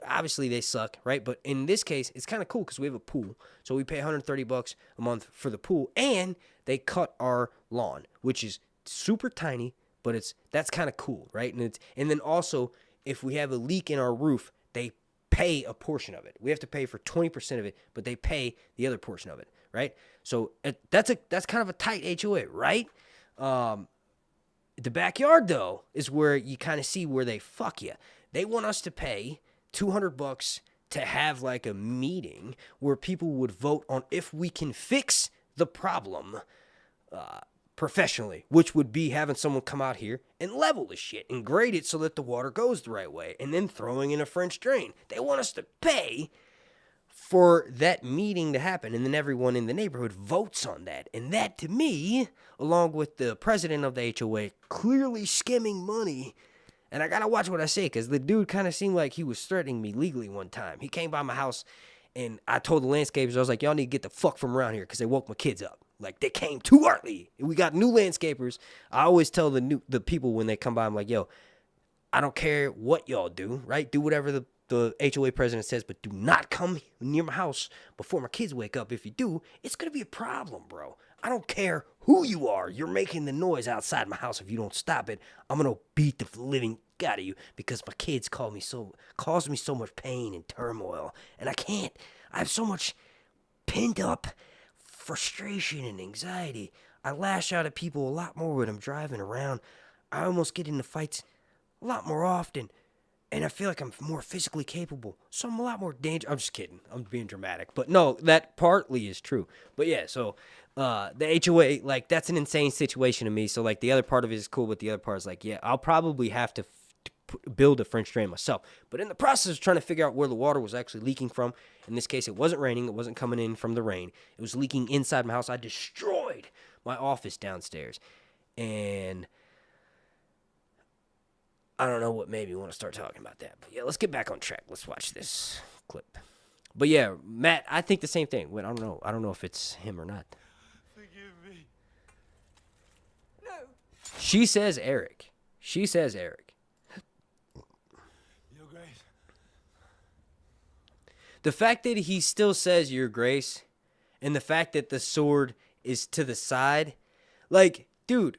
Obviously they suck, right? But in this case, it's kind of cool because we have a pool. So we pay $130 a month for the pool, and they cut our lawn, which is super tiny, but that's kind of cool, right? And then also, if we have a leak in our roof, they pay a portion of it. We have to pay for 20% of it, but they pay the other portion of it, right? So that's kind of a tight HOA, right? The backyard though is where you kind of see where they fuck you. They want us to pay $200 to have like a meeting where people would vote on if we can fix the problem. professionally, which would be having someone come out here and level the shit and grade it so that the water goes the right way, and then throwing in a French drain. They want us to pay for that meeting to happen, and then everyone in the neighborhood votes on that. And that, to me, along with the president of the HOA clearly skimming money, and I gotta watch what I say, because the dude kind of seemed like he was threatening me legally one time. He came by my house, and I told the landscapers, I was like, y'all need to get the fuck from around here, because they woke my kids up. Like, they came too early. We got new landscapers. I always tell the people when they come by, I'm like, yo, I don't care what y'all do, right? Do whatever the HOA president says, but do not come near my house before my kids wake up. If you do, it's going to be a problem, bro. I don't care who you are. You're making the noise outside my house. If you don't stop it, I'm going to beat the living out of you because my kids cause me so much pain and turmoil. And I can't. I have so much pent up frustration and anxiety. I lash out at people a lot more when I'm driving around. I almost get into fights a lot more often. And I feel like I'm more physically capable. So I'm a lot more dangerous. I'm just kidding. I'm being dramatic. But no, that partly is true. But yeah, so the HOA, like, that's an insane situation to me. So, like, the other part of it is cool, but the other part is like, yeah, I'll probably have to build a French drain myself. But in the process of trying to figure out where the water was actually leaking from, in this case, it wasn't raining. It wasn't coming in from the rain. It was leaking inside my house. I destroyed my office downstairs. And I don't know what made me want to start talking about that. But yeah, let's get back on track. Let's watch this clip. But yeah, Matt, I think the same thing. Wait, I don't know. I don't know if it's him or not. Forgive me. No. She says Eric. She says Eric. Your Grace. The fact that he still says Your Grace, and the fact that the sword is to the side, like, dude,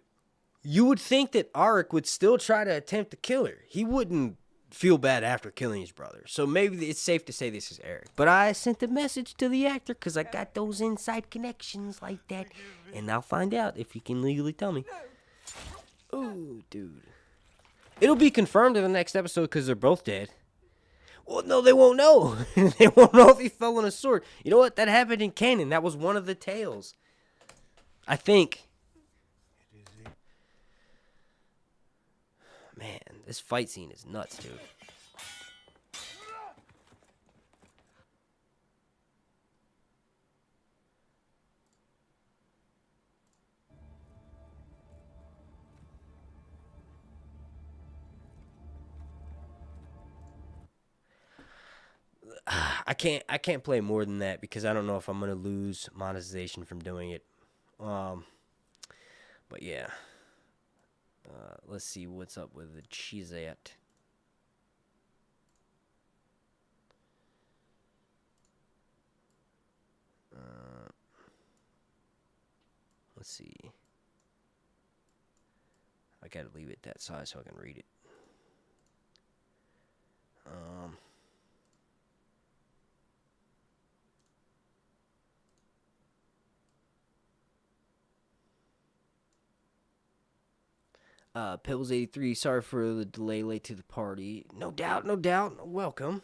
you would think that Arik would still try to attempt to kill her. He wouldn't feel bad after killing his brother. So maybe it's safe to say this is Eric. But I sent a message to the actor because I got those inside connections like that. And I'll find out if he can legally tell me. Oh, dude. It'll be confirmed in the next episode because they're both dead. Well, no, they won't know. They won't know if he fell on a sword. You know what? That happened in canon. That was one of the tales. I think. Man, this fight scene is nuts, dude. I can't play more than that because I don't know if I'm gonna lose monetization from doing it. But yeah. Let's see what's up with the Cheezette. Let's see. I gotta leave it that size so I can read it. Pebbles83, sorry for the delay, late to the party. No doubt, no doubt. Welcome.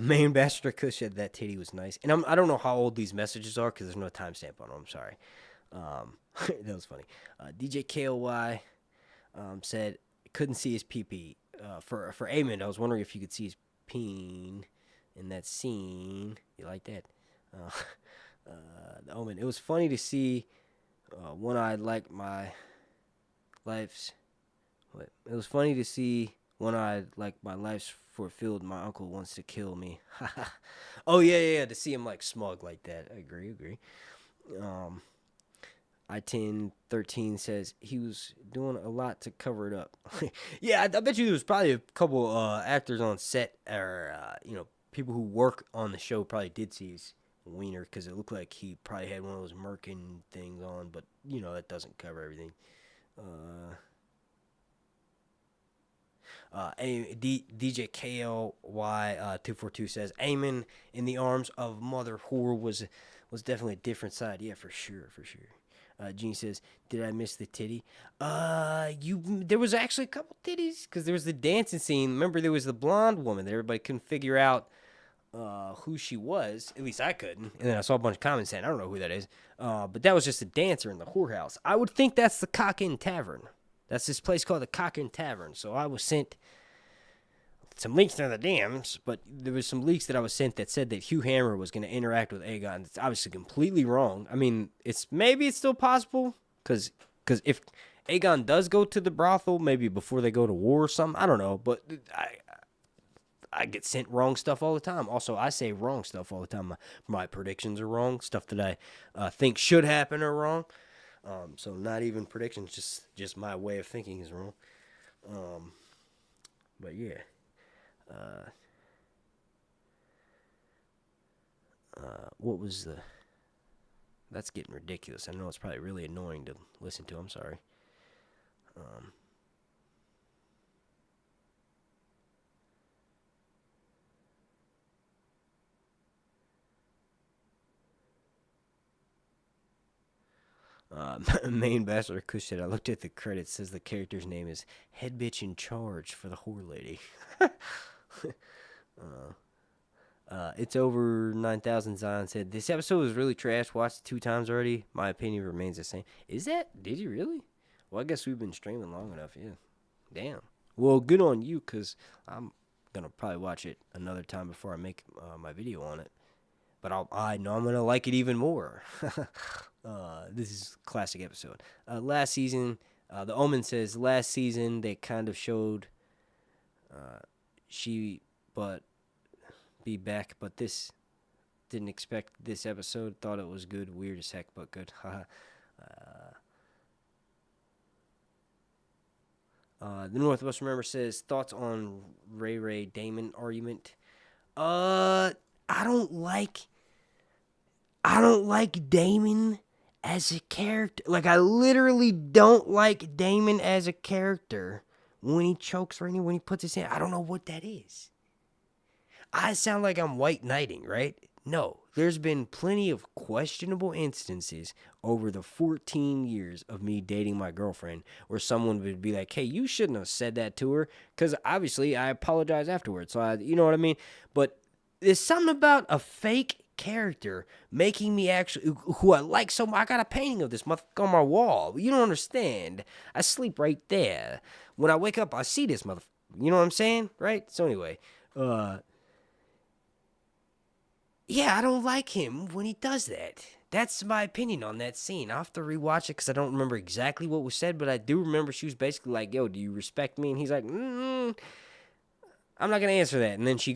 Main Bastard Kush said that titty was nice. And I don't know how old these messages are because there's no timestamp on them. I'm sorry. That was funny. DJ KOY said couldn't see his pee-pee. For Eamon, I was wondering if you could see his peen in that scene. You like that? The Omen. It was funny to see one-eyed like my life's. What? It was funny to see one-eyed like my life's fulfilled. My uncle wants to kill me. Oh yeah. To see him like smug like that. I agree. I-1013 says he was doing a lot to cover it up. Yeah, I bet you there was probably a couple actors on set or people who work on the show probably did see his wiener because it looked like he probably had one of those merkin things on, but that doesn't cover everything. DJ KLY 242 says Eamon in the arms of Mother Whore was definitely a different side. Yeah, for sure. Gene says, did I miss the titty? There was actually a couple titties because there was the dancing scene. Remember, there was the blonde woman that everybody couldn't figure out who she was. At least I couldn't. And then I saw a bunch of comments saying, I don't know who that is. But that was just a dancer in the whorehouse. I would think that's the Cock Inn Tavern. That's this place called the Cock Inn Tavern. So I was sent some leaks to the DMs, but there was some leaks that I was sent that said that Hugh Hammer was going to interact with Aegon. It's obviously completely wrong. I mean, maybe it's still possible, because if Aegon does go to the brothel, maybe before they go to war or something, I don't know, but I get sent wrong stuff all the time. Also, I say wrong stuff all the time. My predictions are wrong. Stuff that I think should happen are wrong. So not even predictions, just my way of thinking is wrong. But yeah. What was the... That's getting ridiculous. I know it's probably really annoying to listen to. I'm sorry. Main Bachelor Kush said, I looked at the credits, says the character's name is Head Bitch in Charge for the Whore Lady. It's over 9,000. Zion said, this episode was really trash. Watched it 2 times already. My opinion remains the same. Is that? Did you really? Well, I guess we've been streaming long enough, yeah. Damn. Well, good on you, because I'm going to probably watch it another time before I make my video on it. But I know I'm going to like it even more. This is a classic episode. Last season, The Omen says, last season they kind of showed but this didn't expect this episode. Thought it was good. Weird as heck, but good. The Northwest Remember says, thoughts on Ray Damon argument. I don't like Damon as a character. Like, I literally don't like Damon as a character. When he chokes Rainey, when he puts his hand, I don't know what that is. I sound like I'm white knighting, right? No, there's been plenty of questionable instances over the 14 years of me dating my girlfriend where someone would be like, hey, you shouldn't have said that to her, because obviously I apologize afterwards. So, you know what I mean? But there's something about a fake character making me actually, who I like so much. I got a painting of this motherfucker on my wall. You don't understand. I sleep right there. When I wake up, I see this motherfucker. You know what I'm saying? Right? So anyway, yeah, I don't like him when he does that. That's my opinion on that scene. I'll have to rewatch it because I don't remember exactly what was said, but I do remember she was basically like, yo, do you respect me? And he's like, I'm not going to answer that. And then she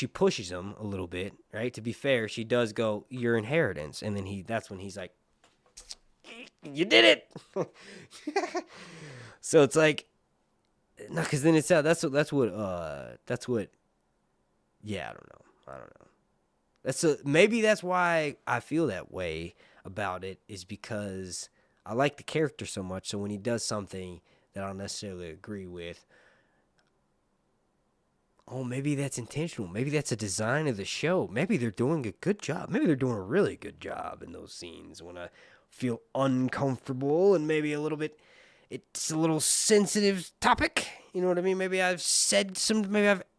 pushes him a little bit, right? To be fair, she does go, your inheritance. And then that's when he's like, you did it. So it's like, no, because then it's out. That's what, yeah, I don't know. Maybe that's why I feel that way about it, is because I like the character so much. So when he does something that I don't necessarily agree with, oh, maybe that's intentional. Maybe that's a design of the show. Maybe they're doing a good job. Maybe they're doing a really good job in those scenes when I feel uncomfortable and maybe it's a little sensitive topic. You know what I mean? Maybe I've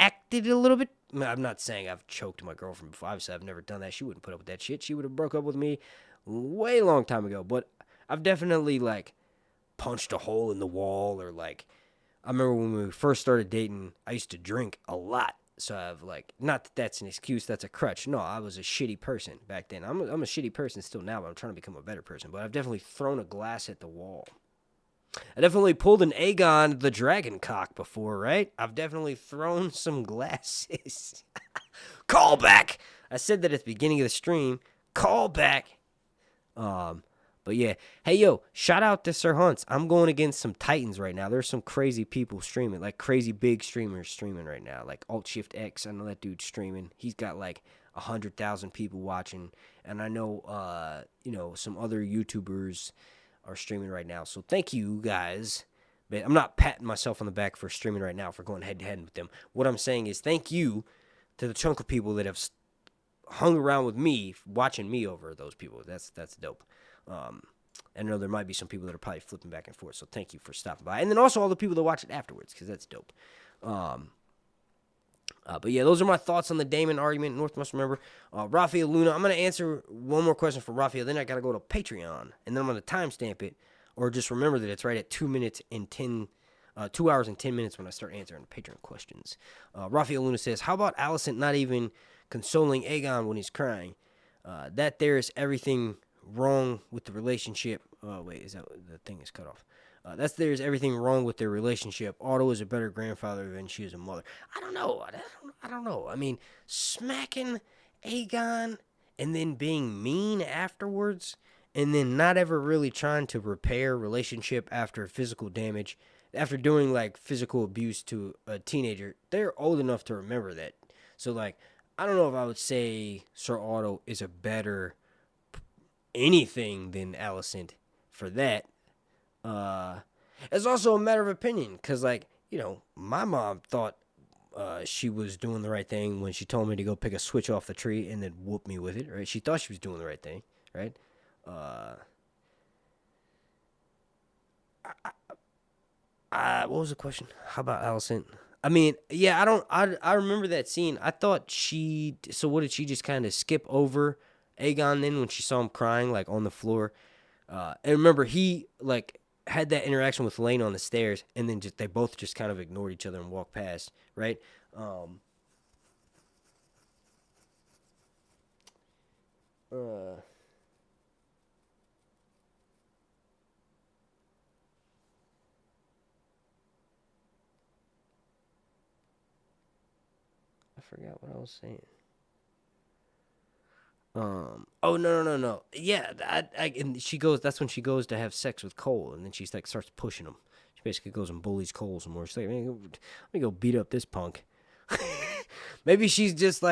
acted a little bit. I'm not saying I've choked my girlfriend before. Obviously, I've never done that. She wouldn't put up with that shit. She would have broke up with me way long time ago. But I've definitely, punched a hole in the wall, or, I remember when we first started dating, I used to drink a lot. So I've, not that that's an excuse, that's a crutch. No, I was a shitty person back then. I'm a shitty person still now, but I'm trying to become a better person. But I've definitely thrown a glass at the wall. I definitely pulled an Aegon the Dragon cock before, right? I've definitely thrown some glasses. Call back! I said that at the beginning of the stream. Call back! But yeah. Hey, yo, shout out to Sir Hunts. I'm going against some titans right now. There's some crazy people streaming, crazy big streamers streaming right now. Alt Shift X, I know that dude's streaming. He's got 100,000 people watching. And I know, some other YouTubers are streaming right now. So thank you guys. But I'm not patting myself on the back for streaming right now, for going head to head with them. What I'm saying is thank you to the chunk of people that have hung around with me, watching me over those people. That's dope. I know there might be some people that are probably flipping back and forth. So thank you for stopping by. And then also all the people that watch it afterwards, because that's dope. But yeah, those are my thoughts on the Damon argument. North must remember. Rafael Luna, I'm going to answer one more question from Rafael. Then I got to go to Patreon. And then I'm going to timestamp it. Or just remember that it's right at 2 hours and 10 minutes when I start answering Patreon questions. Rafael Luna says, how about Alicent not even consoling Aegon when he's crying? That there is everything wrong with the relationship. Wait, is that the thing is cut off? There's everything wrong with their relationship. Otto is a better grandfather than she is a mother. I don't know. I don't know. I mean, smacking Aegon and then being mean afterwards and then not ever really trying to repair relationship after physical damage, after doing, like, physical abuse to a teenager, they're old enough to remember that. So, like, I don't know if I would say Sir Otto is a better anything than Alicent for that. It's also a matter of opinion, because, like, you know, my mom thought she was doing the right thing when she told me to go pick a switch off the tree and then whoop me with it, right? She thought she was doing the right thing, right? What was the question? How about Alicent? I mean, yeah, I remember that scene. I thought so what did she just kind of skip over Aegon then when she saw him crying, like, on the floor? And remember, he, like, had that interaction with Lane on the stairs, and then they both just kind of ignored each other and walked past, right? I forgot what I was saying. Oh, no. Yeah, and she goes, that's when she goes to have sex with Cole, and then she, like, starts pushing him. She basically goes and bullies Cole some more. She's like, man, let me go beat up this punk. Maybe she's just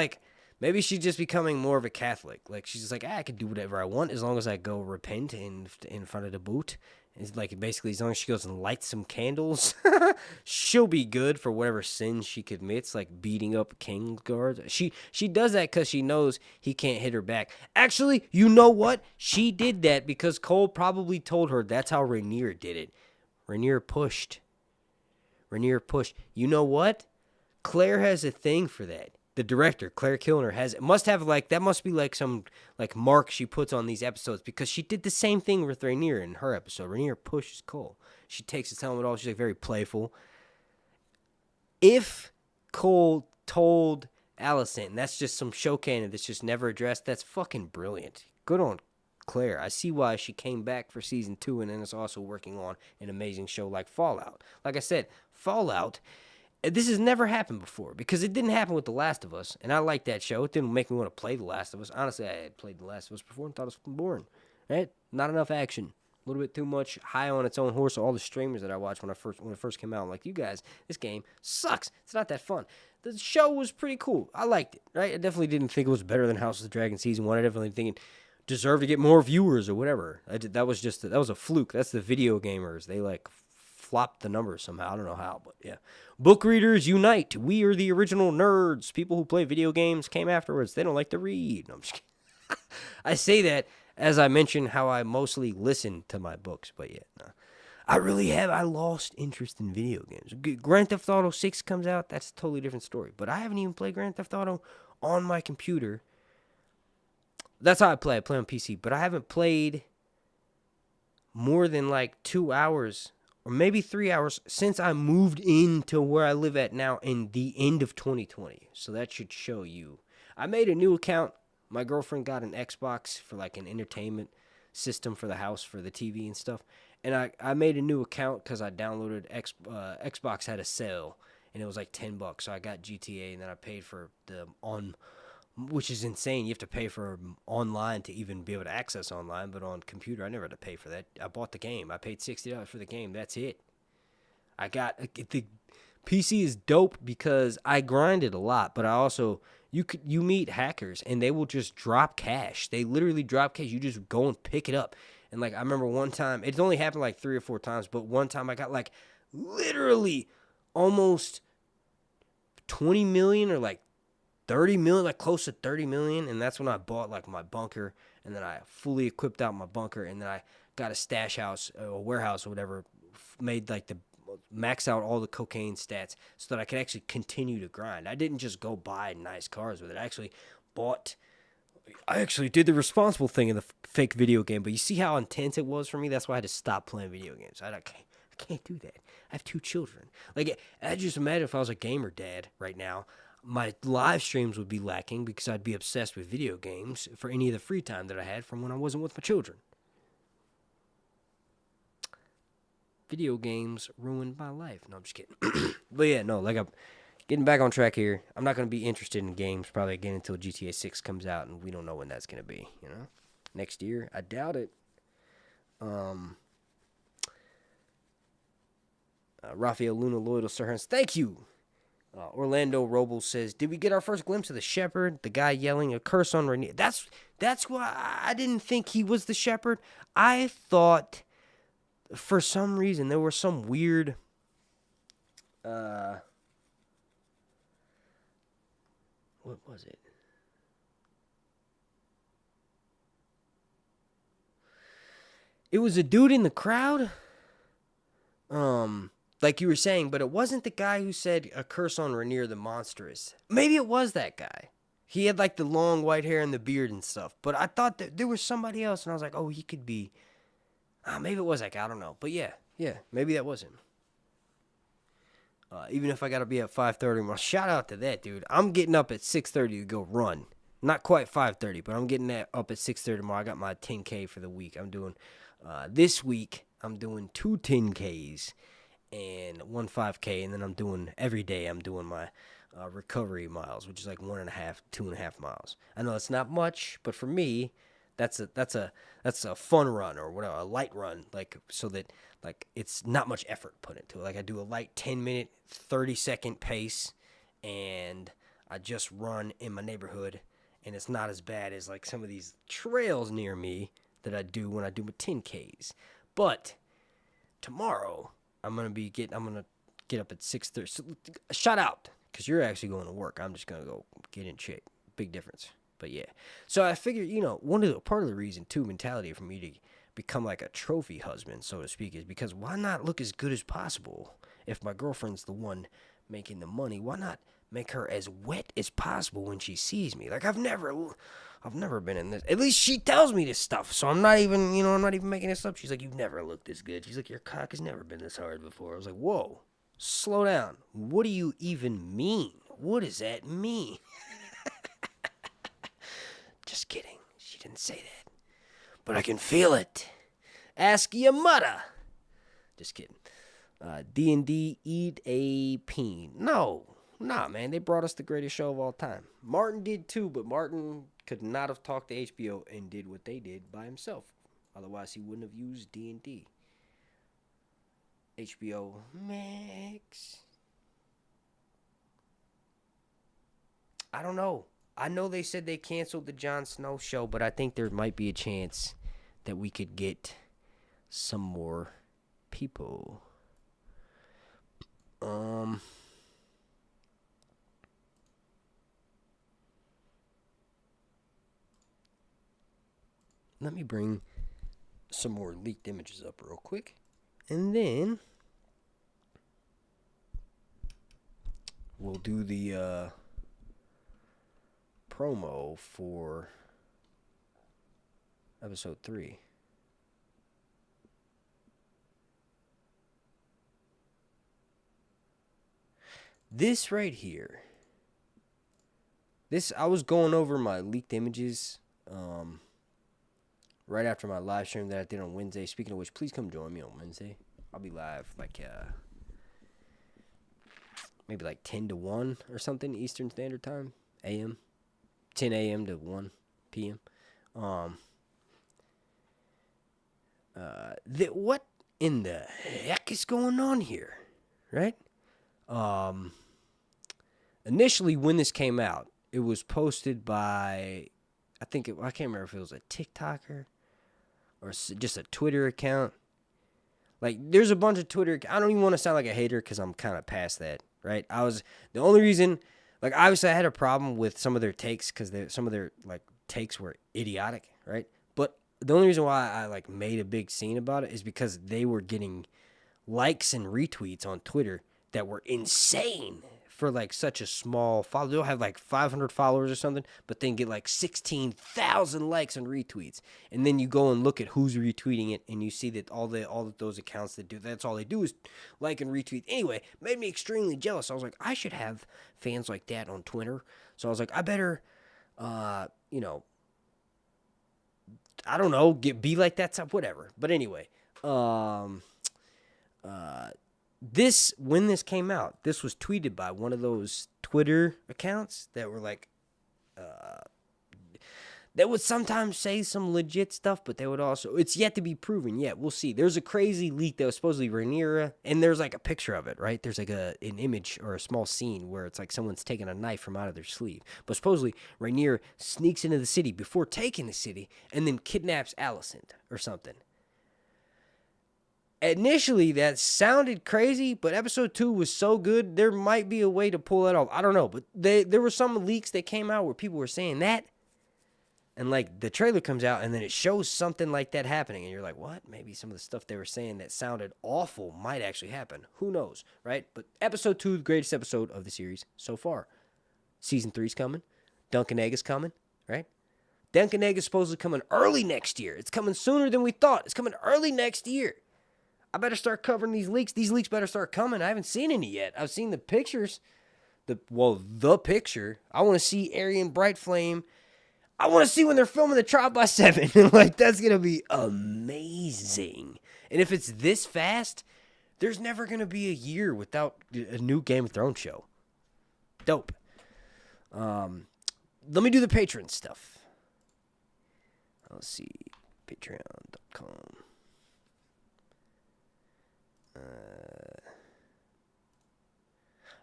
becoming more of a Catholic. Like, she's just like, I can do whatever I want as long as I go repent in front of the boot. It's like, basically, as long as she goes and lights some candles, she'll be good for whatever sins she commits, like beating up King's guards. She does that because she knows he can't hit her back. Actually, you know what? She did that because Cole probably told her that's how Rhaenyra did it. Rhaenyra pushed. You know what? Claire has a thing for that. The director, Claire Kilner, that must be like some, like, mark she puts on these episodes, because she did the same thing with Rhaenyra in her episode. Rhaenyra pushes Cole. She takes his helmet off. She's, like, very playful. If Cole told Alicent, and that's just some show canon that's just never addressed, that's fucking brilliant. Good on Claire. I see why she came back for season 2 and then is also working on an amazing show like Fallout. Like I said, Fallout, this has never happened before, because it didn't happen with The Last of Us, and I like that show. It didn't make me want to play The Last of Us. Honestly, I had played The Last of Us before and thought it was boring. Right? Not enough action. A little bit too much high on its own horse. All the streamers that I watched when it first came out, I'm like, you guys, this game sucks. It's not that fun. The show was pretty cool. I liked it. Right? I definitely didn't think it was better than House of the Dragon season 1. I definitely think it deserved to get more viewers or whatever. That was a fluke. That's the video gamers. They, like, flopped the numbers somehow. I don't know how, but yeah. Book readers unite. We are the original nerds. People who play video games came afterwards. They don't like to read. No, I'm just kidding. I say that as I mention how I mostly listen to my books, but yeah, no. I lost interest in video games. Grand Theft Auto 6 comes out, that's a totally different story. But I haven't even played Grand Theft Auto on my computer. That's how I play. I play on PC, but I haven't played more than, like, 2 hours or maybe 3 hours since I moved into where I live at now in the end of 2020. So that should show you. I made a new account. My girlfriend got an Xbox for, like, an entertainment system for the house, for the TV and stuff. And I made a new account because I downloaded Xbox had a sale, and it was like $10. So I got GTA, and then I paid for which is insane. You have to pay for online to even be able to access online, but on computer, I never had to pay for that. I bought the game. I paid $60 for the game. That's it. The PC is dope because I grinded a lot, but I also, you meet hackers, and they will just drop cash. They literally drop cash. You just go and pick it up. And, like, I remember one time, it's only happened like 3 or 4 times, but one time I got, like, literally almost 20 million or like 30 million, like close to 30 million. And that's when I bought, like, my bunker, and then I fully equipped out my bunker, and then I got a stash house, a warehouse or whatever, made, like, the max out all the cocaine stats so that I could actually continue to grind. I didn't just go buy nice cars with it. I actually did the responsible thing in the fake video game, but you see how intense it was for me? That's why I had to stop playing video games. I can't do that. I have 2 children. Like, I just imagine if I was a gamer dad right now, my live streams would be lacking because I'd be obsessed with video games for any of the free time that I had from when I wasn't with my children. Video games ruined my life. No, I'm just kidding. But yeah, no, like I'm getting back on track here. I'm not going to be interested in games probably again until GTA 6 comes out, and we don't know when that's going to be, you know? Next year? I doubt it. Rafael Luna Loyal Sorenson, thank you. Orlando Robles says, did we get our first glimpse of the shepherd? The guy yelling a curse on Rainier. That's why I didn't think he was the shepherd. I thought for some reason there was some weird what was it? It was a dude in the crowd. Like you were saying, but it wasn't the guy who said a curse on Rainier the Monstrous. Maybe it was that guy. He had like the long white hair and the beard and stuff. But I thought that there was somebody else, and I was like, oh, he could be. Maybe it was that guy. I don't know. But yeah, maybe that was him. Even if I got to be at 5:30, well, shout out to that, dude. I'm getting up at 6:30 to go run. Not quite 5:30, but I'm getting up at 6:30 tomorrow. I got my 10K for the week. I'm doing, this week, I'm doing 2 10Ks. And 1 5K, and then I'm doing every day. I'm doing my recovery miles, which is like 1.5, 2.5 miles. I know it's not much, but for me, that's a fun run or whatever, a light run, like so that like it's not much effort put into it. Like I do a light 10-minute, 30-second pace, and I just run in my neighborhood, and it's not as bad as like some of these trails near me that I do when I do my 10Ks. But tomorrow, I'm gonna get up at 6:30. So, shout out, because you're actually going to work. I'm just gonna go get in shape. Big difference. But yeah. So I figured, part of the reason too, mentality for me to become like a trophy husband, so to speak, is because why not look as good as possible? If my girlfriend's the one making the money, why not make her as wet as possible when she sees me? Like I've never been in this. At least she tells me this stuff, so I'm not even making this up. She's like, you've never looked this good. She's like, your cock has never been this hard before. I was like, whoa, slow down. What do you even mean? What does that mean? Just kidding. She didn't say that. But I can feel it. Ask your mother. Just kidding. D&D eat a peen. Nah, man. They brought us the greatest show of all time. Martin did too, but Martin could not have talked to HBO and did what they did by himself. Otherwise, he wouldn't have used D&D. HBO Max. I don't know. I know they said they canceled the Jon Snow show, but I think there might be a chance that we could get some more people. Let me bring some more leaked images up real quick. And then we'll do the promo for episode 3. This right here. I was going over my leaked images right after my live stream that I did on Wednesday. Speaking of which, please come join me on Wednesday. I'll be live maybe like 10 to 1 or something Eastern Standard Time, a.m. 10 a.m. to 1 p.m. What in the heck is going on here, right? Initially, when this came out, it was posted by, I can't remember if it was a TikToker or just a Twitter account. Like, there's a bunch of Twitter. I don't even want to sound like a hater because I'm kind of past that, right? The only reason, like, obviously I had a problem with some of their takes because some of their, like, takes were idiotic, right? But the only reason why I, like, made a big scene about it is because they were getting likes and retweets on Twitter that were insane for like such a small follower. They'll have like 500 followers or something, but then get like 16,000 likes and retweets. And then you go and look at who's retweeting it, and you see that all of those accounts that do that's all they do is like and retweet. Anyway, made me extremely jealous. I was like, I should have fans like that on Twitter. So I was like, I better, you know, I don't know, be like that stuff, whatever. But anyway, when this came out, this was tweeted by one of those Twitter accounts that were like, that would sometimes say some legit stuff, but they would also, it's yet to be proven yet. We'll see. There's a crazy leak that was supposedly Rhaenyra, and there's like a picture of it, right? There's like an image or a small scene where it's like someone's taking a knife from out of their sleeve. But supposedly Rhaenyra sneaks into the city before taking the city and then kidnaps Alicent or something. Initially, that sounded crazy, but episode 2 was so good, there might be a way to pull that off. I don't know, but there were some leaks that came out where people were saying that, and like the trailer comes out, and then it shows something like that happening, and you're like, what? Maybe some of the stuff they were saying that sounded awful might actually happen. Who knows, right? But episode 2, the greatest episode of the series so far. Season 3's coming. Dunkin' Egg is coming, right? Dunkin' Egg is supposedly coming early next year. It's coming sooner than we thought. It's coming early next year. I better start covering these leaks. These leaks better start coming. I haven't seen any yet. I've seen the pictures. The picture. I want to see Arya Bright Flame. I want to see when they're filming the Trial by 7. Like, that's going to be amazing. And if it's this fast, there's never going to be a year without a new Game of Thrones show. Dope. Let me do the Patreon stuff. Let's see. Patreon.com.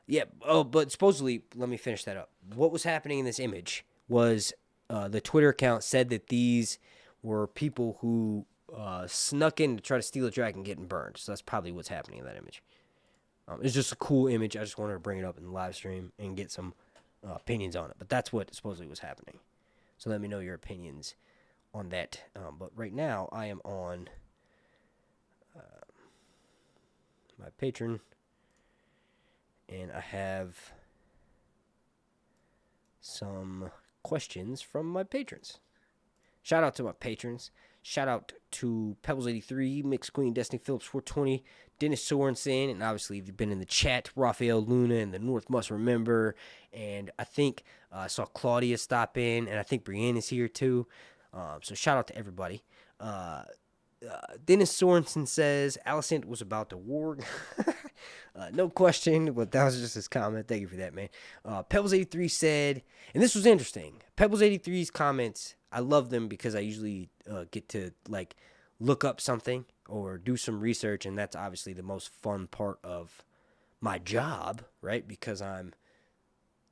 Yeah. Oh, but supposedly, let me finish that up. What was happening in this image was the Twitter account said that these were people who snuck in to try to steal a dragon getting burned. So that's probably what's happening in that image. It's just a cool image. I just wanted to bring it up in the live stream and get some opinions on it. But that's what supposedly was happening. So let me know your opinions on that. But right now, I am on my Patreon, and I have some questions from my patrons. Shout out to my patrons. Shout out to Pebbles83, Mixed Queen, Destiny Phillips 420, Dennis Sorenson, and obviously if you've been in the chat, Rafael, Luna, and the North Must Remember, and I think I saw Claudia stop in, and I think Breanne is here too. So shout out to everybody. Dennis Sorenson says Alicent was about to warg. No question, but that was just his comment. Thank you for that, man. Pebbles83 said, and this was interesting. Pebbles83's comments, I love them because I usually get to like look up something or do some research, and that's obviously the most fun part of my job, right? Because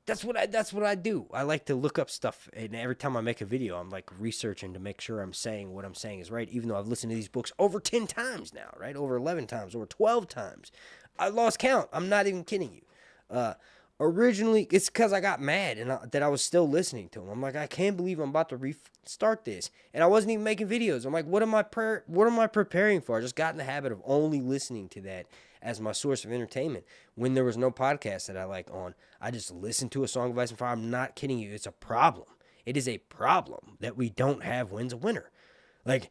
that's what I do. I like to look up stuff, and every time I make a video, I'm like researching to make sure I'm saying what I'm saying is right, even though I've listened to these books over 10 times now, right? Over 11 times, over 12 times. I lost count. I'm not even kidding you. Originally, it's because I got mad and that I was still listening to them. I'm like, I can't believe I'm about to restart this, and I wasn't even making videos. I'm like, what am I preparing for? I just got in the habit of only listening to that as my source of entertainment. When there was no podcast that I like on, I just listened to a Song of Ice and Fire. I'm not kidding you. It's a problem. It is a problem that we don't have When's a Winner. Like,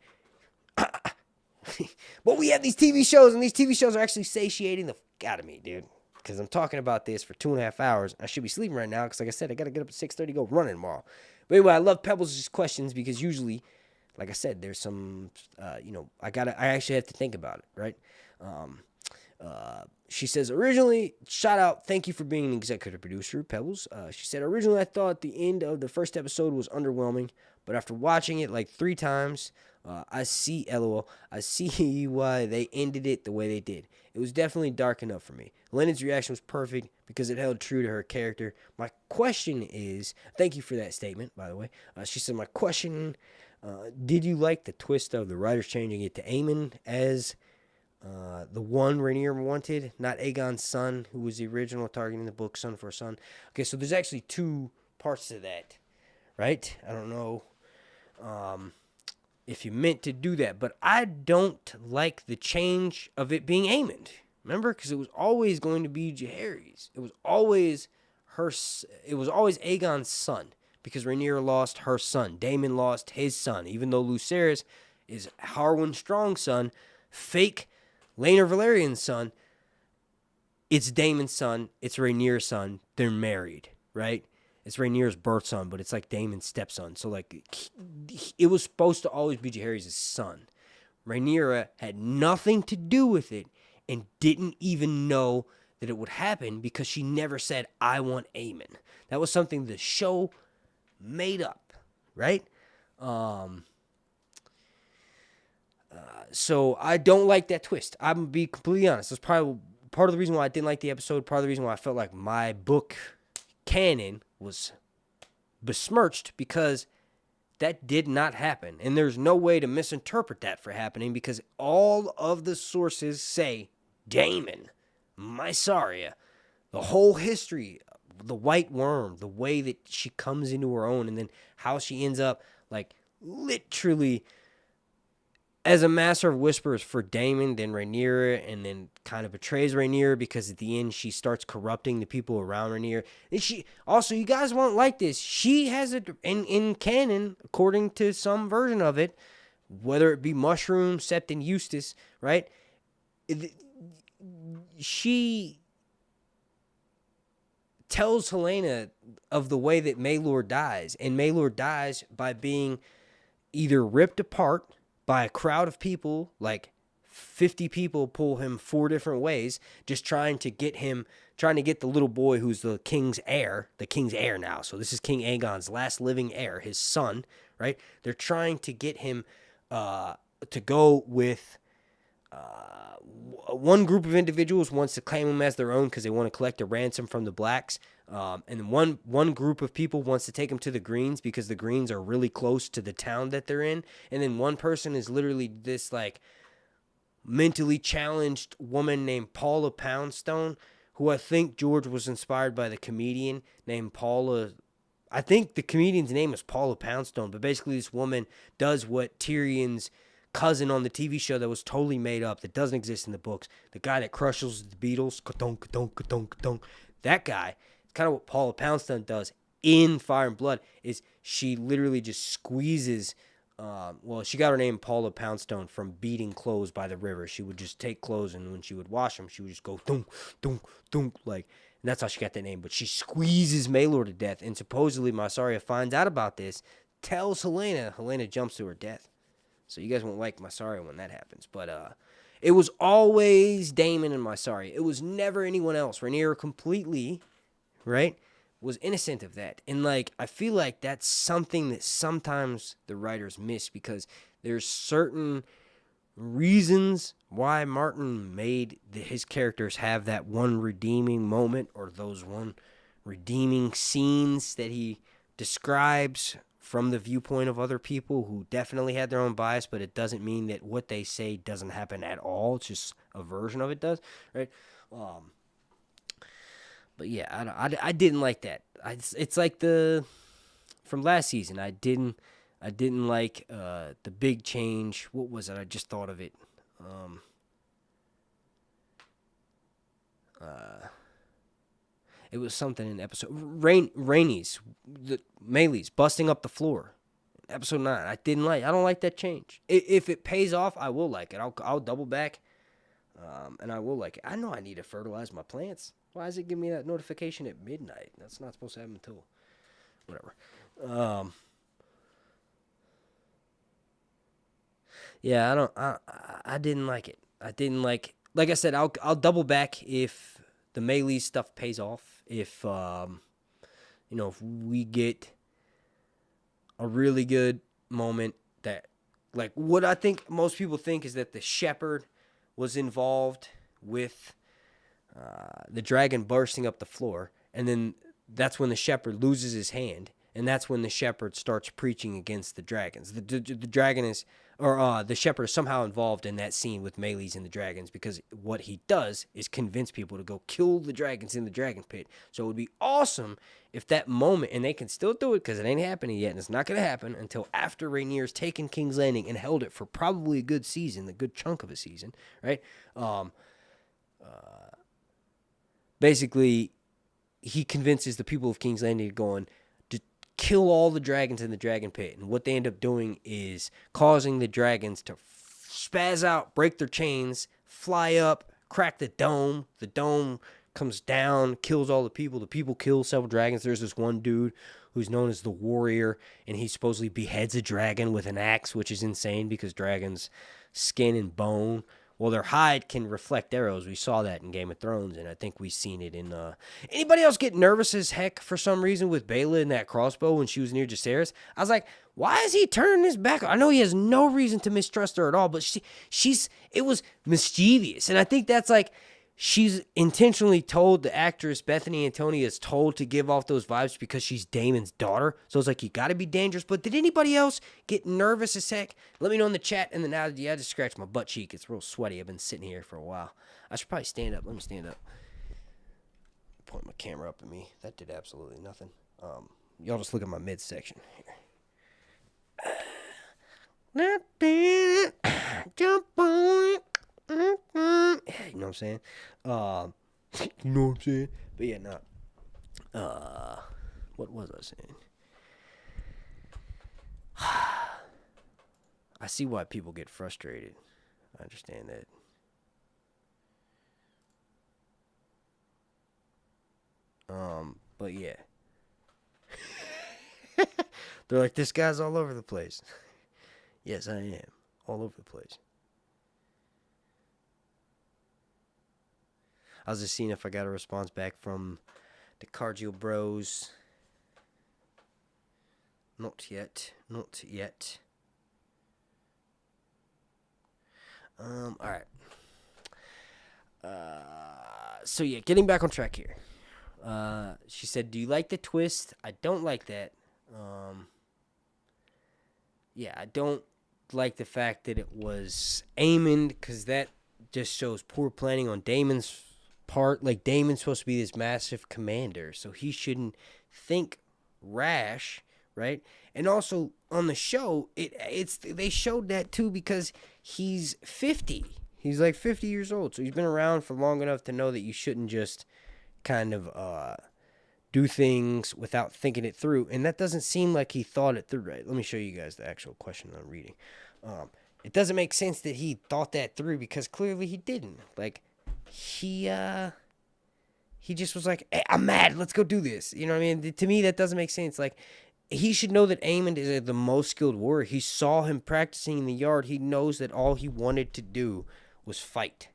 but we have these TV shows, and these TV shows are actually satiating the out of me, dude. Because I'm talking about this for 2.5 hours. I should be sleeping right now because, like I said, I got to get up at 6:30 go running tomorrow. But anyway, I love Pebbles' questions because usually, like I said, there's some, I actually have to think about it, right? She says, originally, shout out, thank you for being an executive producer, Pebbles. She said, originally I thought the end of the first episode was underwhelming, but after watching it like 3 times, I see why they ended it the way they did. It was definitely dark enough for me. Lennon's reaction was perfect because it held true to her character. My question is, thank you for that statement, by the way. She said, my question, did you like the twist of the writers changing it to Aemon as the one Rhaenyra wanted, not Aegon's son, who was the original target in the book, son for a son? Okay, so there's actually 2 parts to that, right? I don't know if you meant to do that. But I don't like the change of it being Aemond. Remember? Because it was always going to be Jaehaerys. It was always Aegon's son. Because Rhaenyra lost her son. Daemon lost his son. Even though Lucerys is Harwin Strong's son, fake Laenor Valerian's son, it's Daemon's son, it's Rhaenyra's son. They're married, right? It's Rhaenyra's birth son, but it's like Daemon's stepson. So, like, it was supposed to always be Jaehaerys' son. Rhaenyra had nothing to do with it and didn't even know that it would happen because she never said, I want Aemon. That was something the show made up, right? So I don't like that twist. I'm going to be completely honest. That's probably part of the reason why I didn't like the episode, part of the reason why I felt like my book canon was besmirched, because that did not happen. And there's no way to misinterpret that for happening, because all of the sources say Daemon, Mysaria, the whole history, the White Worm, the way that she comes into her own, and then how she ends up, like, literally as a master of whispers for Daemon, then Rhaenyra, and then kind of betrays Rhaenyra because at the end she starts corrupting the people around Rhaenyra. And she also, you guys won't like this, she has a in canon, according to some version of it, whether it be Mushroom, Sept, and Eustace, right? She tells Helaena of the way that Maelor dies, and Maelor dies by being either ripped apart by a crowd of people, like 50 people pull him 4 different ways, just trying to get the little boy who's the king's heir now. So this is King Aegon's last living heir, his son, right? They're trying to get him to go with one group of individuals wants to claim him as their own because they want to collect a ransom from the blacks. And one group of people wants to take him to the Greens because the Greens are really close to the town that they're in. And then one person is literally this, like, mentally challenged woman named Paula Poundstone, who I think George was inspired by the comedian named Paula. I think the comedian's name is Paula Poundstone, but basically this woman does what Tyrion's cousin on the TV show that was totally made up, that doesn't exist in the books, the guy that crushes the Beatles, ka-dunk, ka-dunk, ka-dunk, ka-dunk, that guy, kind of what Paula Poundstone does in Fire and Blood, is she literally just squeezes, she got her name Paula Poundstone from beating clothes by the river. She would just take clothes, and when she would wash them, she would just go dunk, dunk, dunk, like, and that's how she got that name. But she squeezes Maelor to death, and supposedly Mysaria finds out about this, tells Helaena jumps to her death. So you guys won't like Mysaria when that happens. But it was always Daemon and Mysaria. It was never anyone else. Rhaenyra completely, right, was innocent of that. And, like, I feel like that's something that sometimes the writers miss, because there's certain reasons why Martin made his characters have that one redeeming moment, or those one redeeming scenes that he describes from the viewpoint of other people who definitely had their own bias, but it doesn't mean that what they say doesn't happen at all. It's just a version of it does, right? But yeah, I didn't like that. It's like from last season. I didn't like the big change. What was it? I just thought of it. It was something in episode Rainey's, the Mayleys busting up the floor, episode 9. I don't like that change. If it pays off, I will like it. I'll double back, and I will like it. I know I need to fertilize my plants. Why is it giving me that notification at midnight? That's not supposed to happen until whatever. Yeah, I didn't like it. I didn't like I said, I'll double back if the melee stuff pays off. If if we get a really good moment that, like, what I think most people think is that the shepherd was involved with the dragon bursting up the floor, and then that's when the shepherd loses his hand, and that's when the shepherd starts preaching against the dragons. The dragon is or the shepherd is somehow involved in that scene with Melees and the dragons, because what he does is convince people to go kill the dragons in the dragon pit. So it would be awesome if that moment, and they can still do it because it ain't happening yet, and it's not going to happen until after Rhaenyra's taken King's Landing and held it for probably a good season, a good chunk of a season, right? Basically, he convinces the people of King's Landing to kill all the dragons in the dragon pit. And what they end up doing is causing the dragons to spaz out, break their chains, fly up, crack the dome. The dome comes down, kills all the people. The people kill several dragons. There's this one dude who's known as the Warrior, and he supposedly beheads a dragon with an axe, which is insane because dragons' skin and bone, well, their hide can reflect arrows. We saw that in Game of Thrones, and I think we've seen it in... Anybody else get nervous as heck for some reason with Bela and that crossbow when she was near Jacaerys? I was like, why is he turning his back? I know he has no reason to mistrust her at all, but it was mischievous. And I think that's like... She's intentionally told, the actress Bethany Antonia is told to give off those vibes because she's Daemon's daughter. So it's like, you got to be dangerous. But did anybody else get nervous as heck? Let me know in the chat. And then I just scratched my butt cheek. It's real sweaty. I've been sitting here for a while. I should probably stand up. Let me stand up. Point my camera up at me. That did absolutely nothing. Y'all just look at my midsection here. Jump on it. You know what I'm saying? You know what I'm saying? But yeah, no. What was I saying? I see why people get frustrated. I understand that. But yeah. They're like, this guy's all over the place. Yes, I am. All over the place. I was just seeing if I got a response back from the Cardio Bros. Not yet. Not yet. Alright. So yeah, getting back on track here. She said, do you like the twist? I don't like that. Yeah, I don't like the fact that it was Aemond, because that just shows poor planning on Daemon's part. Like, Daemon's supposed to be this massive commander, so he shouldn't think rash, right? And also on the show, they showed that too because he's 50. He's like 50 years old, so he's been around for long enough to know that you shouldn't just kind of do things without thinking it through. And that doesn't seem like he thought it through, right? Let me show you guys the actual question I'm reading. It doesn't make sense that he thought that through because clearly he didn't. Like, he just was like, hey, I'm mad, let's go do this. You know what I mean? To me, that doesn't make sense. Like, he should know that Aemond is the most skilled warrior. He saw him practicing in the yard. He knows that all he wanted to do was fight.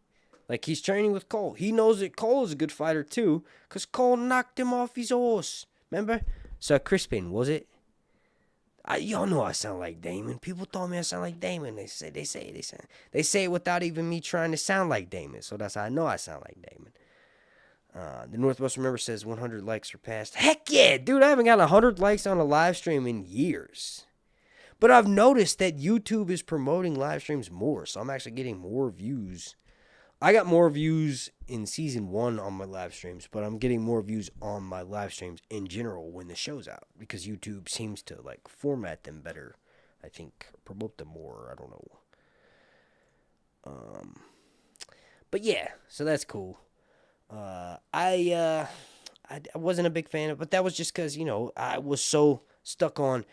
Like, he's training with Cole. He knows that Cole is a good fighter too, because Cole knocked him off his horse. Remember? Sir Crispin, was it? Y'all know I sound like Daemon. People told me I sound like Daemon. They say it without even me trying to sound like Daemon. So that's how I know I sound like Daemon. The Northwest Member says 100 likes are passed. Heck yeah, dude! I haven't got 100 likes on a live stream in years. But I've noticed that YouTube is promoting live streams more, so I'm actually getting more views. I got more views in season 1 on my live streams, but I'm getting more views on my live streams in general when the show's out, because YouTube seems to like format them better. I think promote them more. I don't know. But yeah, so that's cool. I wasn't a big fan of it, but that was just because, you know, I was so stuck on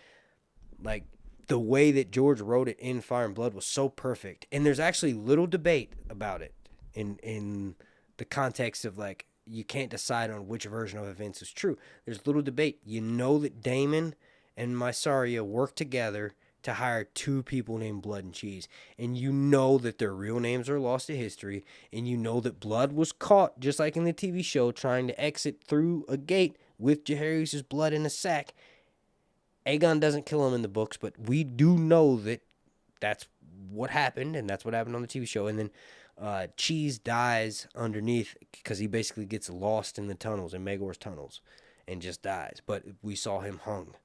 like the way that George wrote it in Fire and Blood was so perfect, and there's actually little debate about it. In the context of, like, you can't decide on which version of events is true. There's little debate. You know that Daemon and Mysaria work together to hire 2 people named Blood and Cheese. And you know that their real names are lost to history. And you know that Blood was caught, just like in the TV show, trying to exit through a gate with Jaehaerys' blood in a sack. Aegon doesn't kill him in the books, but we do know that that's what happened, and that's what happened on the TV show. And then Cheese dies underneath because he basically gets lost in the tunnels, in Maegor's tunnels, and just dies. But we saw him hung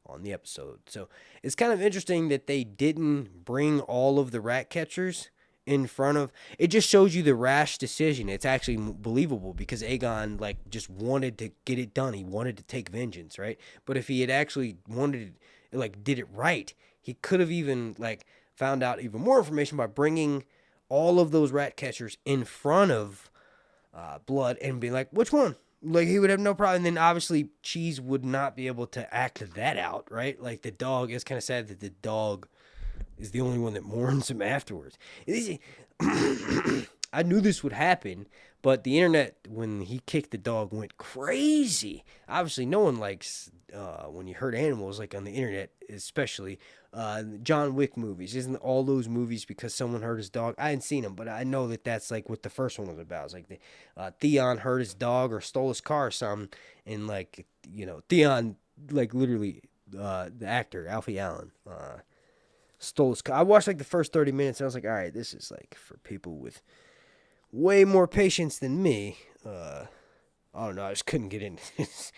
on the episode. So it's kind of interesting that they didn't bring all of the rat catchers in front of. It just shows you the rash decision. It's actually believable because Aegon just wanted to get it done. He wanted to take vengeance, right? But if he had actually did it right, he could have even found out even more information by bringing all of those rat catchers in front of Blood and being like, which one? He would have no problem. And then obviously Cheese would not be able to act that out, right? The dog, it's kind of sad that the dog is the only one that mourns him afterwards. I knew this would happen, but the internet, when he kicked the dog, went crazy. Obviously, no one likes when you hurt animals, on the internet, especially. John Wick movies. Isn't all those movies because someone hurt his dog? I hadn't seen them, but I know that that's what the first one was about. It's Theon hurt his dog or stole his car or something, and Theon, literally, the actor, Alfie Allen, stole his car. I watched the first 30 minutes and I was like, all right, this is for people with way more patience than me. I don't know, I just couldn't get into this.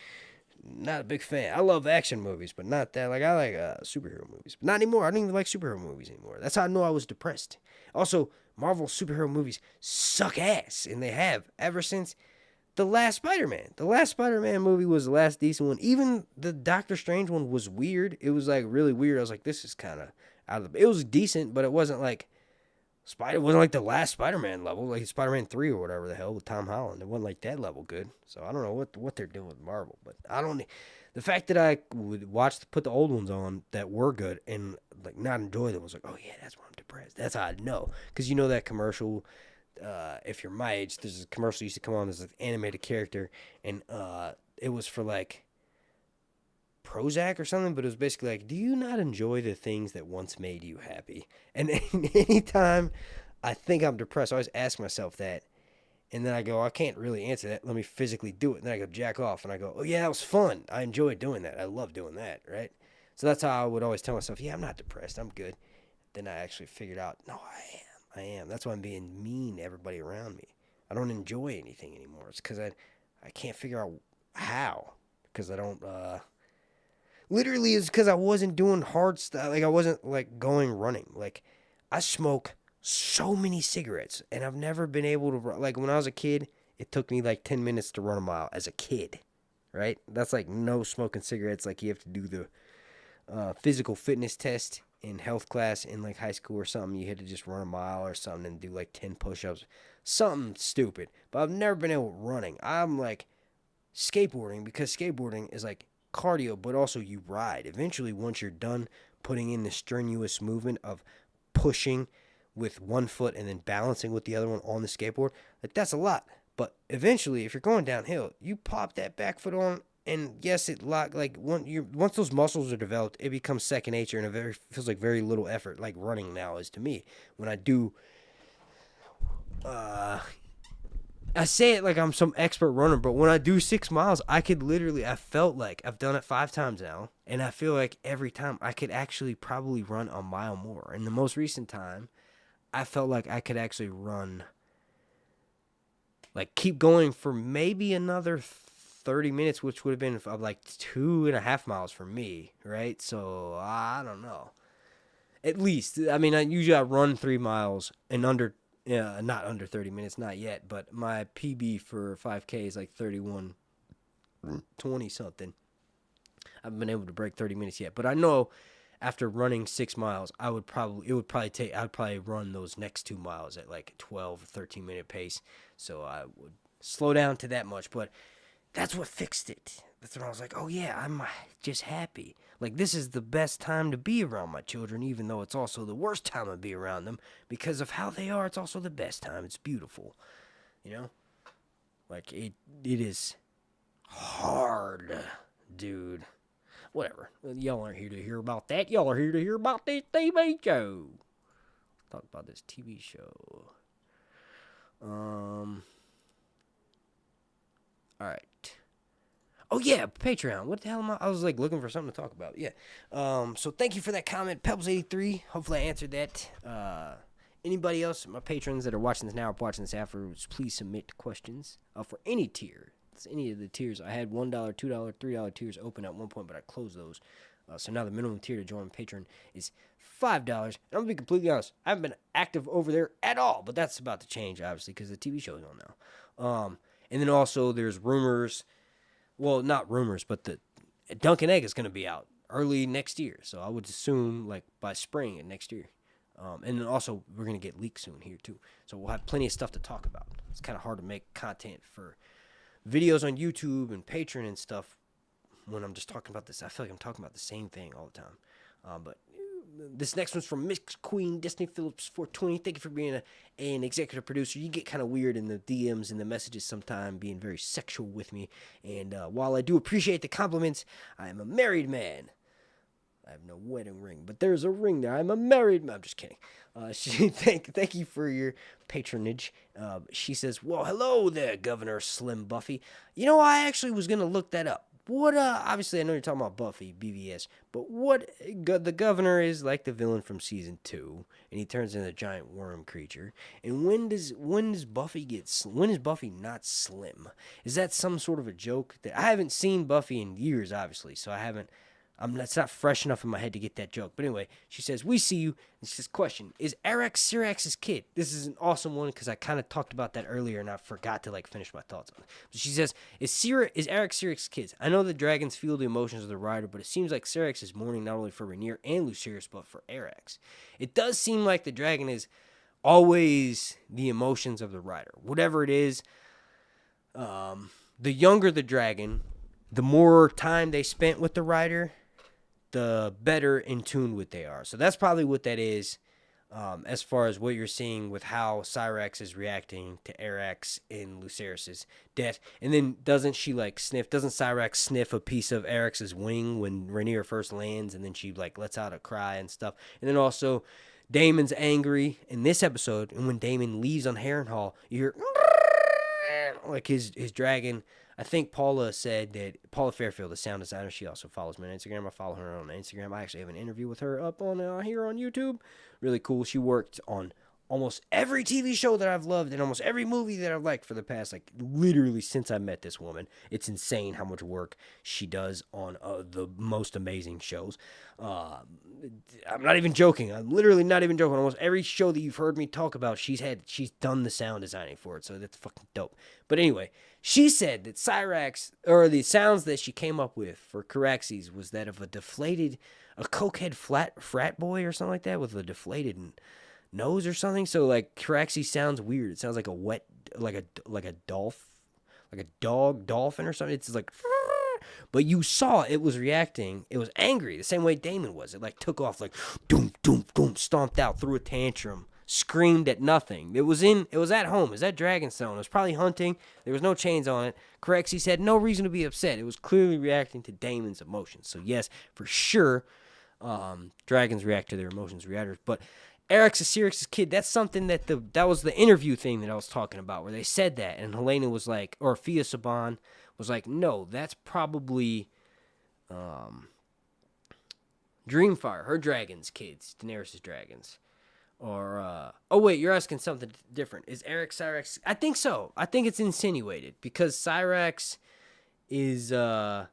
Not a big fan. I love action movies, but not that. I like superhero movies, but not anymore. I don't even like superhero movies anymore. That's how I know I was depressed. Also, Marvel superhero movies suck ass, and they have ever since the last Spider-Man. The last Spider-Man movie was the last decent one. Even the Doctor Strange one was weird. It was really weird. I was like, this is kind of out of the. It was decent, but it wasn't It wasn't the last Spider-Man level, Spider-Man 3 or whatever the hell with Tom Holland. It wasn't that level good. So I don't know what they're doing with Marvel, but I don't. The fact that I would put the old ones on that were good and not enjoy them was oh yeah, that's why I'm depressed. That's how I know, because that commercial. If you're my age, there's a commercial used to come on. There's an animated character, and it was for Prozac or something, but it was basically do you not enjoy the things that once made you happy? And anytime I think I'm depressed, I always ask myself that, and then I go, I can't really answer that. Let me physically do it. And then I go jack off, and I go, oh yeah, that was fun. I enjoyed doing that. I love doing that, right? So that's how I would always tell myself, yeah, I'm not depressed. I'm good. Then I actually figured out, no, I am. That's why I'm being mean to everybody around me. I don't enjoy anything anymore. It's because I can't figure out how, because I don't. Literally, it's because I wasn't doing hard stuff. I wasn't going running. I smoke so many cigarettes, and I've never been able to run. When I was a kid, it took me 10 minutes to run a mile as a kid, right? That's no smoking cigarettes. You have to do the physical fitness test in health class in high school or something. You had to just run a mile or something and do 10 push-ups, something stupid. But I've never been able to running. I'm skateboarding, because skateboarding is cardio, but also you ride. Eventually, once you're done putting in the strenuous movement of pushing with one foot and then balancing with the other one on the skateboard, that's a lot. But eventually, if you're going downhill, you pop that back foot on, and yes, it once those muscles are developed, it becomes second nature, and it feels very little effort, like running now is to me. When I do, I say it like I'm some expert runner, but when I do 6 miles, I felt like I've done it 5 times now, and I feel like every time I could actually probably run a mile more. And the most recent time, I felt like I could actually run, keep going for maybe another 30 minutes, which would have been 2.5 miles for me, right? So, I don't know. At least, I usually run 3 miles in not under 30 minutes, not yet, but my PB for 5K is 31:20 something. I haven't been able to break 30 minutes yet, but I know after running 6 miles, I'd probably run those next 2 miles at 12 or 13 minute pace. So I would slow down to that much, but that's what fixed it. That's when I was oh yeah, I'm just happy. This is the best time to be around my children, even though it's also the worst time to be around them. Because of how they are, it's also the best time. It's beautiful. It is hard, dude. Whatever. Y'all aren't here to hear about that. Y'all are here to hear about this TV show. Talk about this TV show. All right. Oh, yeah, Patreon. What the hell am I was looking for something to talk about. Yeah. So thank you for that comment, Pebbles83. Hopefully I answered that. Anybody else, my patrons that are watching this now or watching this afterwards, please submit questions for any tier. It's any of the tiers. I had $1, $2, $3 tiers open at one point, but I closed those. So now the minimum tier to join Patreon is $5. And I'm going to be completely honest, I haven't been active over there at all, but that's about to change, obviously, because the TV show is on now. And then also there's rumors, well, not rumors, but the Dunkin' Egg is going to be out early next year. So I would assume like by spring of next year. And then also we're going to get leaked soon here too. So we'll have plenty of stuff to talk about. It's kind of hard to make content for videos on YouTube and Patreon and stuff when I'm just talking about this. I feel like I'm talking about the same thing all the time. But this next one's from Miss Queen Disney Phillips 420. Thank you for being an executive producer. You get kind of weird in the DMs and the messages sometime, being very sexual with me. And while I do appreciate the compliments, I am a married man. I have no wedding ring, but there's a ring there. I'm a married man. I'm just kidding. Thank you for your patronage. She says, well, hello there, Governor Slim Buffy. You know, I actually was going to look that up. What, obviously I know you're talking about Buffy, BVS, but what, the governor is like the villain from season 2, and he turns into a giant worm creature. And when does Buffy when is Buffy not slim? Is that some sort of a joke? That I haven't seen Buffy in years, obviously, so that's not fresh enough in my head to get that joke. But anyway, she says, we see you. And she says, question, is Arax Syrax's kid? This is an awesome one because I kind of talked about that earlier and I forgot to finish my thoughts on it. But she says, is Arax Syrax's kid? I know the dragons feel the emotions of the rider, but it seems like Syrax is mourning not only for Rainier and Lucerys, but for Arax. It does seem like the dragon is always the emotions of the rider. Whatever it is, the younger the dragon, the more time they spent with the rider, the better in tune with they are. So that's probably what that is, as far as what you're seeing with how Syrax is reacting to Arax in Lucerys' death. And then doesn't Syrax sniff a piece of Arax's wing when Rainier first lands, and then she lets out a cry and stuff. And then also Daemon's angry in this episode, and when Daemon leaves on Harrenhal, you hear his dragon. I think Paula said that Paula Fairfield, the sound designer, she also follows me on Instagram. I follow her on Instagram. I actually have an interview with her up on here on YouTube. Really cool. She worked on almost every TV show that I've loved and almost every movie that I've liked for the past, literally since I met this woman. It's insane how much work she does on the most amazing shows. I'm not even joking. I'm literally not even joking. Almost every show that you've heard me talk about, she's done the sound designing for it, so that's fucking dope. But anyway, she said that Syrax, or the sounds that she came up with for Caraxes, was that of a cokehead frat boy or something like that with a deflated nose or something. So Caraxes sounds weird. It sounds like a wet, like a dolphin or something. It's but you saw it was reacting. It was angry the same way Daemon was. It took off doom, doom, doom, stomped out, threw a tantrum, screamed at nothing. It was at home. It was at Dragonstone. It was probably hunting. There was no chains on it. Caraxes had no reason to be upset. It was clearly reacting to Daemon's emotions. So yes, for sure, dragons react to their emotions, reactors. But Arax is Syrax's kid. That's something that was the interview thing that I was talking about, where they said that, and Helena was or Fia Saban was no, that's probably Dreamfire, her dragon's kids, Daenerys' dragons. Or, oh wait, you're asking something different. Is Syrax? I think so. I think it's insinuated, because Syrax is a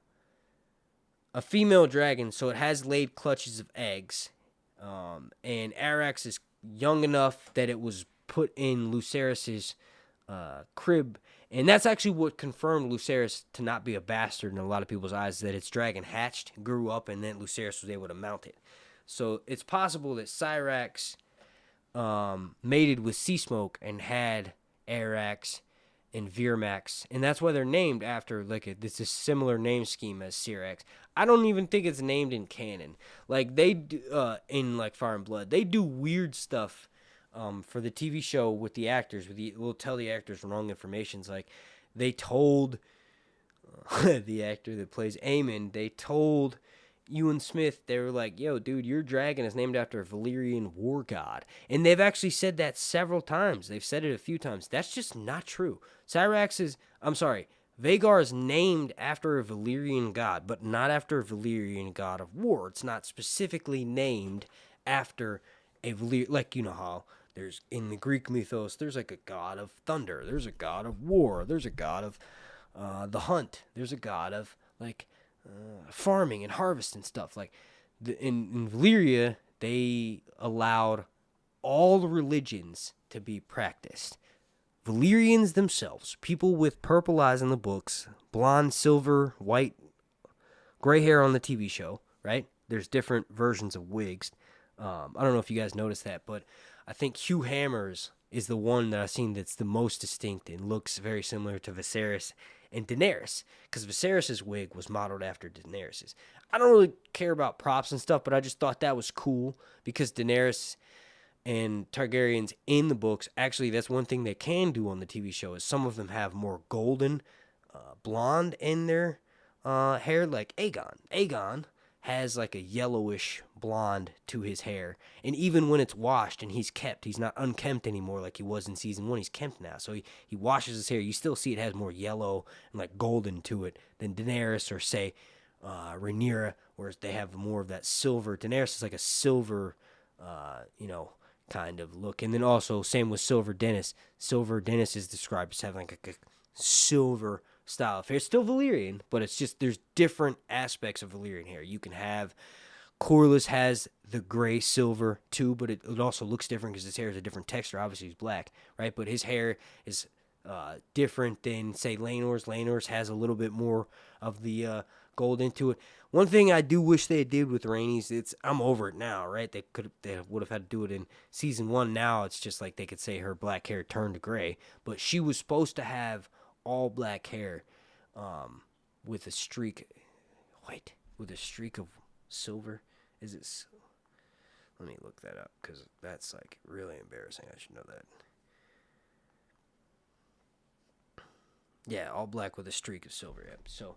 female dragon, so it has laid clutches of eggs. And Arax is young enough that it was put in Lucerys' crib. And that's actually what confirmed Lucerys to not be a bastard in a lot of people's eyes, that its dragon hatched, grew up, and then Lucerys was able to mount it. So it's possible that Syrax mated with Seasmoke and had Arax and Veermax, and that's why they're named after this is similar name scheme as Syrax. I don't even think it's named in canon. They do, in Fire and Blood, they do weird stuff for the TV show with the actors. We'll tell the actors wrong information. They told the actor that plays Aemon, they told Ewan Smith, they were yo, dude, your dragon is named after a Valyrian war god. And they've actually said that several times. They've said it a few times. That's just not true. Vhagar is named after a Valyrian god, but not after a Valyrian god of war. It's not specifically named after a Valyrian, you know how there's, in the Greek mythos, there's a god of thunder, there's a god of war, there's a god of the hunt, there's a god of farming and harvesting stuff. Like in Valyria, they allowed all religions to be practiced. Valyrians themselves, people with purple eyes in the books, blonde, silver, white, gray hair on the TV show, right? There's different versions of wigs. I don't know if you guys noticed that, but I think Hugh Hammer's is the one that I've seen that's the most distinct and looks very similar to Viserys and Daenerys, because Viserys' wig was modeled after Daenerys's. I don't really care about props and stuff, but I just thought that was cool because Daenerys and Targaryens in the books, actually, that's one thing they can do on the TV show, is some of them have more golden blonde in their hair, like Aegon. Aegon has like a yellowish blonde to his hair, and even when it's washed and he's not unkempt anymore like he was in season 1, he's kempt now, so he washes his hair, you still see it has more yellow and like golden to it than Daenerys or say Rhaenyra, whereas they have more of that silver. Daenerys is like a silver kind of look. And then also same with Silver Dennis. Silver Dennis is described as having like a silver style of hair. It's still Valyrian, but it's just there's different aspects of Valyrian hair. You can have Corlys has the gray silver too, but it also looks different because his hair is a different texture. Obviously he's black, right? But his hair is different than say Laenor's. Laenor's has a little bit more of the gold into it. One thing I do wish they did with Rhaenys, I'm over it now, right? They would have had to do it in season 1. Now it's just like they could say her black hair turned to gray, but she was supposed to have all black hair, with a streak of silver. Is it? Let me look that up because that's like really embarrassing. I should know that. Yeah, all black with a streak of silver. Yeah. So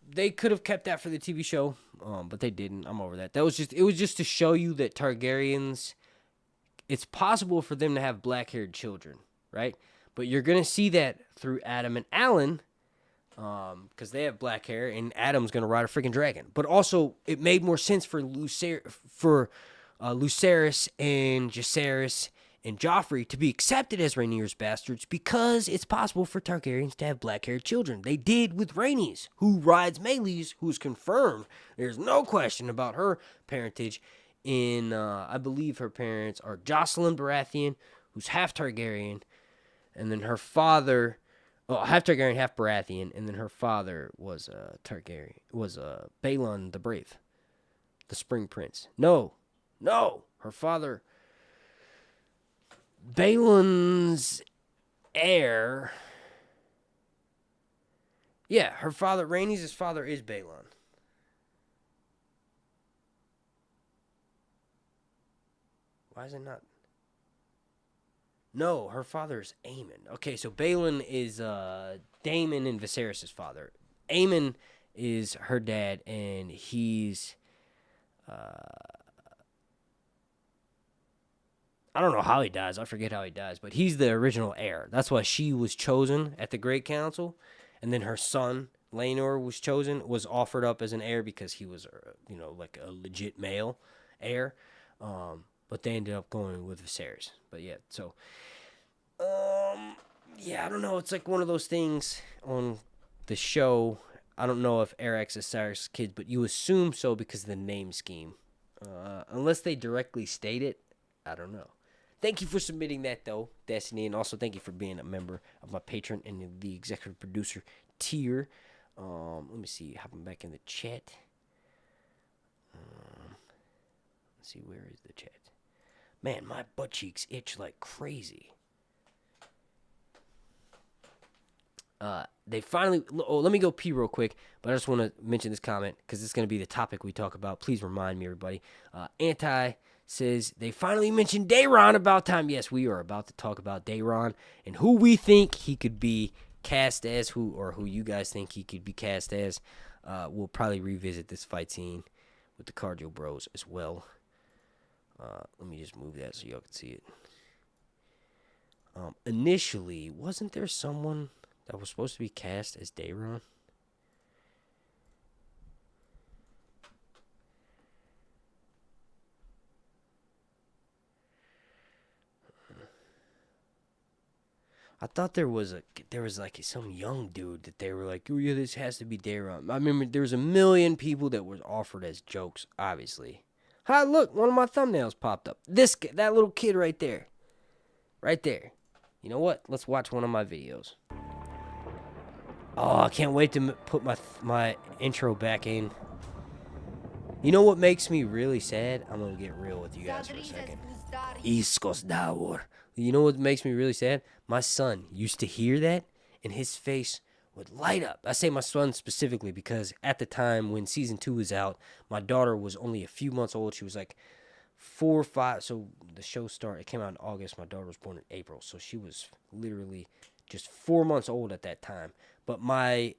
they could have kept that for the TV show, but they didn't. I'm over that. It was just to show you that Targaryens, it's possible for them to have black-haired children, right? But you're gonna see that through Adam and Alan, because they have black hair, and Adam's gonna ride a freaking dragon. But also, it made more sense for Lucerys and Jacaerys and Joffrey to be accepted as Rhaenyra's bastards because it's possible for Targaryens to have black-haired children. They did with Rhaenys, who rides Meleys, who's confirmed. There's no question about her parentage. I believe her parents are Jocelyn Baratheon, who's half Targaryen, and then her father, half Targaryen, half Baratheon, and then her father was Targaryen, was Balon the Brave, the Spring Prince. No, her father, Balon's heir. Yeah, her father, Rhaenys' father is Balon. Why is it not? No, her father is Aemon. Okay, so Balon is Daemon and Viserys' father. Aemon is her dad, and he's I don't know how he dies. I forget how he dies, but he's the original heir. That's why she was chosen at the Great Council, and then her son Laenor was offered up as an heir because he was, like a legit male heir. But they ended up going with Viserys. But yeah, so I don't know. It's like one of those things on the show. I don't know if Arax is Cyrus' kid, but you assume so because of the name scheme. Unless they directly state it, I don't know. Thank you for submitting that, though, Destiny, and also thank you for being a member of my patron and the executive producer tier. Let me see. Hopping back in the chat. Let's see. Where is the chat? Man, my butt cheeks itch like crazy. They finally... let me go pee real quick, but I just want to mention this comment because it's going to be the topic we talk about. Please remind me, everybody. Anti says, they finally mentioned Daeron about time. Yes, we are about to talk about Daeron and who we think he could be cast as, who you guys think he could be cast as. We'll probably revisit this fight scene with the Cardio Bros as well. Let me just move that so y'all can see it. Initially, wasn't there someone that was supposed to be cast as Daeron? I thought there was like some young dude that they were like, oh yeah, this has to be Dayron. I remember there was a million people that was offered as jokes, obviously. Hi, look, one of my thumbnails popped up. That little kid right there. Right there. You know what? Let's watch one of my videos. Oh, I can't wait to put my intro back in. You know what makes me really sad? I'm going to get real with you guys for a second. Iskos Dawar. You know what makes me really sad? My son used to hear that, and his face would light up. I say my son specifically because at the time when season 2 was out, my daughter was only a few months old. She was like 4 or 5. So the show started. It came out in August. My daughter was born in April. So she was literally just 4 months old at that time. But my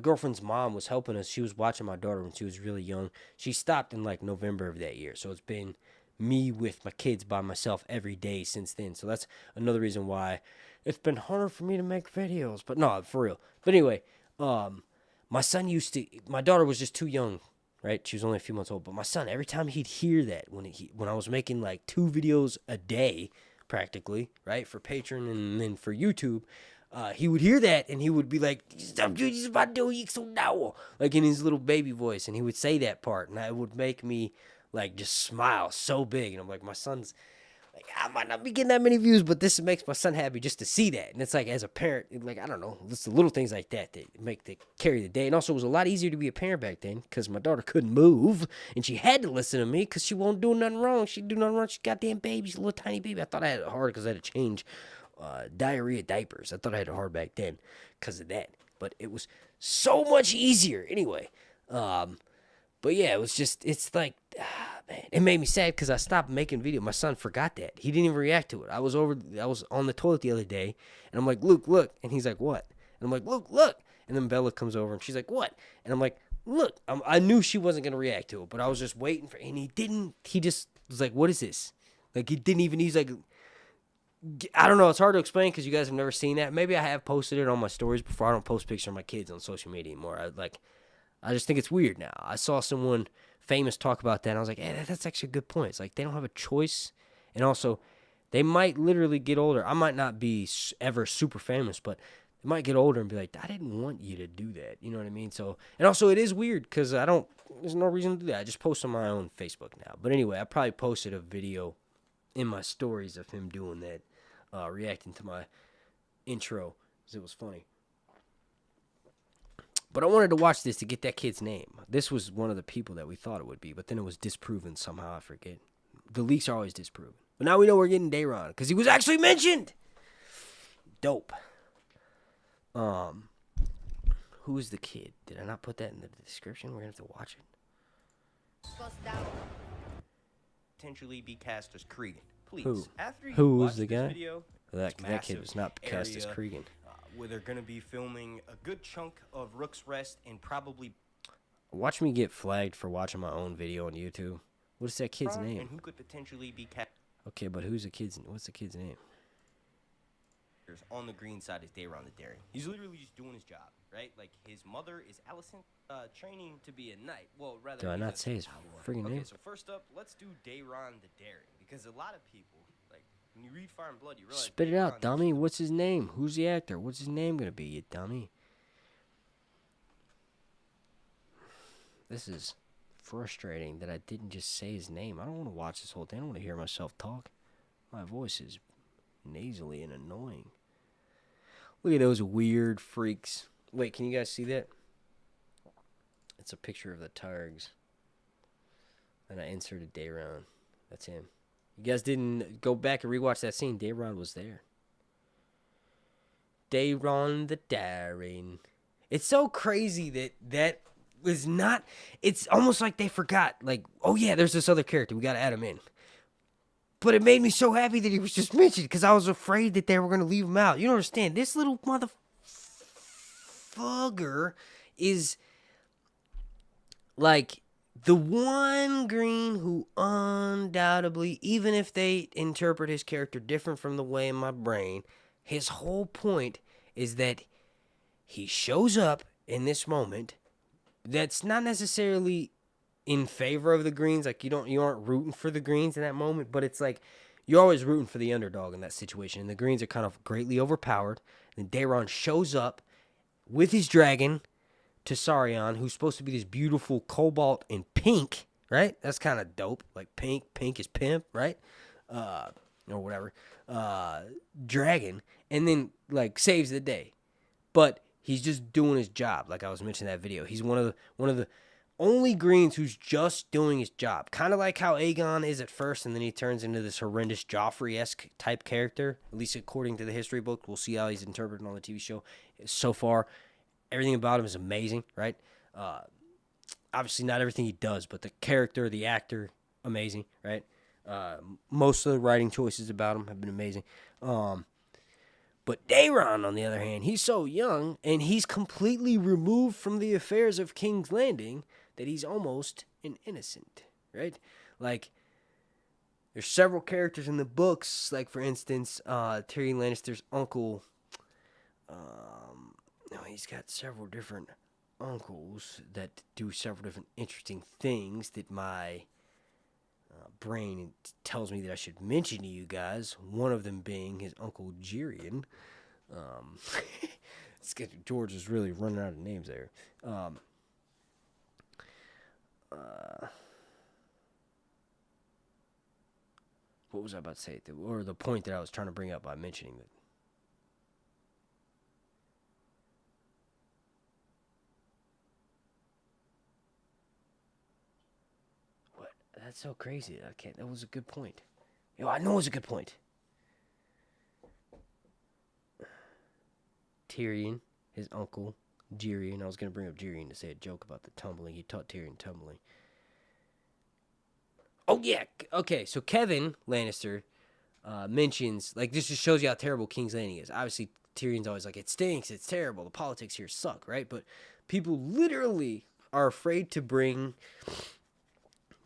girlfriend's mom was helping us. She was watching my daughter when she was really young. She stopped in like November of that year. So it's been me with my kids by myself every day since then. So that's another reason why it's been harder for me to make videos. But no, for real. But anyway, my daughter was just too young, right? She was only a few months old. But my son, every time he'd hear that, when I was making like 2 videos a day, practically, right, for Patreon and then for YouTube, he would hear that and he would be like, like in his little baby voice, and he would say that part, and it would make me like just smile so big. And I'm like, my son's like, I might not be getting that many views, but this makes my son happy just to see that. And it's like, as a parent, like, I don't know, it's the little things like that carry the day. And also, it was a lot easier to be a parent back then because my daughter couldn't move and she had to listen to me because she won't do nothing wrong. She'd do nothing wrong. She's a goddamn baby. She's a little tiny baby. I thought I had it hard because I had to change diarrhea diapers. I thought I had it hard back then because of that. But it was so much easier anyway. But yeah, it's like, man, it made me sad because I stopped making video. My son forgot that. He didn't even react to it. I was on the toilet the other day, and I'm like, Luke, look. And he's like, what? And I'm like, Luke, look. And then Bella comes over, and she's like, what? And I'm like, look. I knew she wasn't going to react to it, but I was just waiting for, and he didn't. He just was like, what is this? Like, he didn't even, he's like, I don't know. It's hard to explain because you guys have never seen that. Maybe I have posted it on my stories before. I don't post pictures of my kids on social media anymore. I just think it's weird now. I saw someone famous talk about that, and I was like, hey, that's actually a good point. It's like they don't have a choice, and also they might literally get older. I might not be ever super famous, but they might get older and be like, I didn't want you to do that. You know what I mean? So, and also it is weird because there's no reason to do that. I just post on my own Facebook now. But anyway, I probably posted a video in my stories of him doing that, reacting to my intro because it was funny. But I wanted to watch this to get that kid's name. This was one of the people that we thought it would be, but then it was disproven somehow. I forget. The leaks are always disproven. But now we know we're getting Dayron because he was actually mentioned. Dope. Who is the kid? Did I not put that in the description? We're going to have to watch it. Potentially be cast as Cregan. Please. Who? After you Who watch was the this guy? Video, That kid was not cast as Cregan. Where they're going to be filming a good chunk of Rook's Rest and probably... Watch me get flagged for watching my own video on YouTube. What is that kid's name? And who could potentially be cast... Okay, but what's the kid's name? On the green side is Dayron the Daring. He's literally just doing his job, right? Like, his mother is Allison, training to be a knight. Well, rather... Did I not say his friggin' name? Okay, so first up, let's do Dayron the Daring. Because a lot of people, like, when you read Fire and Blood, you realize... Spit it out, dummy. What's his name? Who's the actor? What's his name gonna be, you dummy? This is frustrating that I didn't just say his name. I don't want to watch this whole thing. I don't want to hear myself talk. My voice is nasally and annoying. Look at those weird freaks. Wait, can you guys see that? It's a picture of the Targs. And I inserted Dayron. That's him. You guys didn't go back and rewatch that scene. Dayron was there. Dayron the Daring. It's so crazy that was not... It's almost like they forgot. Like, oh yeah, there's this other character. We got to add him in. But it made me so happy that he was just mentioned because I was afraid that they were going to leave him out. You don't understand. This little motherfucker is like the one green who undoubtedly, even if they interpret his character different from the way in my brain, his whole point is that he shows up in this moment that's not necessarily in favor of the greens. Like you aren't rooting for the greens in that moment, but it's like you're always rooting for the underdog in that situation. And the Greens are kind of greatly overpowered. And Daeron shows up with his dragon to Sarion, who's supposed to be this beautiful cobalt and pink, right? That's kind of dope. Like pink is pimp, right? Or whatever. Dragon. And then, like, saves the day. But he's just doing his job, like I was mentioning in that video. He's one of the only Greens who's just doing his job. Kind of like how Aegon is at first, and then he turns into this horrendous Joffrey-esque type character, at least according to the history book. We'll see how he's interpreted on the TV show. So far, everything about him is amazing, right? Obviously, not everything he does, but the character, the actor, amazing, right? Most of the writing choices about him have been amazing. But Daeron, on the other hand, he's so young, and he's completely removed from the affairs of King's Landing that he's almost an innocent, right? Like, there's several characters in the books, like, for instance, Tyrion Lannister's uncle. He's got several different uncles that do several different interesting things that my brain tells me that I should mention to you guys. One of them being his uncle Jirian. George is really running out of names there. What was I about to say? Or the point that I was trying to bring up by mentioning that. That's so crazy. That was a good point. I know it was a good point. Tyrion, his uncle, Jirian. I was going to bring up Jirian to say a joke about the tumbling. He taught Tyrion tumbling. Oh, yeah. Okay, so Kevin Lannister mentions, like, this just shows you how terrible King's Landing is. Obviously, Tyrion's always like, it stinks, it's terrible, the politics here suck, right? But people literally are afraid to bring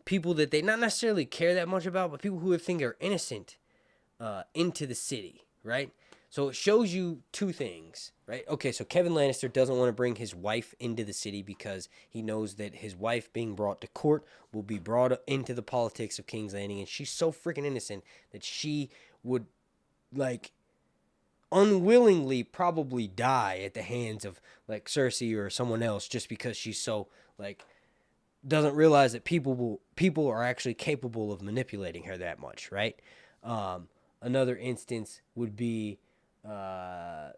people that they not necessarily care that much about, but people who think are innocent into the city, right? So it shows you two things, right? Okay, so Kevin Lannister doesn't want to bring his wife into the city because he knows that his wife being brought to court will be brought into the politics of King's Landing, and she's so freaking innocent that she would, like, unwillingly probably die at the hands of, like, Cersei or someone else just because she's so, like, doesn't realize that people are actually capable of manipulating her that much, right? Another instance would be Taim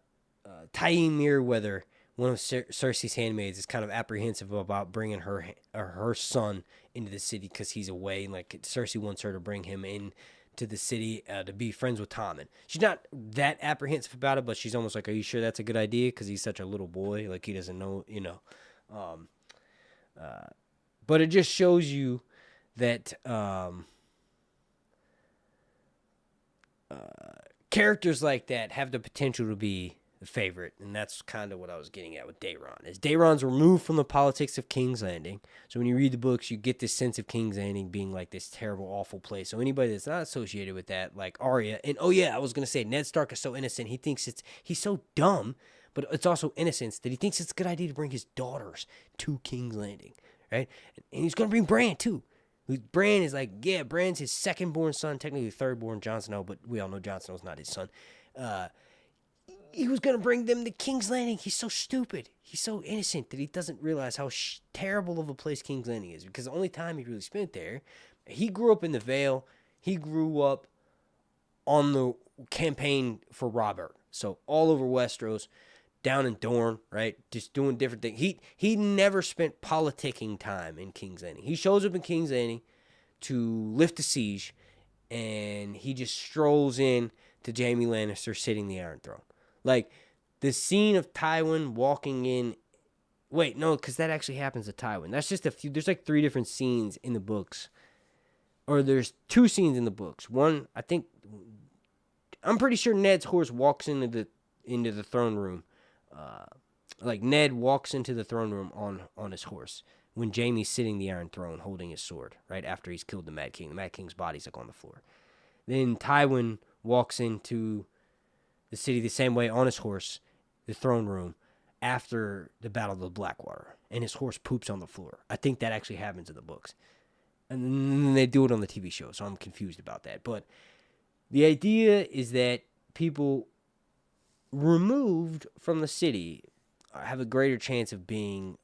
Merryweather, one of Cersei's handmaids, is kind of apprehensive about bringing her son into the city because he's away, and like Cersei wants her to bring him in to the city to be friends with Tommen. She's not that apprehensive about it, but she's almost like, "Are you sure that's a good idea?" Because he's such a little boy, like he doesn't know, you know. But it just shows you that characters like that have the potential to be the favorite, and that's kind of what I was getting at with Daeron. Is Daeron's removed from the politics of King's Landing, so when you read the books, you get this sense of King's Landing being like this terrible, awful place. So anybody that's not associated with that, like Arya, and oh yeah, I was gonna say Ned Stark is so innocent. He thinks he's so dumb, but it's also innocence that he thinks it's a good idea to bring his daughters to King's Landing. Right? And he's going to bring Breanne, too. Breanne is like, yeah, Bran's his second-born son, technically third-born Jon Snow, but we all know Jon Snow's not his son. He was going to bring them to King's Landing. He's so stupid. He's so innocent that he doesn't realize how terrible of a place King's Landing is, because the only time he really spent there, he grew up in the Vale. He grew up on the campaign for Robert. So all over Westeros, down in Dorne, right? Just doing different things. He never spent politicking time in King's Landing. He shows up in King's Landing to lift the siege, and he just strolls in to Jaime Lannister sitting the Iron Throne. Like, the scene of Tywin walking in... Wait, no, because that actually happens to Tywin. That's just a few... There's like 3 different scenes in the books. Or there's 2 scenes in the books. One, I think... I'm pretty sure Ned's horse walks into the throne room. Like Ned walks into the throne room on his horse when Jaime's sitting the Iron Throne holding his sword, right after he's killed the Mad King. The Mad King's body's like on the floor. Then Tywin walks into the city the same way on his horse, the throne room, after the Battle of the Blackwater, and his horse poops on the floor. I think that actually happens in the books. And then they do it on the TV show, so I'm confused about that. But The idea is that people removed from the city have a greater chance of being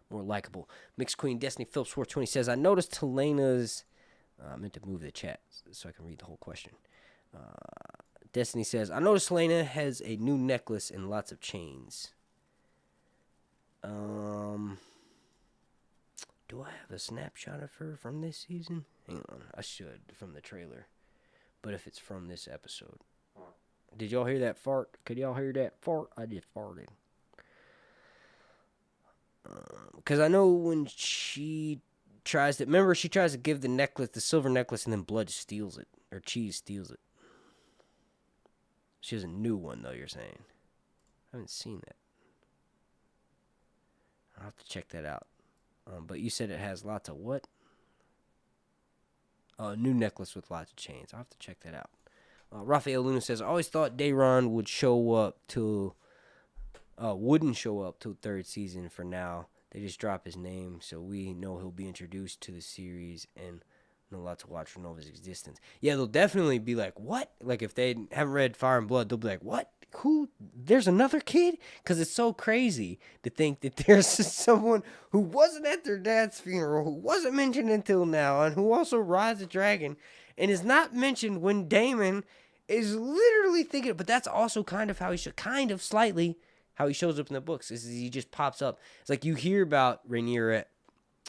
more likable. Mixed Queen Destiny Phillips 420 says, I noticed Helena's... I meant to move the chat so I can read the whole question. Destiny says, I noticed Helena has a new necklace and lots of chains. Do I have a snapshot of her from this season? Hang on, I should, from the trailer. But if it's from this episode. Did y'all hear that fart? Could y'all hear that fart? I just farted. Because I know when she tries to... Remember, she tries to give the necklace, the silver necklace, and then Blood steals it. Or Cheese steals it. She has a new one, though, you're saying. I haven't seen that. I'll have to check that out. But you said it has lots of what? Oh, a new necklace with lots of chains. I'll have to check that out. Rafael Luna says, I always thought Dayron would show up till... wouldn't show up till third season for now. They just drop his name, so we know he'll be introduced to the series and know lots to watch for Nova's existence. Yeah, they'll definitely be like, what? Like, if they haven't read Fire and Blood, they'll be like, what? Who? There's another kid? Because it's so crazy to think that there's someone who wasn't at their dad's funeral, who wasn't mentioned until now, and who also rides a dragon, and is not mentioned when Damon is literally thinking, but that's also kind of how he should, slightly, how he shows up in the books, is he just pops up. It's like you hear about Rhaenyra,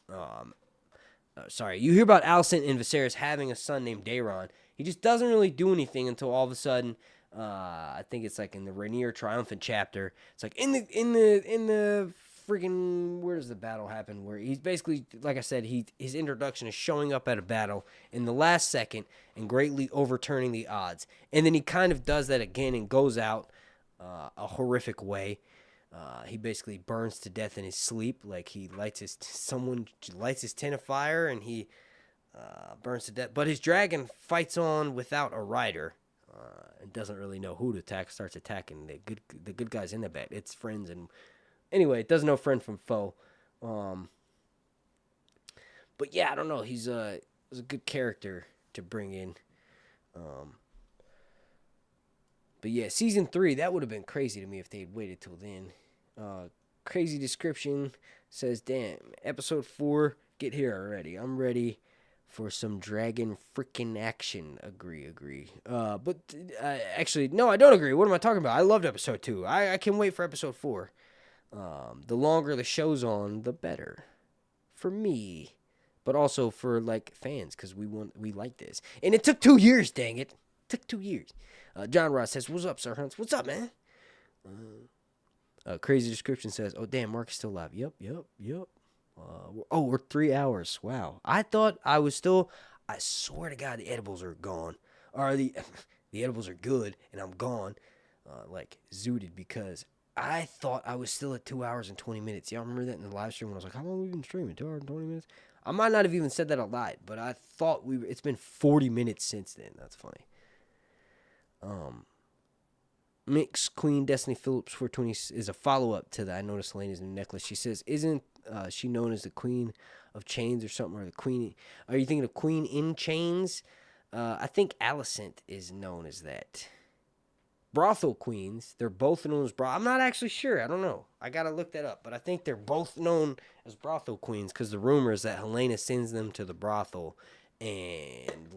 you hear about Alicent and Viserys having a son named Daeron. He just doesn't really do anything until all of a sudden, I think it's like in the Rhaenyra triumphant chapter. It's like in the freaking, where does the battle happen? Where he's basically, like I said, his introduction is showing up at a battle in the last second and greatly overturning the odds. And then he kind of does that again and goes out a horrific way. He basically burns to death in his sleep. Like someone lights his tin of fire and he burns to death. But his dragon fights on without a rider and doesn't really know who to attack. Starts attacking the good guys in the bed. It's friends and anyway, it doesn't know friend from foe. But yeah, I don't know. He's a good character to bring in. But yeah, season 3, that would have been crazy to me if they had waited till then. Crazy description says, damn, episode 4, get here already. I'm ready for some dragon freaking action. Agree. But actually, no, I don't agree. What am I talking about? I loved episode 2. I can wait for episode 4. The longer the show's on, the better. For me. But also for, like, fans, because we like this. And it took 2 years, dang it. Took 2 years. John Ross says, what's up, Sir Hunts? What's up, man? Crazy description says, oh, damn, Mark is still alive. Yep. We're 3 hours. Wow. I thought I was still... I swear to God, the edibles are gone. Or the edibles are good, and I'm gone. Zooted, because I thought I was still at 2 hours and 20 minutes. Y'all remember that in the live stream when I was like, how long have we been streaming? 2 hours and 20 minutes? I might not have even said that out loud, but I thought it's been 40 minutes since then. That's funny. Mix Queen Destiny Phillips 420 is a follow-up to the I Noticed Helena's new necklace. She says, isn't she known as the Queen of Chains or something? Or the Queen... Are you thinking of Queen in Chains? I think Alicent is known as that. Brothel Queens, they're both known as I'm not actually sure. I don't know. I gotta look that up. But I think they're both known as Brothel Queens because the rumor is that Helena sends them to the brothel and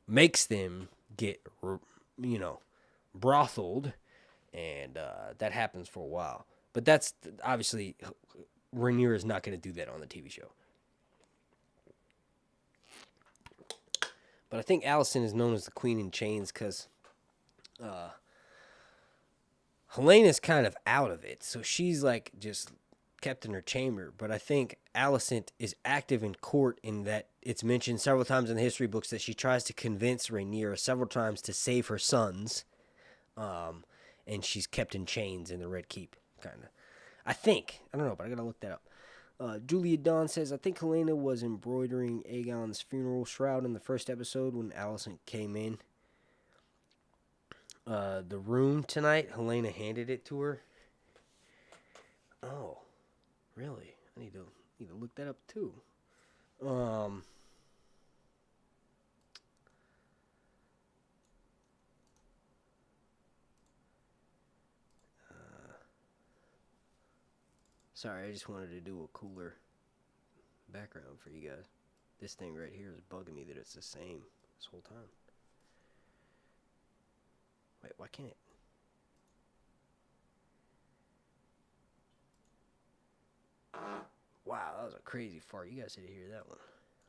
makes them get, brotheled, and that happens for a while. But that's obviously Rhaenyra is not going to do that on the TV show. But I think Alicent is known as the Queen in Chains because Helena's kind of out of it, so she's like just kept in her chamber. But I think Alicent is active in court in that it's mentioned several times in the history books that she tries to convince Rhaenyra several times to save her sons. And she's kept in chains in the Red Keep, kind of. I think. I don't know, but I gotta look that up. Julia Dawn says, I think Helena was embroidering Aegon's funeral shroud in the first episode when Alicent came in. The room tonight, Helena handed it to her. Oh, really? I need to look that up too. Sorry, I just wanted to do a cooler background for you guys. This thing right here is bugging me that it's the same this whole time. Wait, why can't it? Wow, that was a crazy fart. You guys had to hear that one.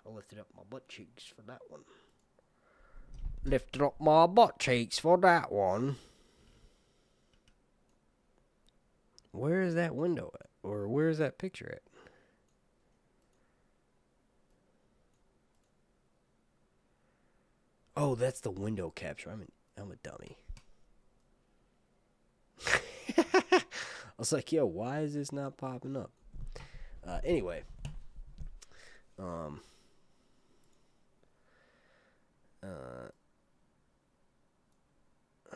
I lifted up my butt cheeks for that one. Lifted up my butt cheeks for that one. Where is that window at? Or where is that picture at? Oh, that's the window capture. I'm a dummy. I was like, yo, why is this not popping up? Anyway. I'm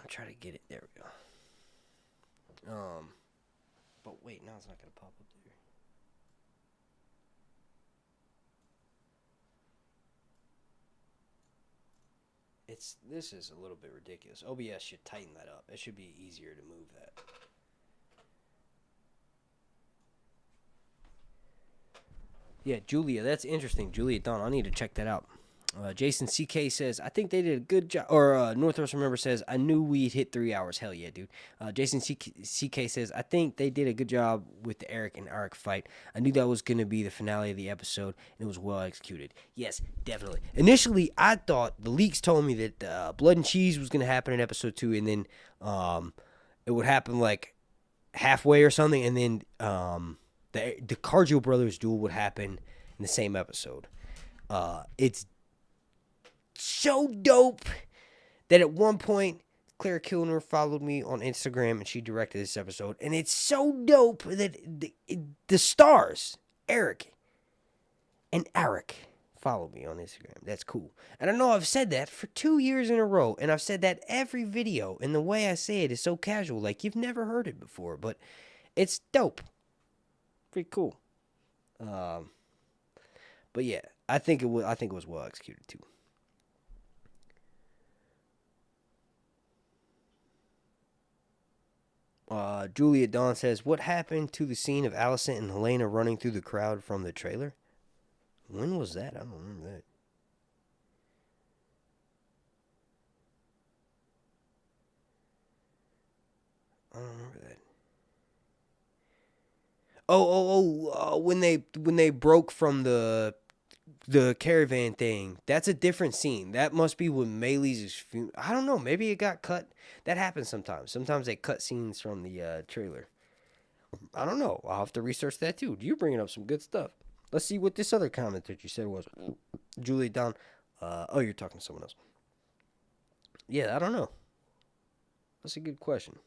trying to get it. There we go. But wait, now it's not gonna pop up there. This is a little bit ridiculous. OBS should tighten that up. It should be easier to move that. Yeah, Julia, that's interesting. Julia Dawn, I need to check that out. Jason CK says, I think they did a good job. Or Northwest Remember says, I knew we'd hit 3 hours. Hell yeah, dude. Jason CK says, I think they did a good job with the Eric and Arik fight. I knew that was going to be the finale of the episode, and it was well executed. Yes, definitely. Initially, I thought the leaks told me that Blood and Cheese was going to happen in episode 2, and then it would happen like halfway or something, and then the Cargill brothers duel would happen in the same episode. It's so dope that at one point Claire Kilner followed me on Instagram and she directed this episode, and it's so dope that the stars Eric and Arik followed me on Instagram. That's cool. And I know I've said that for 2 years in a row, and I've said that every video, and the way I say it is so casual, like you've never heard it before, but it's dope. Pretty cool. But yeah, I think it was well executed too. Julia Dawn says, what happened to the scene of Allison and Helena running through the crowd from the trailer? When was that? I don't remember that. I don't remember that. When they broke from the caravan thing, that's a different scene. That must be when Maylee's I don't know, maybe it got cut. That happens sometimes. Sometimes they cut scenes from the trailer. I don't know. I'll have to research that too. You're bringing up some good stuff. Let's see what this other comment that you said was. Julie Don. You're talking to someone else. Yeah, I don't know. That's a good question.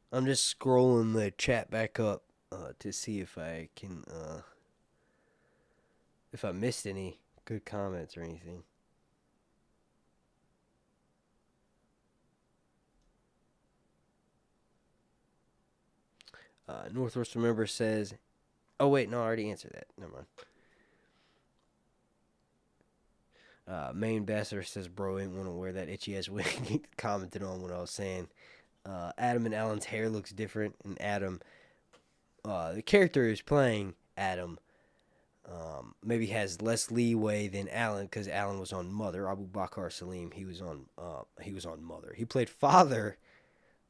I'm just scrolling the chat back up to see if I can, if I missed any good comments or anything. Northwest Remember says, oh wait, no, I already answered that. Never mind. Main Ambassador says, bro, ain't want to wear that itchy ass wig. He commented on what I was saying. Adam and Alan's hair looks different, and Adam, the character is playing Adam, maybe has less leeway than Alan because Alan was on Mother. Abu Bakr Salim, he was on Mother. He played father,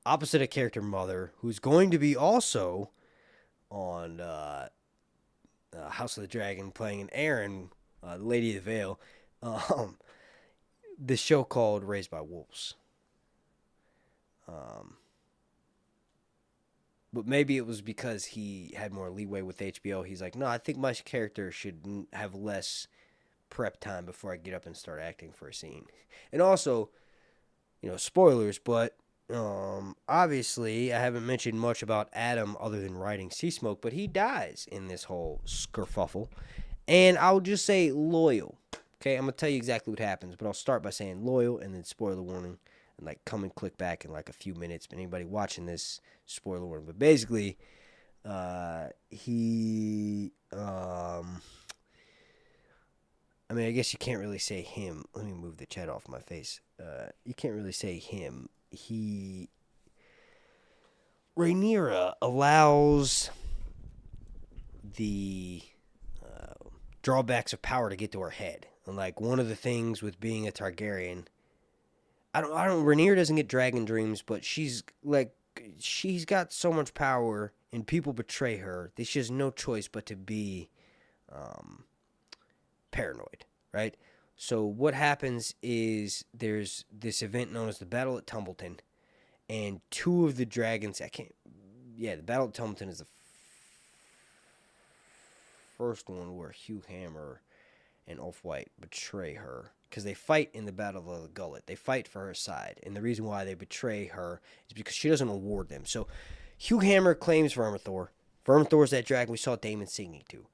opposite of character Mother, who's going to be also on House of the Dragon, playing an Aaron, Lady of the Vale, the show called Raised by Wolves. But maybe it was because he had more leeway with HBO. He's like, no, I think my character should have less prep time before I get up and start acting for a scene. And also, spoilers, but obviously I haven't mentioned much about Adam other than writing Sea Smoke, but he dies in this whole skerfuffle. And I'll just say loyal. Okay, I'm going to tell you exactly what happens, but I'll start by saying loyal and then spoiler warning. And, like, come and click back in, like, a few minutes. But anybody watching this, spoiler warning. But basically, he... I mean, I guess you can't really say him. Let me move the chat off my face. You can't really say him. Rhaenyra allows the drawbacks of power to get to her head. And, like, one of the things with being a Targaryen, Rhaenyra doesn't get dragon dreams, but she's got so much power and people betray her that she has no choice but to be paranoid, right? So what happens is there's this event known as the Battle at Tumbleton, and two of the dragons, the Battle at Tumbleton is the first one where Hugh Hammer and Off-White betray her, because they fight in the Battle of the Gullet. They fight for her side, and the reason why they betray her is because she doesn't award them. So Hugh Hammer claims Vermithor. Vermithor is that dragon we saw Daemon singing to.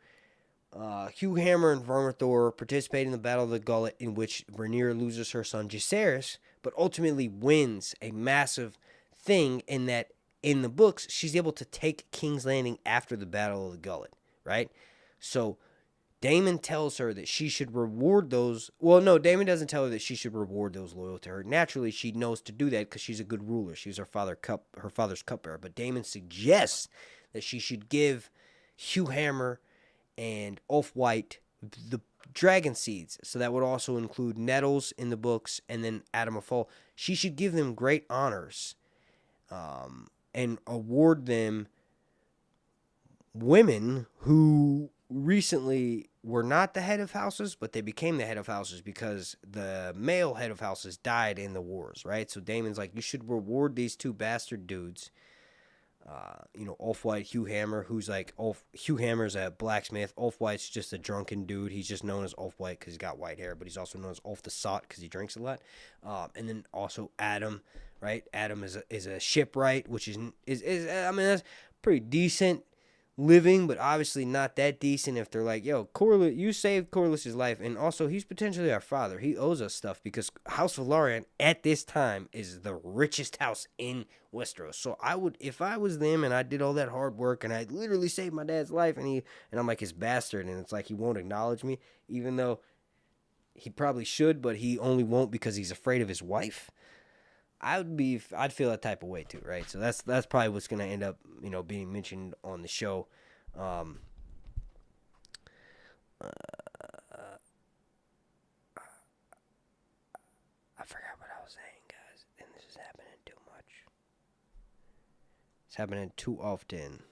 Hugh Hammer and Vermithor participate in the Battle of the Gullet, in which Rhaenyra loses her son Jacaerys, but ultimately wins a massive thing in that in the books she's able to take King's Landing after the Battle of the Gullet, right? So Daemon tells her that she should reward those. Well, no, Daemon doesn't tell her that she should reward those loyal to her. Naturally, she knows to do that because she's a good ruler. She's her father's cupbearer. But Daemon suggests that she should give Hugh Hammer and Off-White the dragon seeds. So that would also include nettles in the books, and then Adam of Fall. She should give them great honors and award them women who recently were not the head of houses, but they became the head of houses because the male head of houses died in the wars, right? So Daemon's like, you should reward these two bastard dudes. Off-White, Hugh Hammer, who's like, Hugh Hammer's a blacksmith. Off-White's just a drunken dude. He's just known as Off-White because he's got white hair, but he's also known as Off the Sot because he drinks a lot. And then also Adam, right? Adam is a shipwright, which is I mean, that's pretty decent living, but obviously not that decent if they're like, yo, Corlys, you saved Corlys' life, and also he's potentially our father. He owes us stuff because House Velaryon at this time is the richest house in Westeros. So I would, if I was them and I did all that hard work and I literally saved my dad's life, and I'm like his bastard, and it's like he won't acknowledge me, even though he probably should, but he only won't because he's afraid of his wife. I'd feel that type of way too, right? So that's probably what's gonna end up, being mentioned on the show. I forgot what I was saying, guys, and this is happening too much. It's happening too often.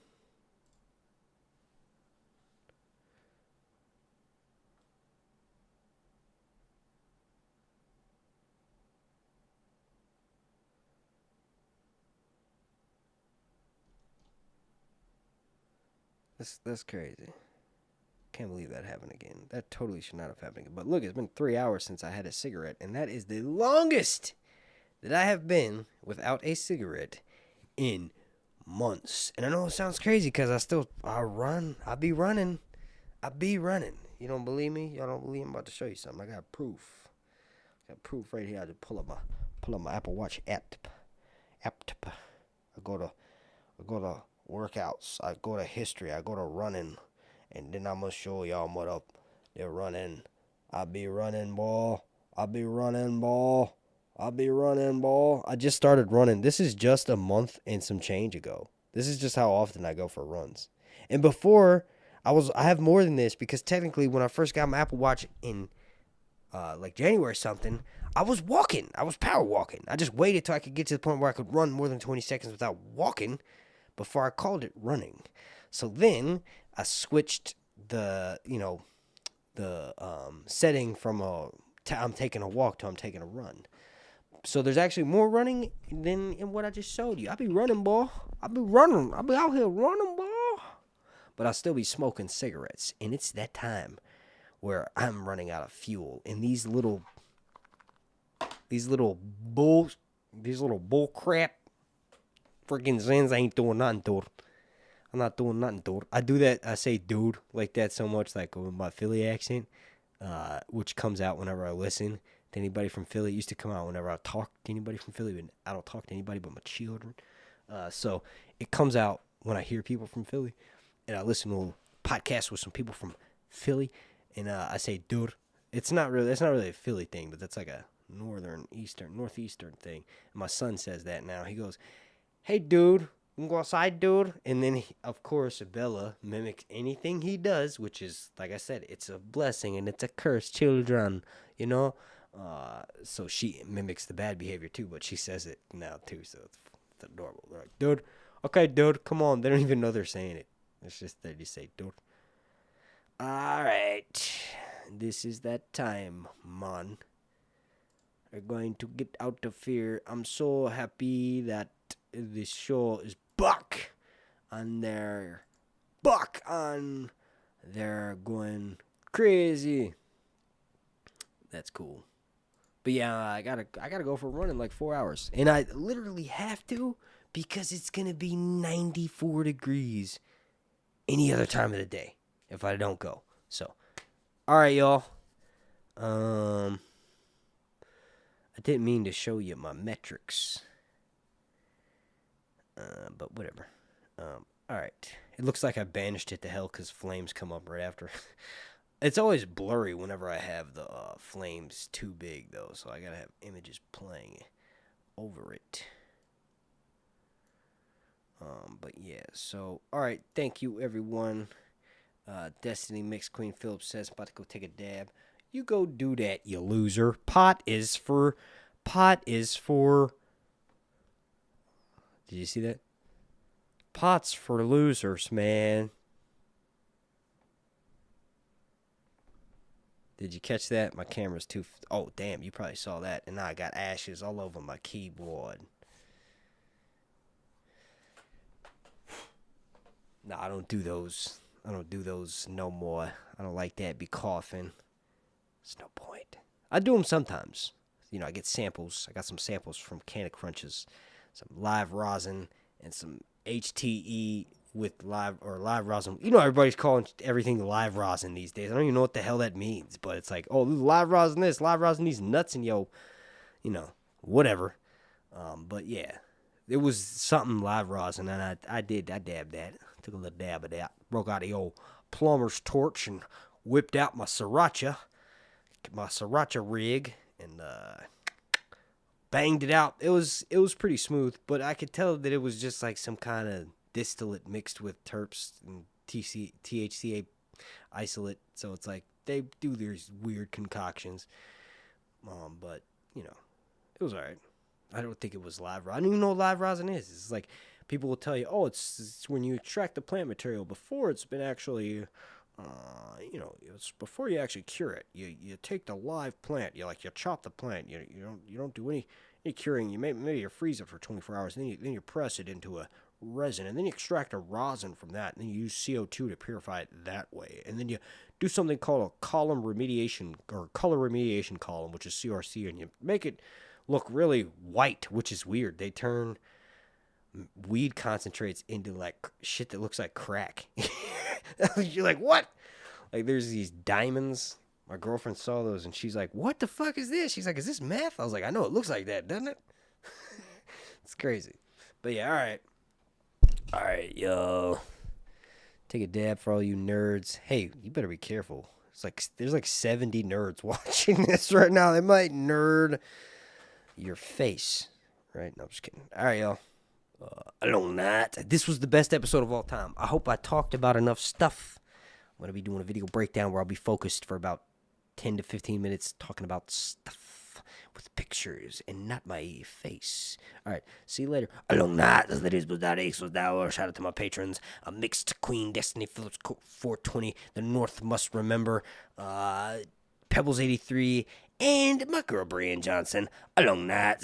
That's crazy. Can't believe that happened again. That totally should not have happened again. But look, it's been 3 hours since I had a cigarette, and that is the longest that I have been without a cigarette in months. And I know it sounds crazy because I be running. You don't believe me? Y'all don't believe me? I'm about to show you something. I got proof. Right here. I just pull up my Apple Watch app. I go to workouts, I go to history, I go to running, and then I'm gonna show y'all what up. They're running. I be running, ball. I just started running. This is just a month and some change ago. This is just how often I go for runs. And before, I have more than this, because technically when I first got my Apple Watch in like January or something, I was walking. I was power walking. I just waited till I could get to the point where I could run more than 20 seconds without walking before I called it running. So then I switched the setting from I'm taking a walk to I'm taking a run. So there's actually more running than in what I just showed you. I be running, boy. I be out here running, boy. But I'll still be smoking cigarettes. And it's that time where I'm running out of fuel. And these little bull crap freaking Zins ain't doing nothing, dude. I'm not doing nothing, dude. I do that. I say dude like that so much, like with my Philly accent. which comes out whenever I listen to anybody from Philly. It used to come out whenever I talk to anybody from Philly, but I don't talk to anybody but my children. So it comes out when I hear people from Philly, and I listen to a podcast with some people from Philly, and I say, dude. It's not really a Philly thing, but that's like a northeastern thing. And my son says that now. He goes, "Hey, dude, we can go outside, dude." And then, of course, Bella mimics anything he does, which is, like I said, it's a blessing and it's a curse, children, you know? So she mimics the bad behavior, too, but she says it now, too, so it's adorable. They're like, dude, okay, dude, come on. They don't even know they're saying it. It's just they just say, dude. All right. This is that time, man. We're going to get out of here. I'm so happy that this show is back on their they're going crazy. That's cool. But yeah, I gotta go for a run in like 4 hours. And I literally have to because it's gonna be 94 degrees any other time of the day if I don't go. So alright, y'all. I didn't mean to show you my metrics. But whatever. Alright. It looks like I banished it to hell because flames come up right after. It's always blurry whenever I have the flames too big, though. So I gotta have images playing over it. But yeah, so, alright. Thank you, everyone. Destiny Mix Queen Phillips says, about to go take a dab. You go do that, you loser. Pot is for. Did you see that? Pot's for losers, man. Did you catch that? My camera's too. Oh, damn, you probably saw that. And now I got ashes all over my keyboard. No, I don't do those. I don't do those no more. I don't like that. Be coughing. There's no point. I do them sometimes. You know, I get samples. I got some samples from Candy Crunches, some live rosin, and some HTE with live rosin. You know, everybody's calling everything live rosin these days. I don't even know what the hell that means, but it's like, oh, live rosin this, live rosin these nuts, and yo, you know, whatever. But yeah, it was something live rosin, and I dabbed that. Took a little dab of that. Broke out the old plumber's torch and whipped out my sriracha rig, and banged it out. It was pretty smooth, but I could tell that it was just like some kind of distillate mixed with terps and THCA isolate. So it's like they do these weird concoctions. But you know, it was alright. I don't think it was live rosin. I don't even know what live rosin is. It's like people will tell you, oh, it's when you extract the plant material before it's been actually, you know, it's before you actually cure it. You take the live plant, you chop the plant. You don't do any curing. You maybe you freeze it for 24 hours, then you press it into a resin, and then you extract a rosin from that, and then you use CO2 to purify it that way, and then you do something called a color remediation column, which is CRC, and you make it look really white, which is weird. They turn weed concentrates into like shit that looks like crack. You're like, what? Like, there's these diamonds. My girlfriend saw those and she's like, what the fuck is this? She's like, is this meth? I was like, I know it looks like that, doesn't it? It's crazy. But yeah, alright, yo. Take a dab for all you nerds. Hey, you better be careful. There's like 70 nerds watching this right now. They might nerd your face. Right? No, I'm just kidding. Alright, y'all. Alone that. This was the best episode of all time. I hope I talked about enough stuff. I'm going to be doing a video breakdown where I'll be focused for about 10 to 15 minutes talking about stuff with pictures and not my face. All right, see you later. Alone that. Shout out to my patrons. Mixed Queen, Destiny Phillips, 420, The North Must Remember, Pebbles 83, and my girl Breanne Johnson. Alone that.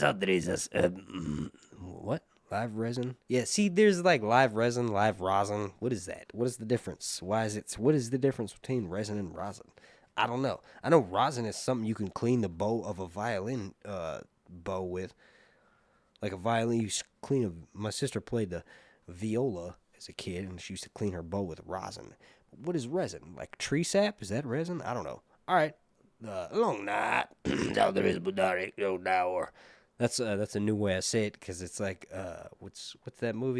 What? Live resin? Yeah, see, there's like live resin, live rosin. What is that? What is the difference? What is the difference between resin and rosin? I don't know. I know rosin is something you can clean the bow of a violin bow with. Like a violin, my sister played the viola as a kid, and she used to clean her bow with rosin. What is resin? Like tree sap? Is that resin? I don't know. All right, long night. Now there is Budari, no hour. That's a new way I say it because it's like what's that movie?